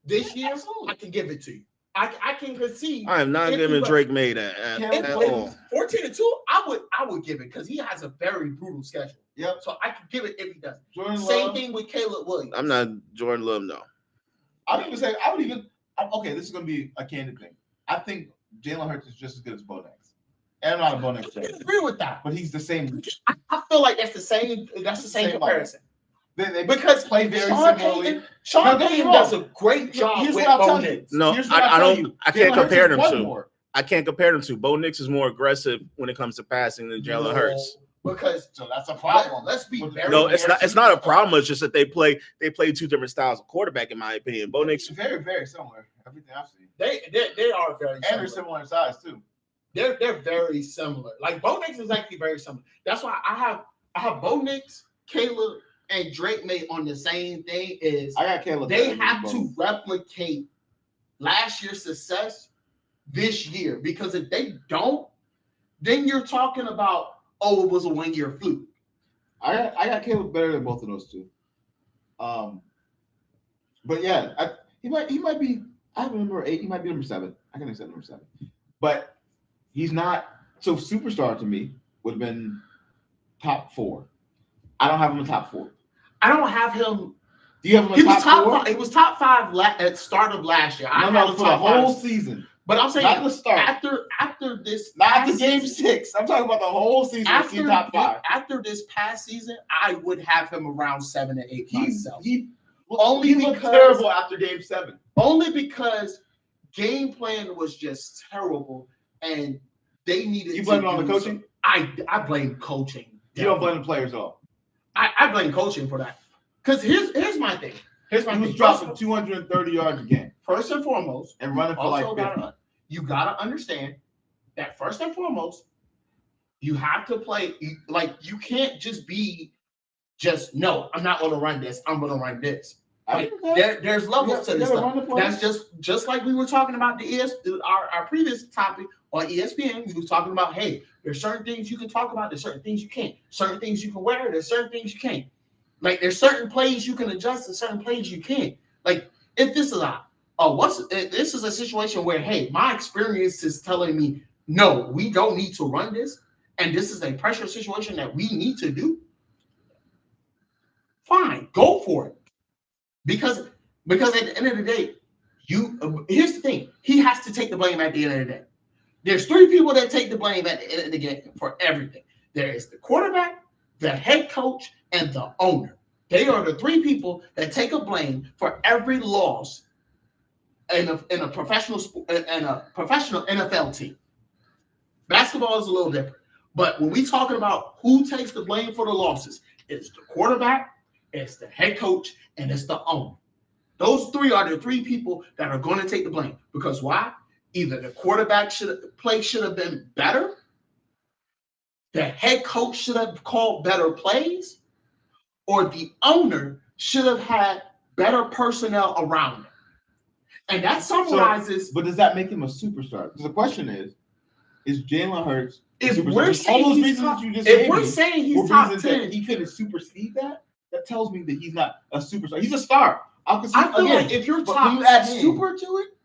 this year, I can give it to you. I can concede. I am not giving Drake May that at all. 14-2, I would give it because he has a very brutal schedule. Yep. So I could give it if he doesn't. Same Love. Thing with Caleb Williams. I'm not Jordan Love, no. Okay, this is going to be a candid thing. I think Jalen Hurts is just as good as Bo Nix. And I'm not a Bo Nix fan. I agree with that. But he's the same. I feel like that's the same comparison. They because play very similarly. Sean Payton does a great job Here's with what I'll Bo tell you. Nix. No, Here's what I I'll tell don't. you. I can't Jalen compare Hurts them is to. more. I can't compare them to. Bo Nix is more aggressive when it comes to passing than Jalen Hurts. Because So that's a problem. let's be very No, it's not a problem. It's just that they play 2 different styles of quarterback, in my opinion. Bo Nix. Very, very similar. Everything I've seen. they are very And similar. they're similar in size too. They're very similar. Like Bo Nix is actually very similar. That's why I have Bo Nix, Caleb, and Drake May on the same thing. Is I got Caleb. they have to replicate last year's success this year, because if they don't, then you're talking about it was a 1-year fluke. I got Caleb better than both of those two. But yeah, he might be. I have number 8. He might be number 7. I can accept number 7, but he's not. So superstar to me would have been top 4. I don't have him in top 4. I don't have him. Do you have him He in was top top 4? 5. He was top 5 at start of last year. I No, have him for the top whole 5. season. But I'm saying Not the start. after this, Not past the game season, 6. I'm talking about the whole season. After, Top 5. after this past season, I would have him around 7 and 8 myself. He Only looked because- terrible after game 7. Only because game plan was just terrible, and they needed. You blame to it on the do coaching? I blame coaching. You don't blame the players though. I blame coaching for that. Because here's my thing. Here's my He was thing. dropping 230 yards a game First and foremost, and running for like 50. you gotta understand that first and foremost, you have to play like you can't just be no. I'm not gonna run this. I'm gonna run this. Like, there's levels to this stuff. That's just like we were talking about our previous topic on ESPN. We were talking about, hey, there's certain things you can talk about, there's certain things you can't, certain things you can wear, there's certain things you can't. Like there's certain plays you can adjust and certain plays you can't. Like if this is this is a situation where, hey, my experience is telling me, no, we don't need to run this, and this is a pressure situation that we need to do. Fine, go for it. Because at the end of the day, here's the thing. He has to take the blame at the end of the day. There's 3 people that take the blame at the end of the game for everything. There is the quarterback, the head coach, and the owner. They are the three people that take a blame for every loss in a professional NFL team. Basketball is a little different. But when we talking about who takes the blame for the losses, it's the quarterback, it's the head coach, and it's the owner. Those three are the three people that are going to take the blame. Because why? Either the quarterback should have been better, the head coach should have called better plays, or the owner should have had better personnel around him. And that summarizes. So, but does that make him a superstar? Because the question is Jalen Hurts? If we're saying all those he's reasons top, that you just if gave we're me, saying he's top 10, he couldn't supersede that. That tells me that he's not a superstar. He's a star. I feel like if you're top, when you add 10, super to it,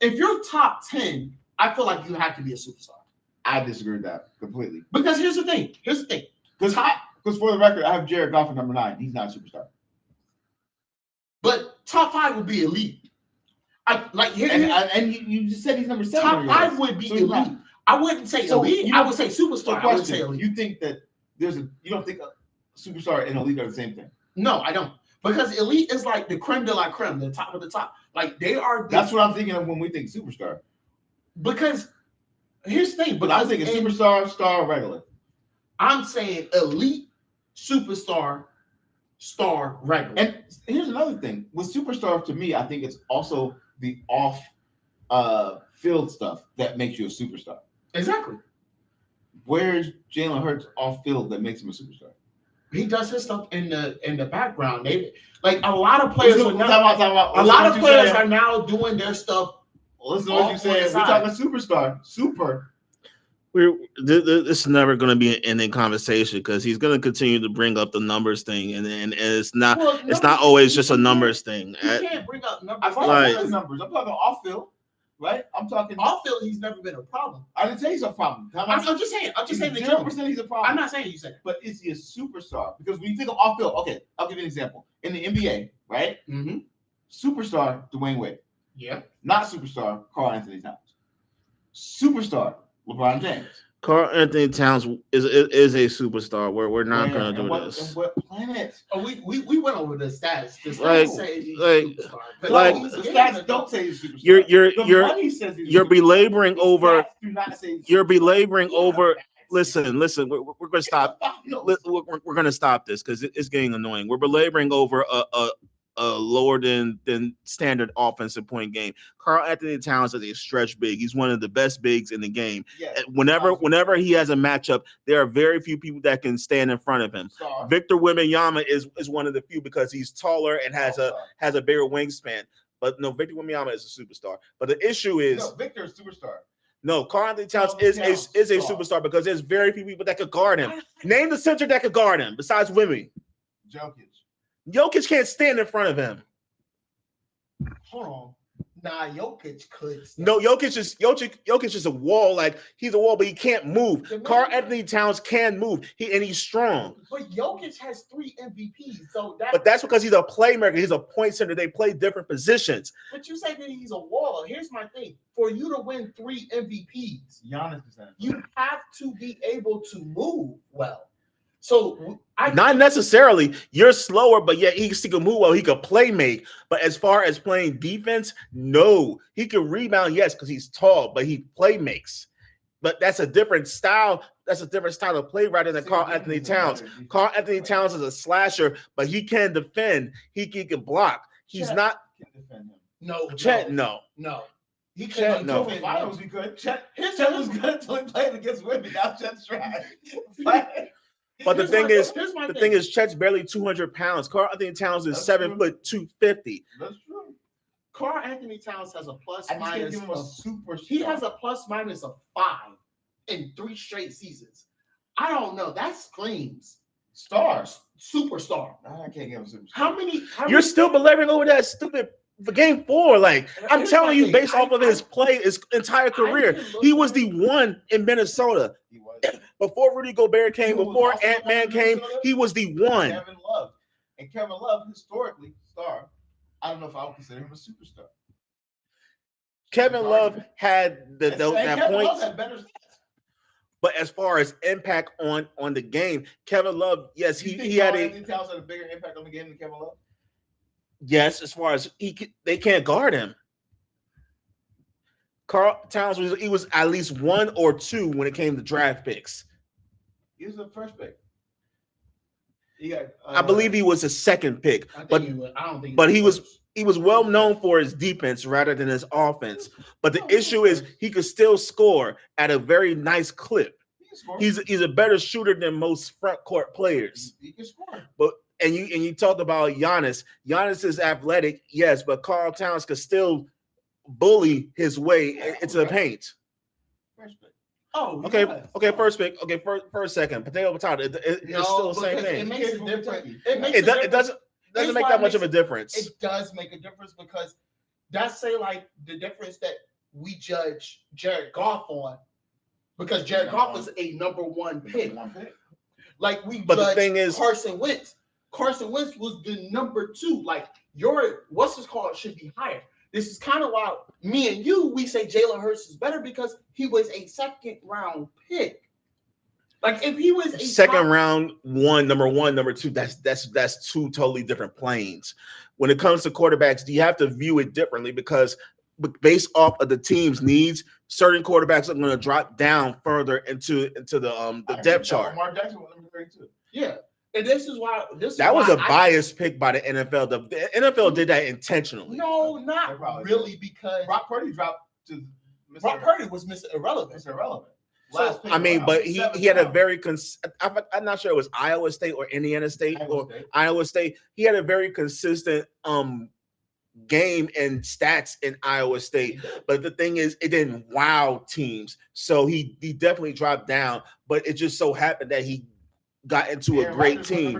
if you're top 10, I feel like you have to be a superstar. I disagree with that completely. Because here's the thing. Because for the record, I have Jared Goff at number 9. He's not a superstar. But top 5 would be elite. And you just said he's number 7. Top 5 would be elite. I wouldn't say elite. I would say superstar. I would say elite. You think that you don't think a superstar and elite are the same thing? No, I don't. Because elite is like the creme de la creme, the top of the top. Like they are. That's what I'm thinking of when we think superstar. Because here's the thing. But I'm thinking superstar, star, regular. I'm saying elite, superstar, star, regular. And here's another thing. With superstar, to me, I think it's also the off field stuff that makes you a superstar. Exactly. Where's Jalen Hurts off field that makes him a superstar? He does his stuff in the background. Like a lot of players are now doing their stuff. Listen to what you said. We're talking superstar. Super. This is never going to be an ending conversation because he's going to continue to bring up the numbers thing, and it's not always just a numbers thing. You can't bring up numbers. I'm talking off field, right? I'm talking off field. He's never been a problem. I didn't say he's a problem. I'm just saying. 0% he's a problem. I'm not saying you said, but is he a superstar? Because when you think of off field, okay, I'll give you an example. In the NBA, right? Mm-hmm. Superstar Dwayne Wade. Yeah. Not superstar Karl Anthony Towns. Superstar LeBron James. Karl Anthony Towns is a superstar. We're not going to do this. And what planet? Oh, we went over the stats. The stats say he's superstar. The stats don't say he's superstar. You're belaboring over. You're belaboring over. Listen. We're going to stop. We're going to stop this because it's getting annoying. We're belaboring over a lower than standard offensive point game. Karl Anthony Towns is a stretch big. He's one of the best bigs in the game. Yes. Whenever he has a matchup, there are very few people that can stand in front of him. Victor Wembanyama is one of the few because he's taller and has a bigger wingspan. But no, Victor Wembanyama is a superstar. But the issue is Victor is a superstar. No, Karl Anthony Towns is a superstar because there's very few people that could guard him. Name the center that could guard him besides Wemby. Jokic can't stand in front of him. Hold on. Nah, Jokic could. No, Jokic is a wall. Like he's a wall, but he can't move. Karl Anthony Towns can move. He's strong. But Jokic has 3 MVPs, but that's because he's a playmaker. He's a point center. They play different positions. But you say that he's a wall. Here's my thing: for you to win 3 MVPs, you have to be able to move well. So not necessarily. You're slower, but yet he can move well. He could play make. But as far as playing defense, no. He can rebound, yes, because he's tall, but he play makes. But that's a different style. That's a different style of play rather than Karl Anthony Towns. Karl Anthony Towns is a slasher, but he can defend. He can block. He's not. Can defend him. No. Chet, no. He couldn't. No. Finals, he could. Chet was good until he played against Wemby. Now Chet's trash. But the thing is, Chet's barely 200 pounds. Karl Anthony Towns is 7 foot 250. That's true. Karl Anthony Towns has a plus minus. He has a plus minus of 5 in 3 straight seasons. I don't know. That screams superstar. I can't give him superstar. How many? You're still belaboring over that stupid. For game 4, like I'm telling you, based off of his play, his entire career, he was the one in Minnesota. He was. Before Rudy Gobert came, before Ant-Man came, he was the one. Kevin Love, historically, star. I don't know if I would consider him a superstar. Kevin Love had that point. Love had better stats. But as far as impact on the game, Kevin Love, yes, he had Anthony Towns had a bigger impact on the game than Kevin Love. Yes, as far as they can't guard him. Karl Towns was at least 1 or 2 when it came to draft picks. He was the first pick. He got, I believe he was a second pick, I don't think. But he was well known for his defense rather than his offense. But the issue is he could still score at a very nice clip. He's a better shooter than most front court players. He can score. But and you talked about Giannis. Giannis is athletic, yes, but Karl Towns could still bully his way into the paint. First pick. Oh, okay, yes. okay, first pick. Okay, first second. Potato. It's still the same thing. It makes a difference. It doesn't make that much of a difference. It does make a difference because that's like the difference that we judge Jared Goff on, because Jared Goff was a number 1 pick. Like but the thing is, Carson Wentz. Carson Wentz was the number 2. Like your what's his called should be higher. This is kind of why me and you, we say Jalen Hurts is better because he was a second round pick. Like if he was a second round number 1, number 2, that's 2 totally different planes. When it comes to quarterbacks, you have to view it differently because based off of the team's needs, certain quarterbacks are going to drop down further into the depth chart. Lamar Jackson was number 32. Yeah. And this is why that was a biased pick by the NFL. The NFL did that intentionally. No, not really, because Brock Purdy dropped to Brock Purdy was Mr. Irrelevant. Mr. Irrelevant. So, I mean, but he had a very I'm not sure it was Iowa State or Indiana State Iowa State. He had a very consistent game and stats in Iowa State. But the thing is, it didn't wow teams. So he definitely dropped down. But it just so happened that he got into a great team,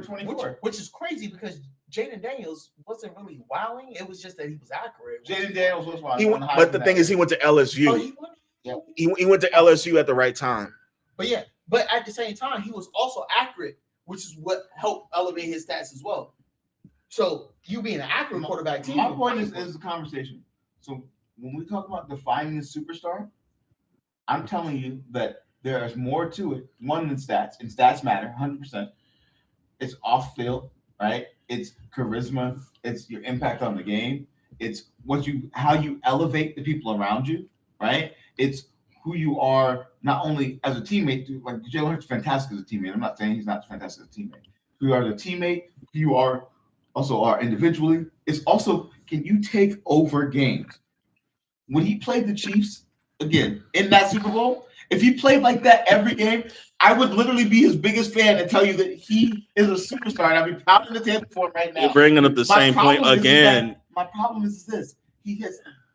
which is crazy because Jaden Daniels wasn't really wowing. It was just that he was accurate. Jaden Daniels was wowing. But the thing is, he went to LSU. He went to LSU at the right time. But at the same time, he was also accurate, which is what helped elevate his stats as well. So you being an accurate quarterback team. My point is the conversation. So when we talk about defining the superstar, I'm telling you that there is more to it, one than stats, and stats matter 100%. It's off field, right? It's charisma. It's your impact on the game. It's how you elevate the people around you, right? It's who you are, not only as a teammate. Like Jalen Hurts is fantastic as a teammate. I'm not saying he's not fantastic as a teammate. Who you are as a teammate, who you are individually. It's also, can you take over games? When he played the Chiefs, again, in that Super Bowl, if he played like that every game, I would literally be his biggest fan and tell you that he is a superstar, and I'd be pounding the table for him right now. You're bringing up the same point again. My problem is this: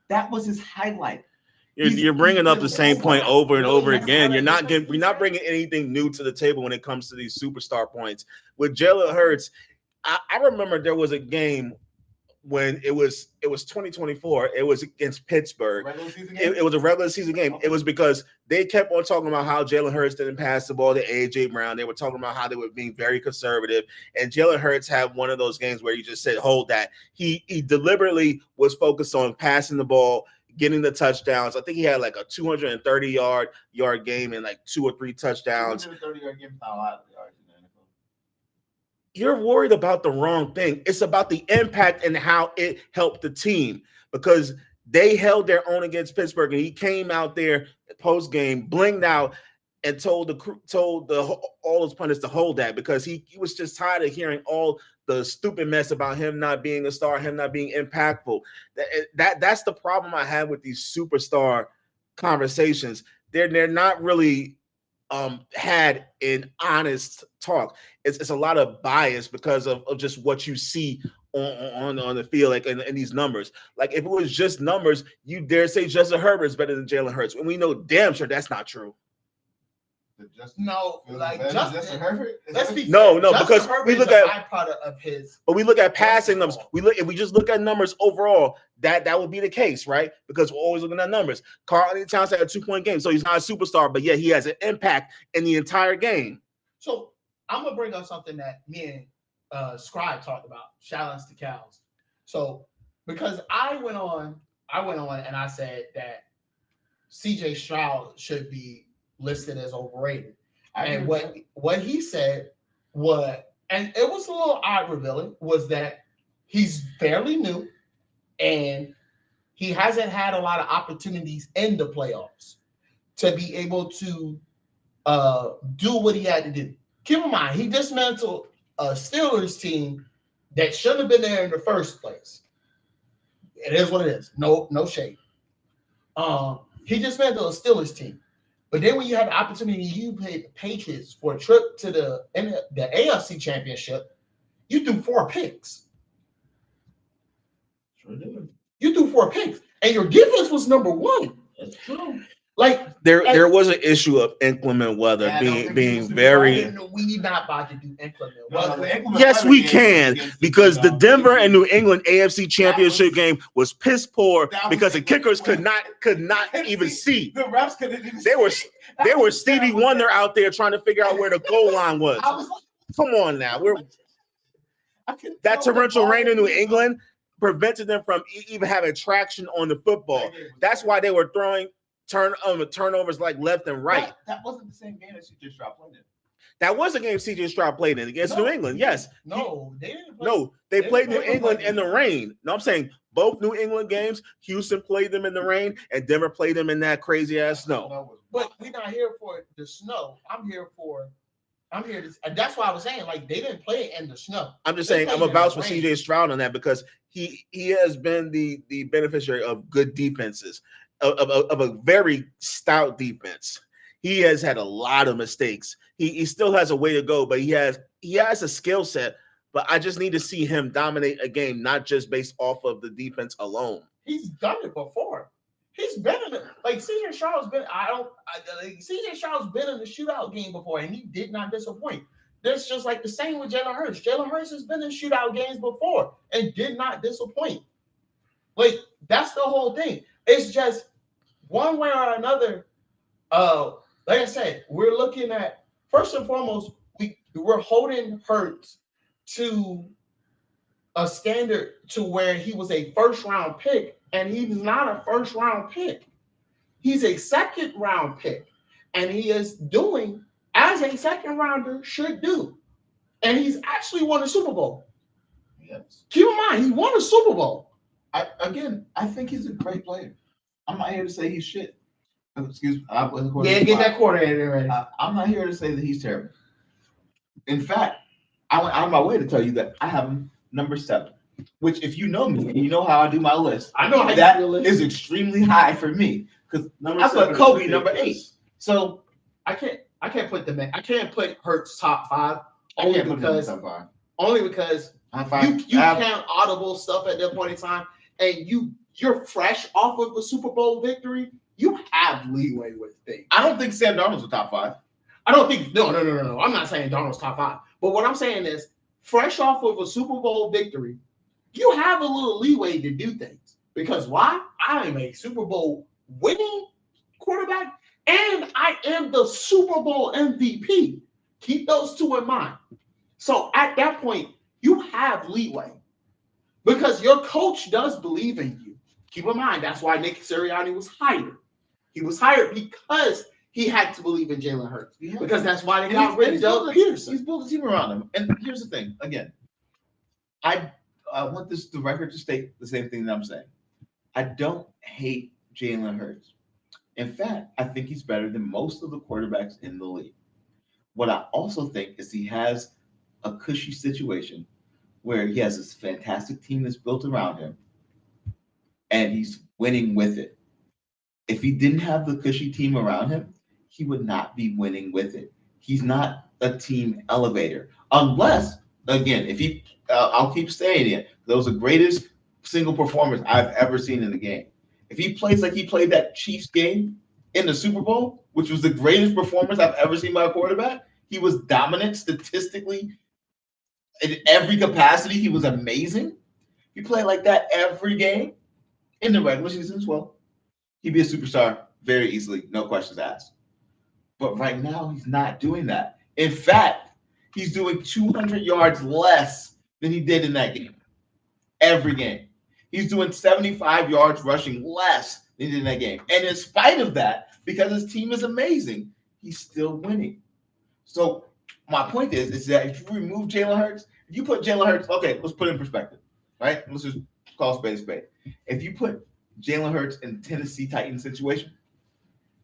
that was his highlight. You're bringing up the same point over and over again. We're not bringing anything new to the table when it comes to these superstar points. With Jalen Hurts, I remember there was a game when it was 2024. It was against Pittsburgh. It was a regular season game. It was because they kept on talking about how Jalen Hurts didn't pass the ball to AJ Brown. They were talking about how they were being very conservative. And Jalen Hurts had one of those games where he just said, "Hold that." He deliberately was focused on passing the ball, getting the touchdowns. I think he had like a 230-yard game and like 2 or 3 touchdowns. 230-yard game is not a lot of yards in the NFL. You're worried about the wrong thing. It's about the impact and how it helped the team, because they held their own against Pittsburgh, and he came out there post game, blinged out, and told all his pundits to hold that, because he was just tired of hearing all the stupid mess about him not being a star, him not being impactful. That's the problem I have with these superstar conversations. They're not really had an honest talk. It's a lot of bias because of just what you see on the field, like in these numbers. Like if it was just numbers, you dare say Justin Herbert is better than Jalen Hurts, and we know damn sure that's not true. Justin Herbert. Let's be because we look at byproduct of his. But we look at passing numbers. If we just look at numbers overall, that would be the case, right? Because we're always looking at numbers. Karl Towns had a 2-point game, so he's not a superstar, but yet he has an impact in the entire game. So I'm gonna bring up something that me and Scribe talked about. Shout outs to Cows. So because I went on and I said that CJ Stroud should be listed as overrated. And what he said was, and it was a little eye-revealing, was that he's fairly new and he hasn't had a lot of opportunities in the playoffs to be able to do what he had to do. Keep in mind, he dismantled a Steelers team that shouldn't have been there in the first place. It is what it is. No shade. He dismantled a Steelers team. But then when you had the opportunity, you played the Patriots for a trip to the AFC Championship, you threw 4 picks. Sure did. You threw 4 picks. And your defense was number 1. That's true. Like there was an issue of inclement weather being very. We not about to do inclement weather. Yes, we can, because the Denver and New England AFC Championship game was piss poor because the kickers could not even see. The refs couldn't even. They were Stevie Wonder out there trying to figure out where the goal line was. Come on now, that torrential rain in New England prevented them from even having traction on the football. That's why they were throwing turnovers like left and right. That wasn't the same game that CJ Stroud played in. That was a game CJ Stroud played in against New England. Yes. No, they didn't. They played New England in the rain. No, I'm saying both New England games, Houston played them in the rain and Denver played them in that crazy ass snow. But we're not here for the snow. I'm here to, and that's why I was saying, like, they didn't play it in the snow. I'm just saying I'm about for CJ Stroud on that because he has been the beneficiary of good defenses. Of a very stout defense. He has had a lot of mistakes. He still has a way to go, but he has a skill set. But I just need to see him dominate a game, not just based off of the defense alone. He's done it before. He's been in it. Like CJ Stroud's been. CJ Stroud's been in the shootout game before, and he did not disappoint. That's just like the same with Jalen Hurts. Jalen Hurts has been in shootout games before and did not disappoint. Like, that's the whole thing. It's just one way or another. Like I said, we're looking at, first and foremost, we're holding Hurts to a standard to where he was a first-round pick, and he's not a first-round pick. He's a second-round pick, and he is doing as a second-rounder should do. And he's actually won a Super Bowl. Yes. Keep in mind, he won a Super Bowl. I think he's a great player. I'm not here to say he's shit. Excuse me. Get that coordinator ready. I'm not here to say that he's terrible. In fact, I went out of my way to tell you that I have him number 7, which, if you know me and you know how I do my list, I know how that you do the list. is extremely high for me because I put Kobe number 8. So I can't put Hurts top 5 only because you count audible stuff at that point in time, and you're fresh off of a Super Bowl victory. You have leeway with things. I don't think Sam Darnold's a top 5. I don't think no. I'm not saying Darnold's top 5, but what I'm saying is, fresh off of a Super Bowl victory, you have a little leeway to do things. Because why? I am a Super Bowl winning quarterback, and I am the Super Bowl MVP. Keep those two in mind. So at that point, you have leeway because your coach does believe in you. Keep in mind, that's why Nick Sirianni was hired. He was hired because he had to believe in Jalen Hurts. Yeah. Because that's why they got rid of Doug Peterson. He's built a team around him. And here's the thing. Again, I want the record to state the same thing that I'm saying. I don't hate Jalen Hurts. In fact, I think he's better than most of the quarterbacks in the league. What I also think is he has a cushy situation where he has this fantastic team that's built around him, and he's winning with it. If he didn't have the cushy team around him, he would not be winning with it. He's not a team elevator. Unless, again, if he, I'll keep saying it, that was the greatest single performance I've ever seen in the game. If he plays like he played that Chiefs game in the Super Bowl, which was the greatest performance I've ever seen by a quarterback, he was dominant statistically in every capacity. He was amazing. If he played like that every game in the regular season as well, he'd be a superstar very easily, no questions asked. But right now, he's not doing that. In fact, he's doing 200 yards less than he did in that game. Every game. He's doing 75 yards rushing less than he did in that game. And in spite of that, because his team is amazing, he's still winning. So my point is that if you remove Jalen Hurts, if you put Jalen Hurts, okay, let's put it in perspective, right? Let's just call spade a spade. If you put Jalen Hurts in Tennessee Titans situation,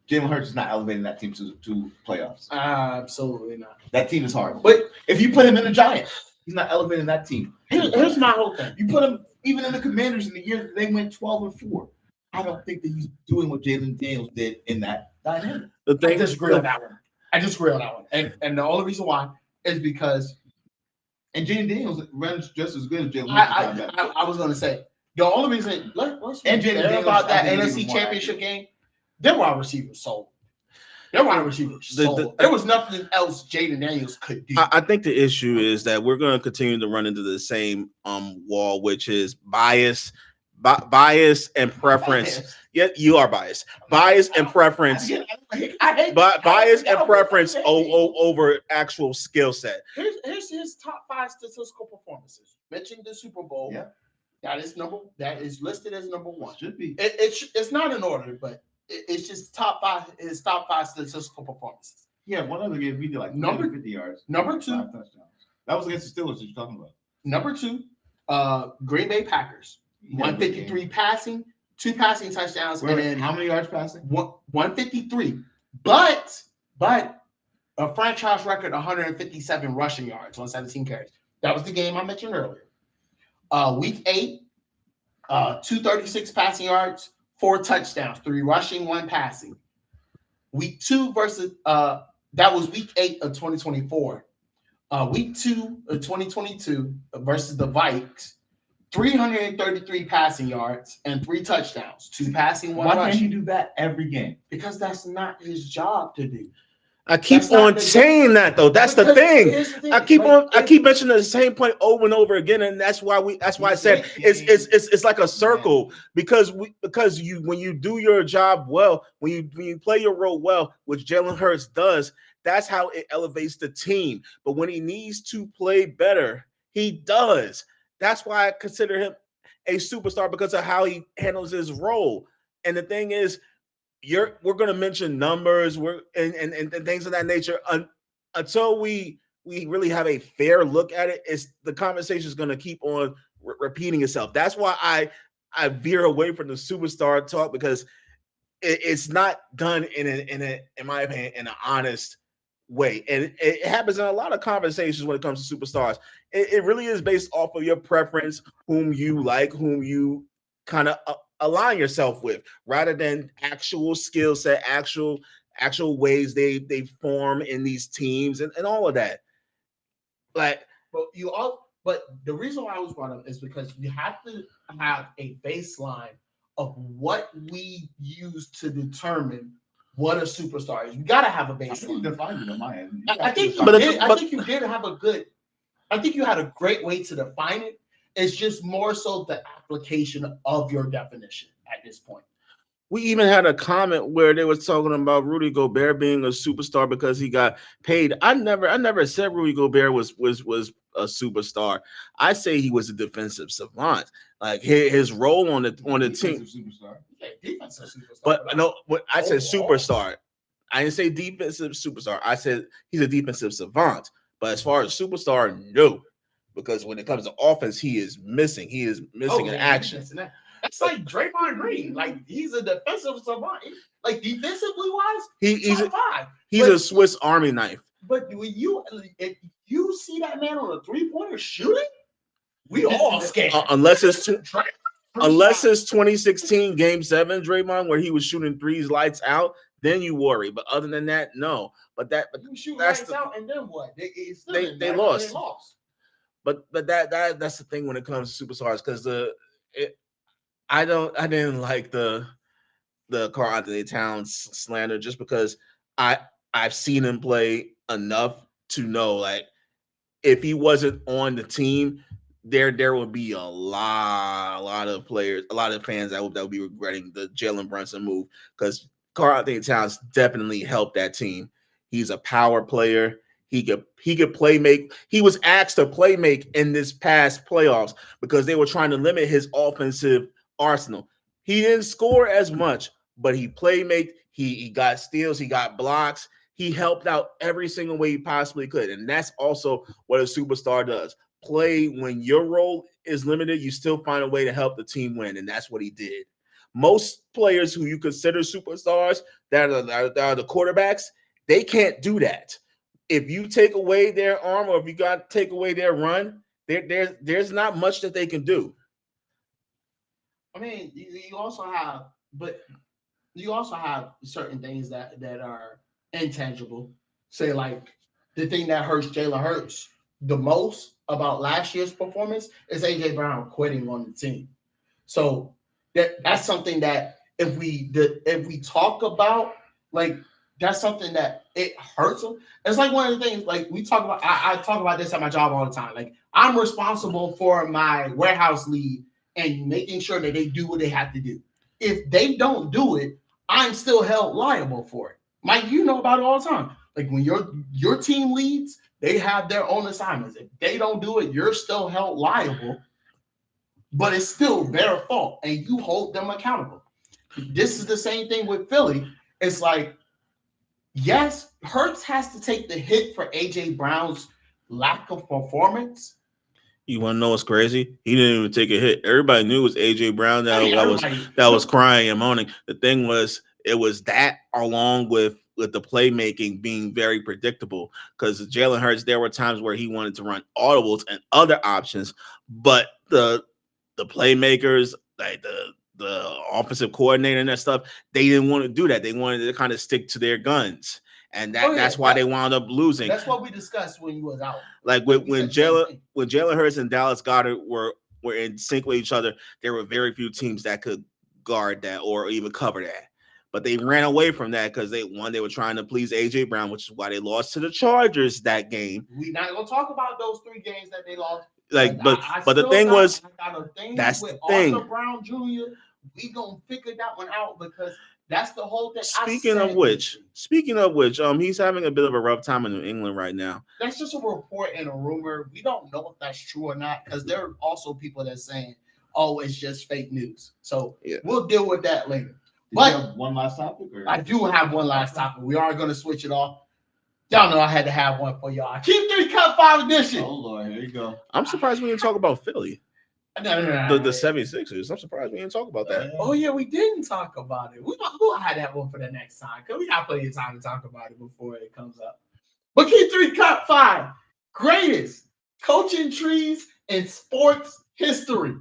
Jalen Hurts is not elevating that team to playoffs. Absolutely not. That team is hard. But if you put him in the Giants, he's not elevating that team. Here's my whole thing. You put him even in the Commanders in the year that they went 12-4. I don't think that he's doing what Jalen Daniels did in that dynamic. I disagree on that one. And the only reason why is because and Jalen Daniels runs just as good as Jalen. I was going to say the only reason let's and Jalen Daniels about that NFC Championship game, their wide receivers sold. Their wide receivers sold. There was nothing else Jaden Daniels could do. I think the issue is that we're going to continue to run into the same wall, which is bias and preference. Yeah, you are biased. Bias and preference. Bias and preference over actual skill set. Here's his top 5 statistical performances. Mentioned the Super Bowl. Yeah. That is listed as number 1. Should be. It's not in order, but it's just top 5. His top 5 statistical performances. Yeah, one other game we did like number 50 yards. Number 2 touchdowns. That was against the Steelers that you're talking about. Number 2, Green Bay Packers. 153 passing, 2 passing touchdowns, and then how many yards passing? 153. But a franchise record 157 rushing yards on 17 carries. That was the game I mentioned earlier. Week 8, 236 passing yards, 4 touchdowns, 3 rushing, 1 passing. Week 2 versus that was week 8 of 2024. Week 2 of 2022 versus the Vikes. 333 passing yards and 3 touchdowns, 2 passing, 1 rushing. Why can't you do that every game? Because that's not his job to do. I keep on saying that though. That's the thing. I keep mentioning the same point over and over again, and that's why I said it's like a circle because when you do your job well, when you play your role well, which Jalen Hurts does, that's how it elevates the team. But when he needs to play better, he does. That's why I consider him a superstar because of how he handles his role. And the thing is, we're going to mention numbers, and things of that nature until we really have a fair look at it. The conversation is going to keep on repeating itself. That's why I veer away from the superstar talk because it's not done in my opinion, in an honest way. And it happens in a lot of conversations when it comes to superstars. It really is based off of your preference, whom you like, whom you kind of align yourself with, rather than actual skill set, actual ways they form in these teams and all of that. But the reason why I was brought up is because you have to have a baseline of what we use to determine what a superstar is. You got to have a baseline. Define it on my end. I think you had a great way to define it. It's just more so the application of your definition at this point. We even had a comment where they was talking about Rudy Gobert being a superstar because he got paid. I never said Rudy Gobert was a superstar. I say he was a defensive savant. Like his role on the team. Superstar. Yeah, defensive superstar. But no, I said superstar. I didn't say defensive superstar. I said he's a defensive savant. But as far as superstar, no. Because when it comes to offense, he is missing. He is missing in action. That's like Draymond Green. Like he's a defensive savant. Like defensively wise, he's a Swiss Army knife. But when if you see that man on a 3-pointer shooting, we all scared. Unless it's 2016 Game 7 Draymond where he was shooting threes lights out, then you worry. But other than that, no. But you shoot lights out, and then what? They lost. But that's the thing when it comes to superstars, because I didn't like the Karl Anthony Towns slander just because I've seen him play enough to know, like, if he wasn't on the team, there would be a lot of players, a lot of fans that would be regretting the Jalen Brunson move, because Karl Anthony Towns definitely helped that team. He's a power player. He could play make. He was asked to play make in this past playoffs because they were trying to limit his offensive arsenal. He didn't score as much, but he play make. He got steals. He got blocks. He helped out every single way he possibly could. And that's also what a superstar does. Play when your role is limited, you still find a way to help the team win. And that's what he did. Most players who you consider superstars that are the quarterbacks, they can't do that. If you take away their arm or if you got to take away their run, there's not much that they can do. I mean, you also have, but you also have certain things that are intangible. Say like the thing that hurts Jalen Hurts the most about last year's performance is AJ Brown quitting on the team. So that's something that if we talk about, like, that's something that it hurts them. It's like one of the things, like we talk about. I talk about this at my job all the time. Like, I'm responsible for my warehouse lead and making sure that they do what they have to do. If they don't do it, I'm still held liable for it. Mike, you know about it all the time. Like when your team leads, they have their own assignments. If they don't do it, you're still held liable, but it's still their fault, and you hold them accountable. This is the same thing with Philly. It's like, yes, Hurts has to take the hit for AJ Brown's lack of performance. You want to know what's crazy? He didn't even take a hit. Everybody knew it was AJ Brown that was crying and moaning. The thing was, it was that along with the playmaking being very predictable. Because Jalen Hurts, there were times where he wanted to run audibles and other options, but the playmakers, like the offensive coordinator and that stuff, they didn't want to do that. They wanted to kind of stick to their guns. And that's why they wound up losing. That's what we discussed when you was out. Like when Jalen Hurts and Dallas Goedert were in sync with each other, there were very few teams that could guard that or even cover that. But they ran away from that because they were trying to please AJ Brown, which is why they lost to the Chargers that game. We're not gonna talk about those 3 games that they lost. Like, but the thing was, that's the thing. Arthur Brown Jr., we gonna figure that one out because that's the whole thing. Speaking of which, he's having a bit of a rough time in New England right now. That's just a report and a rumor. We don't know if that's true or not because there are also people that saying, "Oh, it's just fake news." So we'll deal with that later. But you have one last topic? Or? I do have one last topic. We are going to switch it off. Y'all know I had to have one for y'all. Keep 3 Cut 5 edition. Oh, Lord. Here you go. I'm surprised we didn't talk about Philly. No. The 76ers. I'm surprised we didn't talk about that. Oh, yeah, we didn't talk about it. We'll have that one for the next time because we got plenty of time to talk about it before it comes up. But Keep 3 Cut 5. Greatest coaching trees in sports history.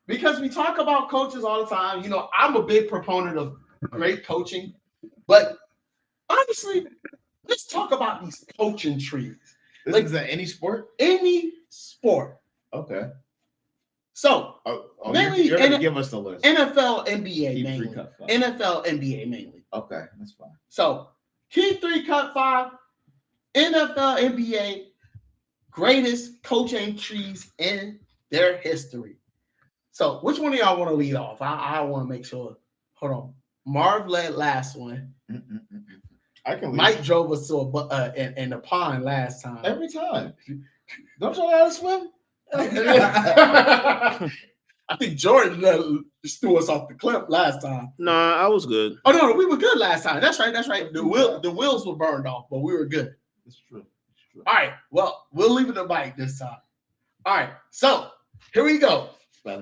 Because we talk about coaches all the time. You know, I'm a big proponent of great coaching. But honestly, let's talk about these coaching trees. Is that any sport? Any sport. Okay. So, mainly you're gonna give us the list. NFL, NBA mainly. NFL, NBA mainly. Okay, that's fine. So, Keep 3 Cut 5, NFL, NBA, greatest coaching trees in their history. So, which one of y'all want to lead off? I want to make sure. Hold on. Marv led last one. I can lead. Mike drove us to in the pond last time. Every time. Don't you know how to swim? I think Jordan just threw us off the cliff last time. Nah, I was good. Oh no, we were good last time. That's right. The wheels were burned off, but we were good. That's true. All right. Well, we'll leave it to Mike this time. All right. So here we go.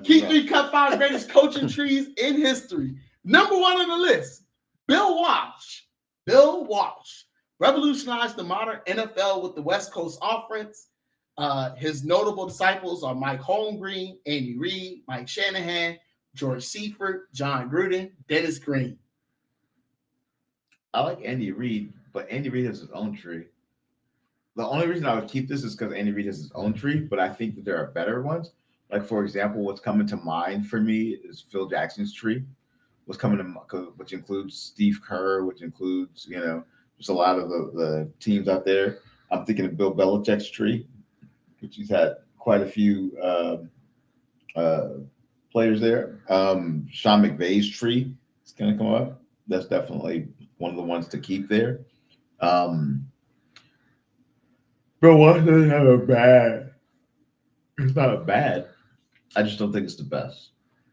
Keep 3 Cut 5 greatest coaching trees in history. Number 1 on the list, Bill Walsh. Bill Walsh revolutionized the modern NFL with the West Coast offense. His notable disciples are Mike Holmgren, Andy Reid, Mike Shanahan, George Seifert, John Gruden, Dennis Green. I like Andy Reid, but Andy Reid has his own tree. The only reason I would keep this is because Andy Reid has his own tree, but I think that there are better ones. Like, for example, what's coming to mind for me is Phil Jackson's tree. What's coming to, which includes Steve Kerr, which includes, just a lot of the teams out there. I'm thinking of Bill Belichick's tree, which he's had quite a few players there. Sean McVay's tree is going to come up. That's definitely one of the ones to keep there. Bill Walsh doesn't have a bad. It's not a bad. I just don't think it's the best.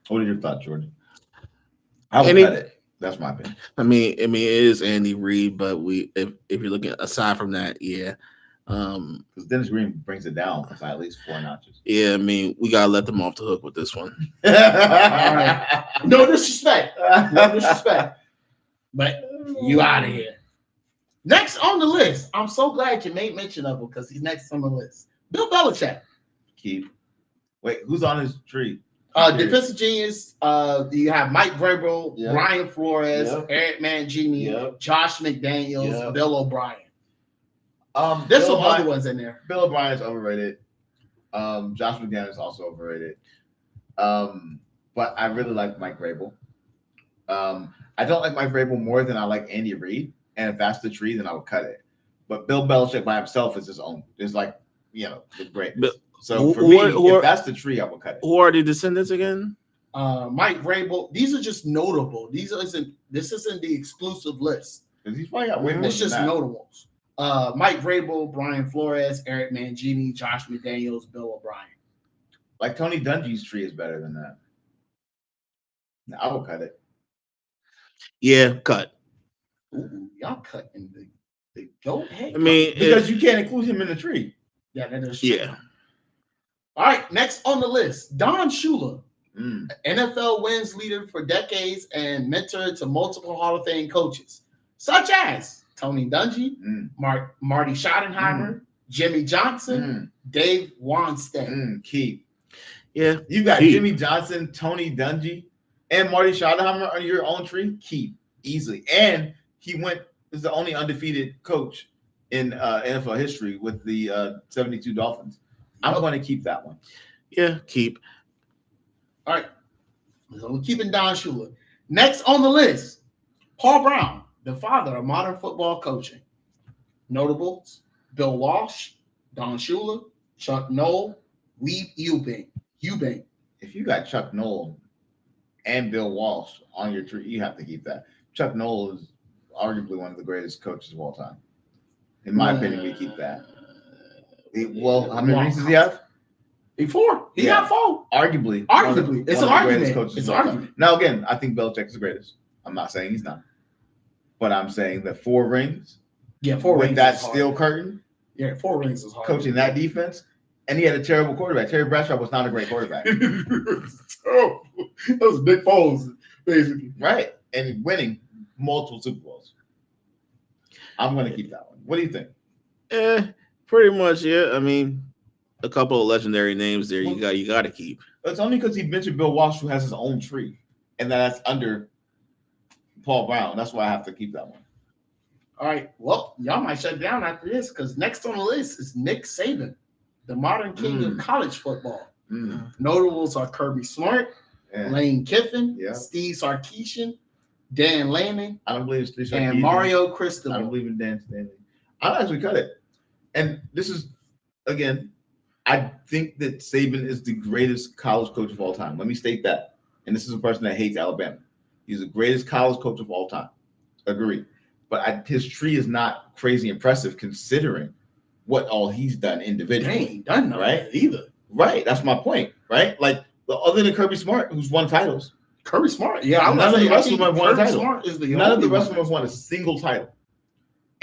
What are your thoughts, Jordan? I would cut it. That's my opinion. I mean, it is Andy Reid, but if you're looking aside from that, yeah. Because Dennis Green brings it down by at least 4 notches. Yeah, I mean, we gotta let them off the hook with this one. All right. No disrespect. No disrespect. But you out of here. Next on the list. I'm so glad you made mention of him because he's next on the list. Bill Belichick. Keep. Wait, who's on his tree? Defensive genius. You have Mike Vrabel, Yep. Brian Flores, Yep. Eric Mangini, Yep. Josh McDaniels, Yep. Bill O'Brien. There's There's some other ones in there. Bill O'Brien's overrated. Josh McDaniels is also overrated. But I really like Mike Vrabel. I don't like Mike Vrabel more than I like Andy Reid. And if that's the tree, then I would cut it. But Bill Belichick by himself is his own. It's like, great. So for me, if that's the tree, I would cut it. Who are the descendants again? Mike Vrabel. These are just notable. This isn't the exclusive list. He's probably got way more It's than just that. notables. Mike Vrabel, Brian Flores, Eric Mangini, Josh McDaniels, Bill O'Brien. Like Tony Dungy's tree is better than that. No, I will cut it. Yeah, cut. Ooh, y'all cutting the goat head. I mean, Because you can't include him in the tree. Yeah, that is true. yeah. All right, next on the list, Don Shula, Mm. NFL wins leader for decades and mentor to multiple Hall of Fame coaches, such as Tony Dungy, Marty Schottenheimer, Jimmy Johnson, Dave Wanstead. Keep. Yeah. You got Keep. Jimmy Johnson, Tony Dungy, and Marty Schottenheimer on your own tree. Keep easily. And he is the only undefeated coach in NFL history with the 72 Dolphins. I'm going to keep that one. Yeah, keep. All right, so we're keeping Don Shula. Next on the list, Paul Brown, the father of modern football coaching. Notables: Bill Walsh, Don Shula, Chuck Noll, Weeb Ewbank. If you got Chuck Noll and Bill Walsh on your tree, you have to keep that. Chuck Noll is arguably one of the greatest coaches of all time. In my opinion, we keep that. How many rings does he have? Before he got 4. Arguably, It's an argument. It's an argument. Now, again, I think Belichick is the greatest. I'm not saying he's not, but I'm saying that 4 rings. Yeah, 4 with rings. that is hard. steel curtain. Yeah, 4 rings is hard. Coaching that defense, and he had a terrible quarterback. Terry Bradshaw was not a great quarterback. Oh, that was Big Foles, basically. Right, and winning multiple Super Bowls. I'm going to keep that one. What do you think? Pretty much. Yeah. I mean, a couple of legendary names there. You got to keep. It's only because he mentioned Bill Walsh, who has his own tree, and that's under Paul Brown. That's why I have to keep that one. All right. Well, y'all might shut down after this because next on the list is Nick Saban, the modern king of college football. Notables are Kirby Smart, Lane Kiffin, Steve Sarkisian, Dan Lanning. I don't believe Steve Sarkisian. And Mario Cristobal. I don't believe in Dan Stanley. I'll actually cut it. And this is, again, I think that Saban is the greatest college coach of all time. Let me state that. And this is a person that hates Alabama. He's the greatest college coach of all time. Agree. But his tree is not crazy impressive considering what all he's done individually. He ain't done nothing right? either. Right. That's my point. Right. Like, other than Kirby Smart, who's won titles. Kirby Smart. Yeah. None of the rest of them have won a title. Smart is the None of the rest of them have won a single title.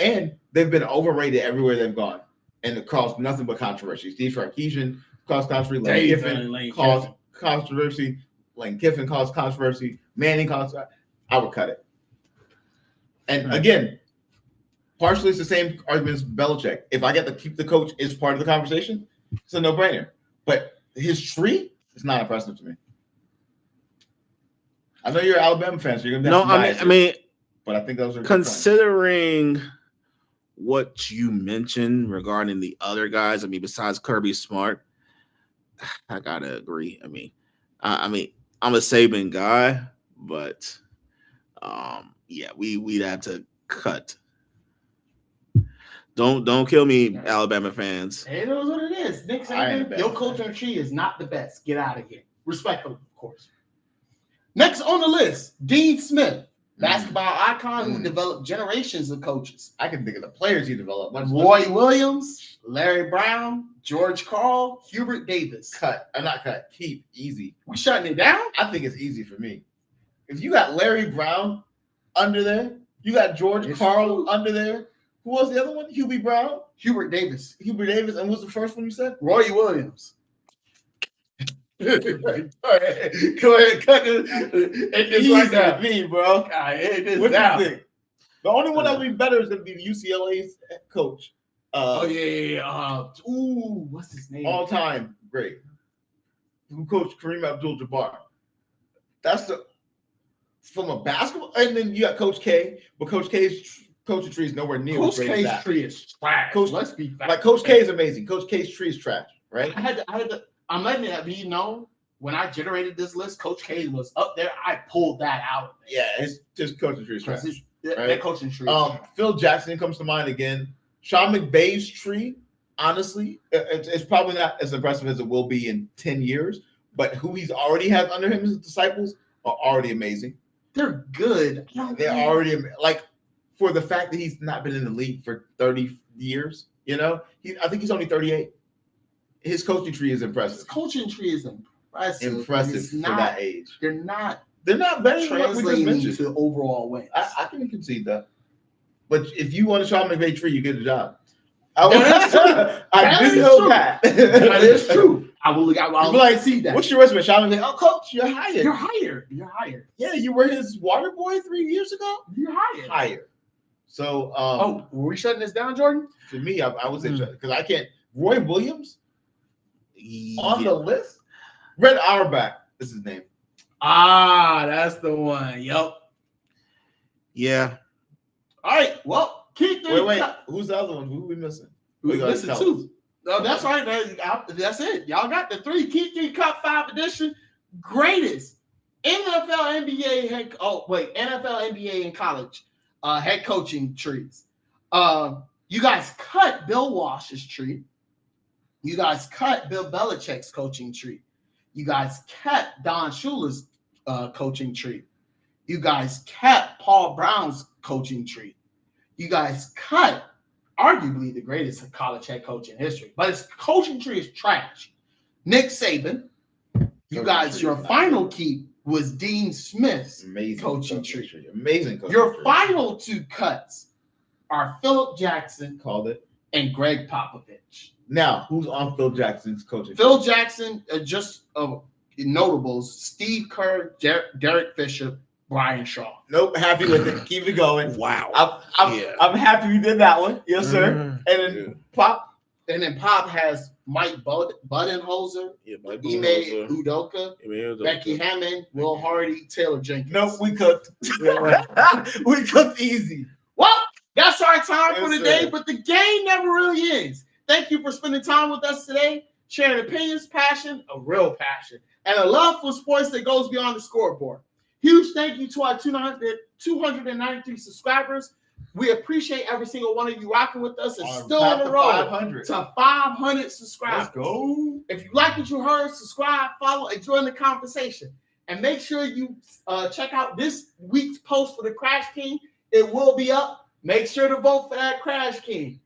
And they've been overrated everywhere they've gone. And it caused nothing but controversy. Steve Sarkisian caused controversy. Lane Kiffin caused controversy. Lane Kiffin caused controversy. Manning caused. I would cut it. And again, partially it's the same argument as Belichick. If I get to keep the coach as part of the conversation, it's a no-brainer. But his tree is not impressive to me. I know you're an Alabama fan, so you're gonna be I mean, but I think those are considering what you mentioned regarding the other guys. I mean, besides Kirby Smart, I gotta agree. I mean, I'm a Saban guy, but yeah, we'd have to cut. Don't kill me, Alabama fans. Hey, it knows what it is. Nick Saban, your coaching tree is not the best. Get out of here. Respectfully, of course. Next on the list, Dean Smith, basketball icon who developed generations of coaches. I can think of the players he developed. Roy Williams, Larry Brown, George Karl, Hubert Davis. Cut. I'm not cut. Keep. Easy. We shutting it down? I think it's easy for me. If you got Larry Brown under there. You got George It's Karl true. under there. Who was the other one? Hubie Brown, Hubert Davis, Hubert Davis, and what was the first one you said? Roy Williams. Go ahead, cut it. It's Easy like that. me, bro. It is What do now. you think? The only one that would be better is going to be UCLA's coach. Oh yeah. What's his name? All time great. Who coached Kareem Abdul-Jabbar? That's the from a basketball, and then you got Coach K, but Coach K's coaching tree is nowhere near. Coach K's tree is trash. Let's be fair. Like Coach K is amazing. Coach K's tree is trash, right? I'm letting that be known. When I generated this list, Coach K was up there. I pulled that out. Yeah, it's just coaching tree is trash. That coaching tree. Phil Jackson comes to mind again. Sean McVay's tree, honestly, it's probably not as impressive as it will be in 10 years, but who he's already has under him as disciples are already amazing. They're good. They're already like for the fact that he's not been in the league for 30 years, you know, I think he's only 38. His coaching tree is impressive. His coaching tree is impressive. Impressive for that age. They're not very translating to overall wins. I can concede that. But if you want a Sean McVay tree, you get a job. That is true. I will like see that. What's your resume, Sean McVay? Oh, coach, you're hired. You're hired. Yeah, you were his water boy 3 years ago. You're hired. Hired. So, were we shutting this down, Jordan? For me, I was interested because I can't. Roy Williams on the list. Red Auerbach is his name. That's the one. Yep. Yeah. All right. Well, keep the wait. Who's the other one? Who are we missing? We missing two. No, that's right. That's it. Y'all got the three. Keep 3 Cup 5 edition. Greatest NFL, NBA NFL, NBA, and college head coaching trees. You guys cut Bill Walsh's tree. You guys cut Bill Belichick's coaching tree. You guys kept Don Shula's coaching tree. You guys kept Paul Brown's coaching tree. You guys cut arguably the greatest college head coach in history, but his coaching tree is trash. Nick Saban. You guys, your final keep was Dean Smith's coaching tree. Amazing coaching Your tree. final 2 cuts are Philip Jackson Called it. and Greg Popovich. Now, who's on Phil Jackson's coaching? Phil Jackson, just notables: Steve Kerr, Derek Fisher, Brian Shaw. Nope, happy with it. Keep it going. Wow. I'm happy you did that one. Yes, sir. And then Pop. And then Pop has Mike Budenholzer, Ime Udoka, Becky Hammond, Will Hardy, Taylor Jenkins. Nope, we cooked. We cooked easy. Well, that's our time for Yes, today, sir. but the game never really ends. Thank you for spending time with us today, sharing opinions, passion, a real passion, and a love for sports that goes beyond the scoreboard. Huge thank you to our 293 subscribers. We appreciate every single one of you rocking with us and still on the road 500. to 500 subscribers. Let's go. If you like what you heard, subscribe, follow, and join the conversation. And make sure you check out this week's post for the Crash King. It will be up. Make sure to vote for that Crash King.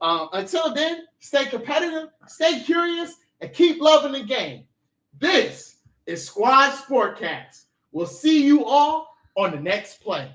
Until then, stay competitive, stay curious, and keep loving the game. This is Squad Sportcast. We'll see you all on the next play.